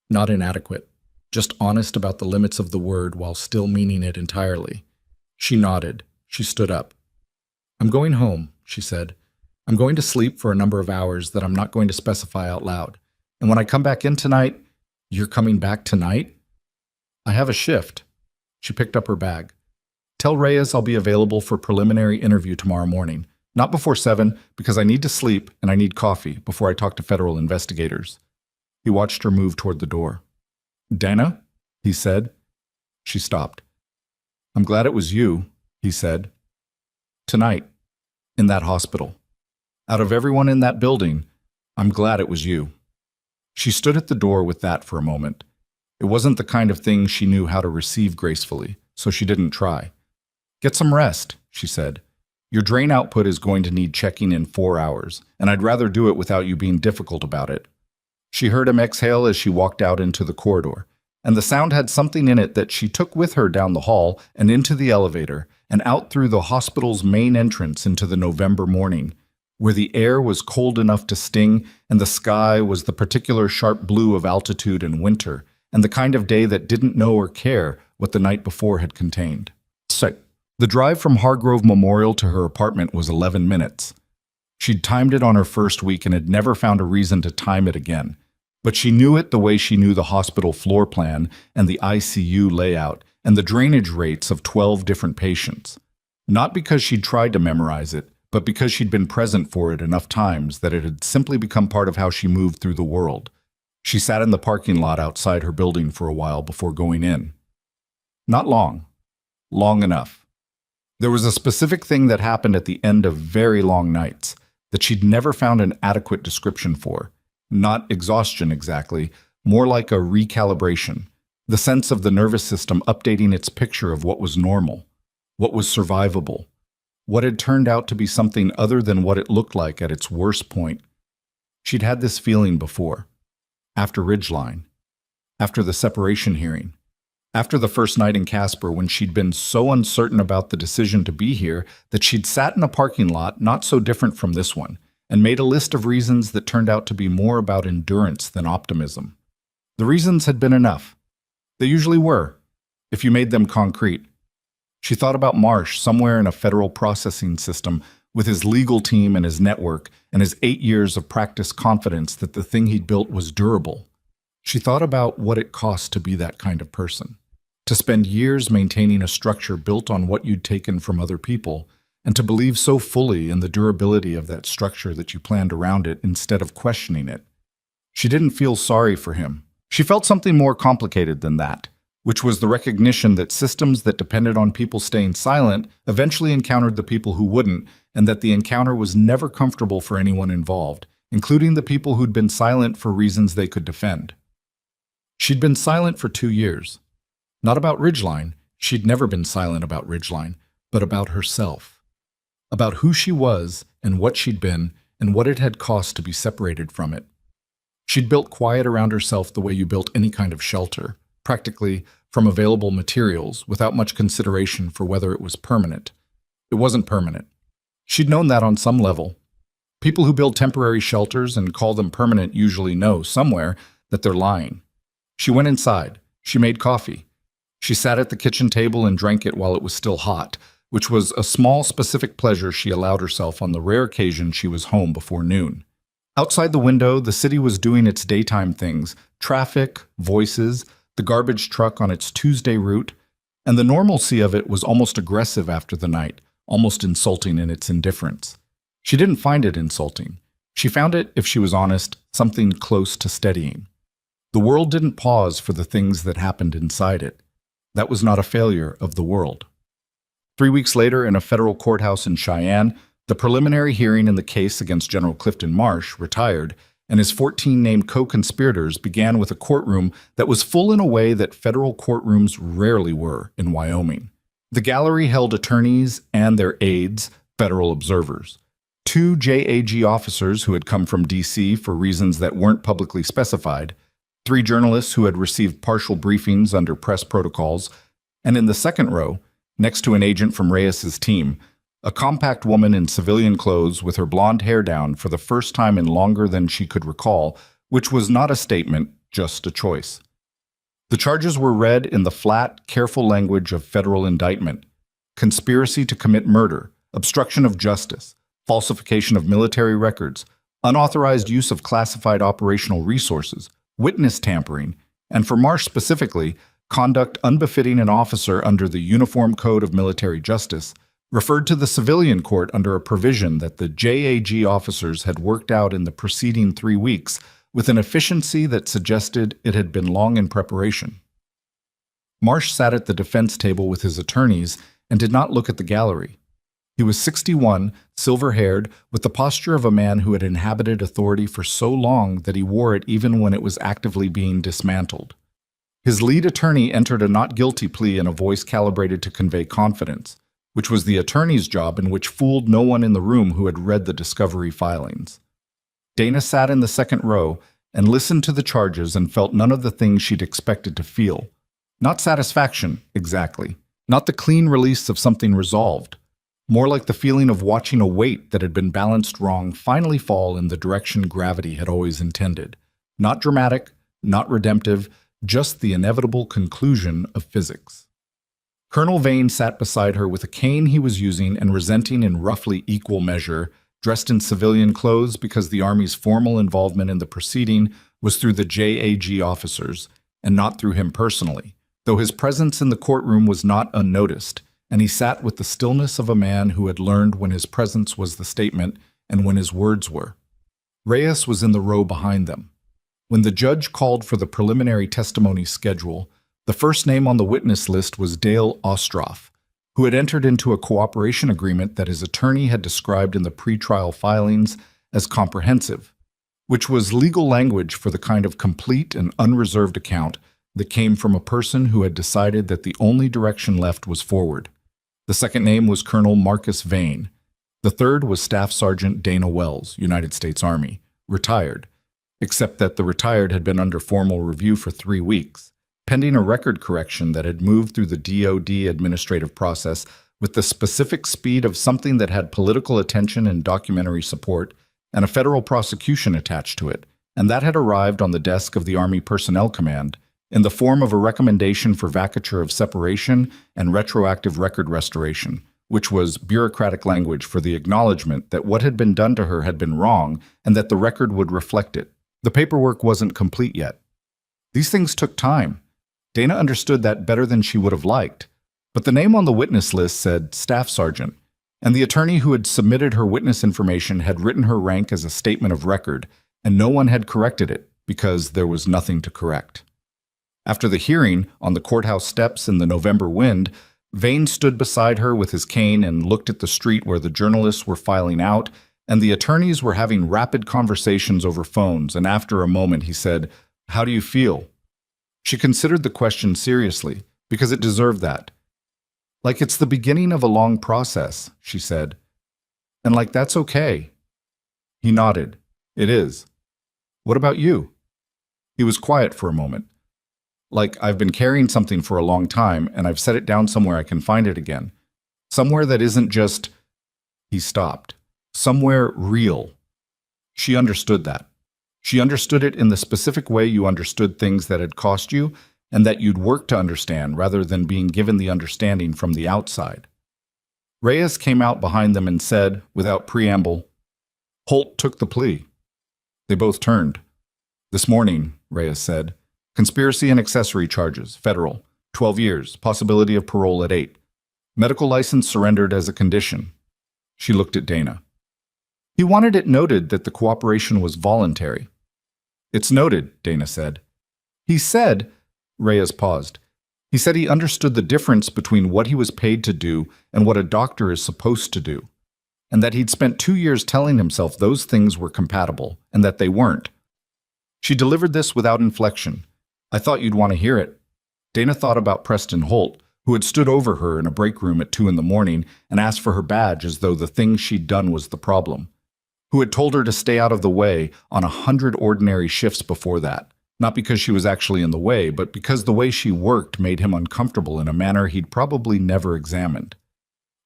Not inadequate, just honest about the limits of the word while still meaning it entirely. She nodded. She stood up. "I'm going home," she said. "I'm going to sleep for a number of hours that I'm not going to specify out loud. And when I come back in tonight—" "You're coming back tonight?" "I have a shift." She picked up her bag. "Tell Reyes I'll be available for preliminary interview tomorrow morning. Not before 7, because I need to sleep and I need coffee before I talk to federal investigators." He watched her move toward the door. "Dana?" he said. She stopped. "I'm glad it was you," he said. "Tonight, in that hospital. Out of everyone in that building, I'm glad it was you." She stood at the door with that for a moment. It wasn't the kind of thing she knew how to receive gracefully, so she didn't try. "Get some rest," she said. "Your drain output is going to need checking in 4 hours, and I'd rather do it without you being difficult about it." She heard him exhale as she walked out into the corridor, and the sound had something in it that she took with her down the hall and into the elevator and out through the hospital's main entrance into the November morning, where the air was cold enough to sting and the sky was the particular sharp blue of altitude and winter, and the kind of day that didn't know or care what the night before had contained. The drive from Hargrove Memorial to her apartment was 11 minutes. She'd timed it on her first week and had never found a reason to time it again. But she knew it the way she knew the hospital floor plan and the ICU layout and the drainage rates of 12 different patients. Not because she'd tried to memorize it, but because she'd been present for it enough times that it had simply become part of how she moved through the world. She sat in the parking lot outside her building for a while before going in. Not long. Long enough. There was a specific thing that happened at the end of very long nights that she'd never found an adequate description for. Not exhaustion exactly, more like a recalibration, the sense of the nervous system updating its picture of what was normal, what was survivable, what had turned out to be something other than what it looked like at its worst point. She'd had this feeling before. After Ridgeline, after the separation hearing, after the first night in Casper when she'd been so uncertain about the decision to be here that she'd sat in a parking lot not so different from this one and made a list of reasons that turned out to be more about endurance than optimism. The reasons had been enough. They usually were, if you made them concrete. She thought about Marsh somewhere in a federal processing system with his legal team and his network and his 8 years of practiced confidence that the thing he'd built was durable. She thought about what it cost to be that kind of person, to spend years maintaining a structure built on what you'd taken from other people, and to believe so fully in the durability of that structure that you planned around it instead of questioning it. She didn't feel sorry for him. She felt something more complicated than that, which was the recognition that systems that depended on people staying silent eventually encountered the people who wouldn't, and that the encounter was never comfortable for anyone involved, including the people who'd been silent for reasons they could defend. She'd been silent for 2 years. Not about Ridgeline. She'd never been silent about Ridgeline, but about herself. About who she was and what she'd been and what it had cost to be separated from it. She'd built quiet around herself the way you built any kind of shelter, practically from available materials, without much consideration for whether it was permanent. It wasn't permanent. She'd known that on some level. People who build temporary shelters and call them permanent usually know, somewhere, that they're lying. She went inside. She made coffee. She sat at the kitchen table and drank it while it was still hot, which was a small specific pleasure she allowed herself on the rare occasion she was home before noon. Outside the window, the city was doing its daytime things: traffic, voices, the garbage truck on its Tuesday route, and the normalcy of it was almost aggressive after the night, almost insulting in its indifference. She didn't find it insulting. She found it, if she was honest, something close to steadying. The world didn't pause for the things that happened inside it. That was not a failure of the world. 3 weeks later, in a federal courthouse in Cheyenne, the preliminary hearing in the case against General Clifton Marsh, retired, and his 14 named co-conspirators began with a courtroom that was full in a way that federal courtrooms rarely were in Wyoming. The gallery held attorneys and their aides, federal observers. 2 JAG officers who had come from D.C. for reasons that weren't publicly specified, 3 journalists who had received partial briefings under press protocols, and in the second row, next to an agent from Reyes's team, a compact woman in civilian clothes with her blonde hair down for the first time in longer than she could recall, which was not a statement, just a choice. The charges were read in the flat, careful language of federal indictment: conspiracy to commit murder, obstruction of justice, falsification of military records, unauthorized use of classified operational resources, witness tampering, and for Marsh specifically, conduct unbefitting an officer under the Uniform Code of Military Justice, referred to the civilian court under a provision that the JAG officers had worked out in the preceding 3 weeks with an efficiency that suggested it had been long in preparation. Marsh sat at the defense table with his attorneys and did not look at the gallery. He was 61, silver-haired, with the posture of a man who had inhabited authority for so long that he wore it even when it was actively being dismantled. His lead attorney entered a not guilty plea in a voice calibrated to convey confidence, which was the attorney's job and which fooled no one in the room who had read the discovery filings. Dana sat in the second row and listened to the charges and felt none of the things she'd expected to feel. Not satisfaction, exactly. Not the clean release of something resolved. More like the feeling of watching a weight that had been balanced wrong finally fall in the direction gravity had always intended. Not dramatic, not redemptive, just the inevitable conclusion of physics. Colonel Vane sat beside her with a cane he was using and resenting in roughly equal measure, dressed in civilian clothes because the Army's formal involvement in the proceeding was through the JAG officers and not through him personally, though his presence in the courtroom was not unnoticed, and he sat with the stillness of a man who had learned when his presence was the statement and when his words were. Reyes was in the row behind them. When the judge called for the preliminary testimony schedule, the first name on the witness list was Dale Ostroff, who had entered into a cooperation agreement that his attorney had described in the pretrial filings as comprehensive, which was legal language for the kind of complete and unreserved account that came from a person who had decided that the only direction left was forward. The second name was Colonel Marcus Vane. The third was Staff Sergeant Dana Wells, United States Army, retired, except that the retired had been under formal review for 3 weeks, pending a record correction that had moved through the DoD administrative process with the specific speed of something that had political attention and documentary support and a federal prosecution attached to it, and that had arrived on the desk of the Army Personnel Command in the form of a recommendation for vacature of separation and retroactive record restoration, which was bureaucratic language for the acknowledgement that what had been done to her had been wrong and that the record would reflect it. The paperwork wasn't complete yet. These things took time. Dana understood that better than she would have liked. But the name on the witness list said Staff Sergeant, and the attorney who had submitted her witness information had written her rank as a statement of record, and no one had corrected it because there was nothing to correct. After the hearing, on the courthouse steps in the November wind, Vane stood beside her with his cane and looked at the street where the journalists were filing out, and the attorneys were having rapid conversations over phones, and after a moment he said, "How do you feel?" She considered the question seriously, because it deserved that. "Like it's the beginning of a long process," she said. "And like that's okay." He nodded. "It is. What about you?" He was quiet for a moment. "Like I've been carrying something for a long time, and I've set it down somewhere I can find it again. Somewhere that isn't just—" He stopped. "Somewhere real." She understood that. She understood it in the specific way you understood things that had cost you and that you'd worked to understand rather than being given the understanding from the outside. Reyes came out behind them and said, without preamble, "Holt took the plea." They both turned. "This morning," Reyes said, "conspiracy and accessory charges, federal, 12 years, possibility of parole at 8. Medical license surrendered as a condition." She looked at Dana. "He wanted it noted that the cooperation was voluntary." "It's noted," Dana said. "He said," Reyes paused, "he said he understood the difference between what he was paid to do and what a doctor is supposed to do, and that he'd spent 2 years telling himself those things were compatible, and that they weren't." She delivered this without inflection. "I thought you'd want to hear it." Dana thought about Preston Holt, who had stood over her in a break room at 2 a.m. and asked for her badge as though the thing she'd done was the problem, who had told her to stay out of the way on 100 ordinary shifts before that, not because she was actually in the way, but because the way she worked made him uncomfortable in a manner he'd probably never examined.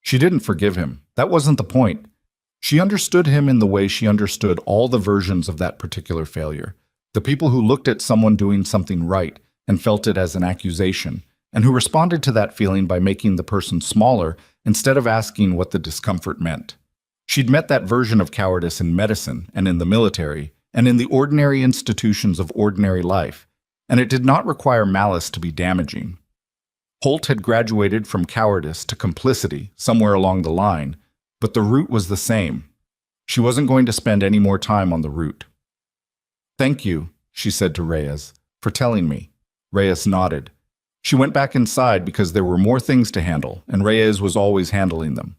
She didn't forgive him. That wasn't the point. She understood him in the way she understood all the versions of that particular failure. The people who looked at someone doing something right and felt it as an accusation, and who responded to that feeling by making the person smaller instead of asking what the discomfort meant. She'd met that version of cowardice in medicine and in the military and in the ordinary institutions of ordinary life, and it did not require malice to be damaging. Holt had graduated from cowardice to complicity somewhere along the line, but the route was the same. She wasn't going to spend any more time on the route. "Thank you," she said to Reyes, "for telling me." Reyes nodded. She went back inside because there were more things to handle, and Reyes was always handling them.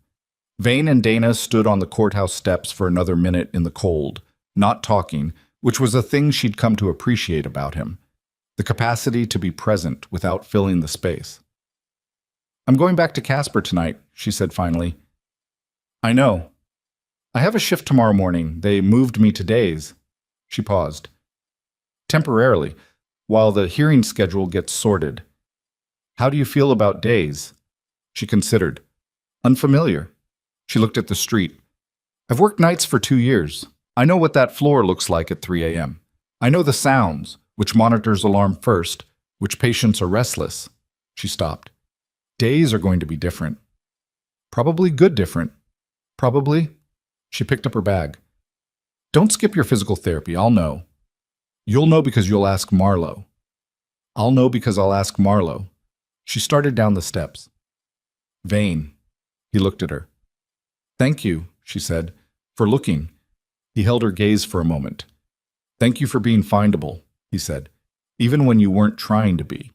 Vane and Dana stood on the courthouse steps for another minute in the cold, not talking, which was a thing she'd come to appreciate about him. The capacity to be present without filling the space. "I'm going back to Casper tonight," she said finally. "I know. I have a shift tomorrow morning. They moved me to days." She paused. "Temporarily, while the hearing schedule gets sorted. How do you feel about days?" She considered. "Unfamiliar." She looked at the street. "I've worked nights for 2 years. I know what that floor looks like at 3 a.m. I know the sounds, which monitors alarm first, which patients are restless." She stopped. "Days are going to be different. Probably good different. Probably." She picked up her bag. "Don't skip your physical therapy, I'll know. You'll know because you'll ask Marlowe. I'll know because I'll ask Marlowe." She started down the steps. "Vane." He looked at her. "Thank you," she said, "for looking." He held her gaze for a moment. "Thank you for being findable," he said, "even when you weren't trying to be."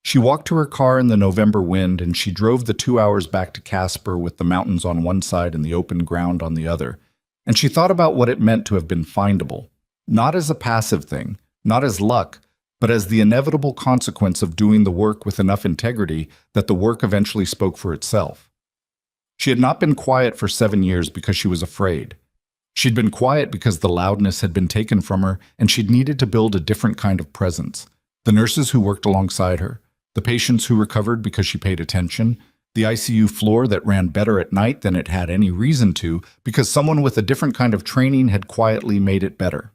She walked to her car in the November wind, and she drove the 2 hours back to Casper with the mountains on one side and the open ground on the other. And she thought about what it meant to have been findable, not as a passive thing, not as luck, but as the inevitable consequence of doing the work with enough integrity that the work eventually spoke for itself. She had not been quiet for 7 years because she was afraid. She'd been quiet because the loudness had been taken from her, and she'd needed to build a different kind of presence. The nurses who worked alongside her, the patients who recovered because she paid attention, the ICU floor that ran better at night than it had any reason to because someone with a different kind of training had quietly made it better.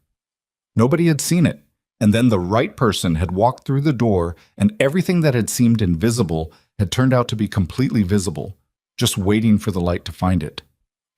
Nobody had seen it, and then the right person had walked through the door, and everything that had seemed invisible had turned out to be completely visible, just waiting for the light to find it.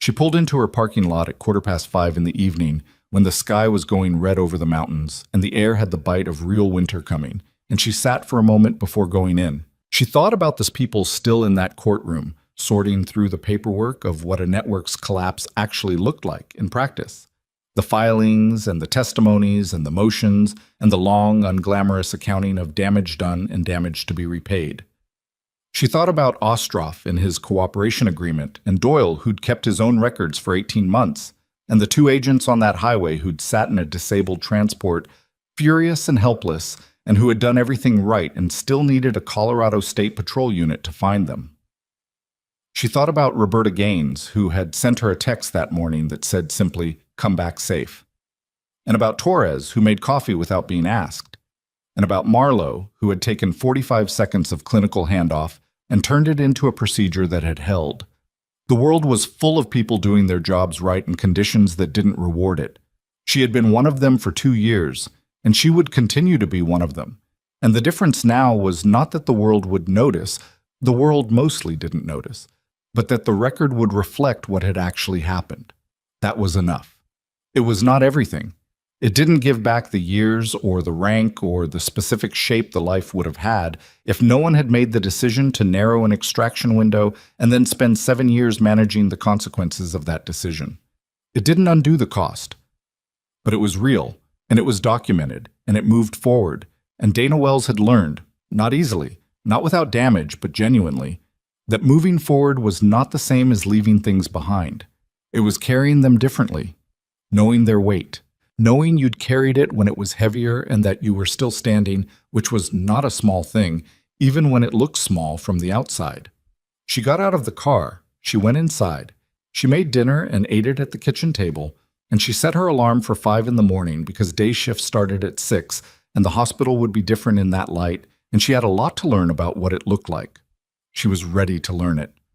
She pulled into her parking lot at 5:15 in the evening when the sky was going red over the mountains and the air had the bite of real winter coming, and she sat for a moment before going in. She thought about the people still in that courtroom, sorting through the paperwork of what a network's collapse actually looked like in practice. The filings and the testimonies and the motions and the long, unglamorous accounting of damage done and damage to be repaid. She thought about Ostroff and his cooperation agreement, and Doyle, who'd kept his own records for 18 months, and the two agents on that highway who'd sat in a disabled transport, furious and helpless, and who had done everything right and still needed a Colorado State Patrol unit to find them. She thought about Roberta Gaines, who had sent her a text that morning that said simply, "Come back safe." And about Torres, who made coffee without being asked. And about Marlowe, who had taken 45 seconds of clinical handoff and turned it into a procedure that had held. The world was full of people doing their jobs right in conditions that didn't reward it. She had been one of them for 2 years, and she would continue to be one of them. And the difference now was not that the world would notice, the world mostly didn't notice, but that the record would reflect what had actually happened. That was enough. It was not everything. It didn't give back the years or the rank or the specific shape the life would have had if no one had made the decision to narrow an extraction window and then spend 7 years managing the consequences of that decision. It didn't undo the cost. But it was real, and it was documented, and it moved forward, and Dana Wells had learned, not easily, not without damage, but genuinely, that moving forward was not the same as leaving things behind. It was carrying them differently, knowing their weight. Knowing you'd carried it when it was heavier and that you were still standing, which was not a small thing, even when it looked small from the outside. She got out of the car, she went inside, she made dinner and ate it at the kitchen table, and she set her alarm for 5 in the morning because day shift started at 6 and the hospital would be different in that light, and she had a lot to learn about what it looked like. She was ready to learn it.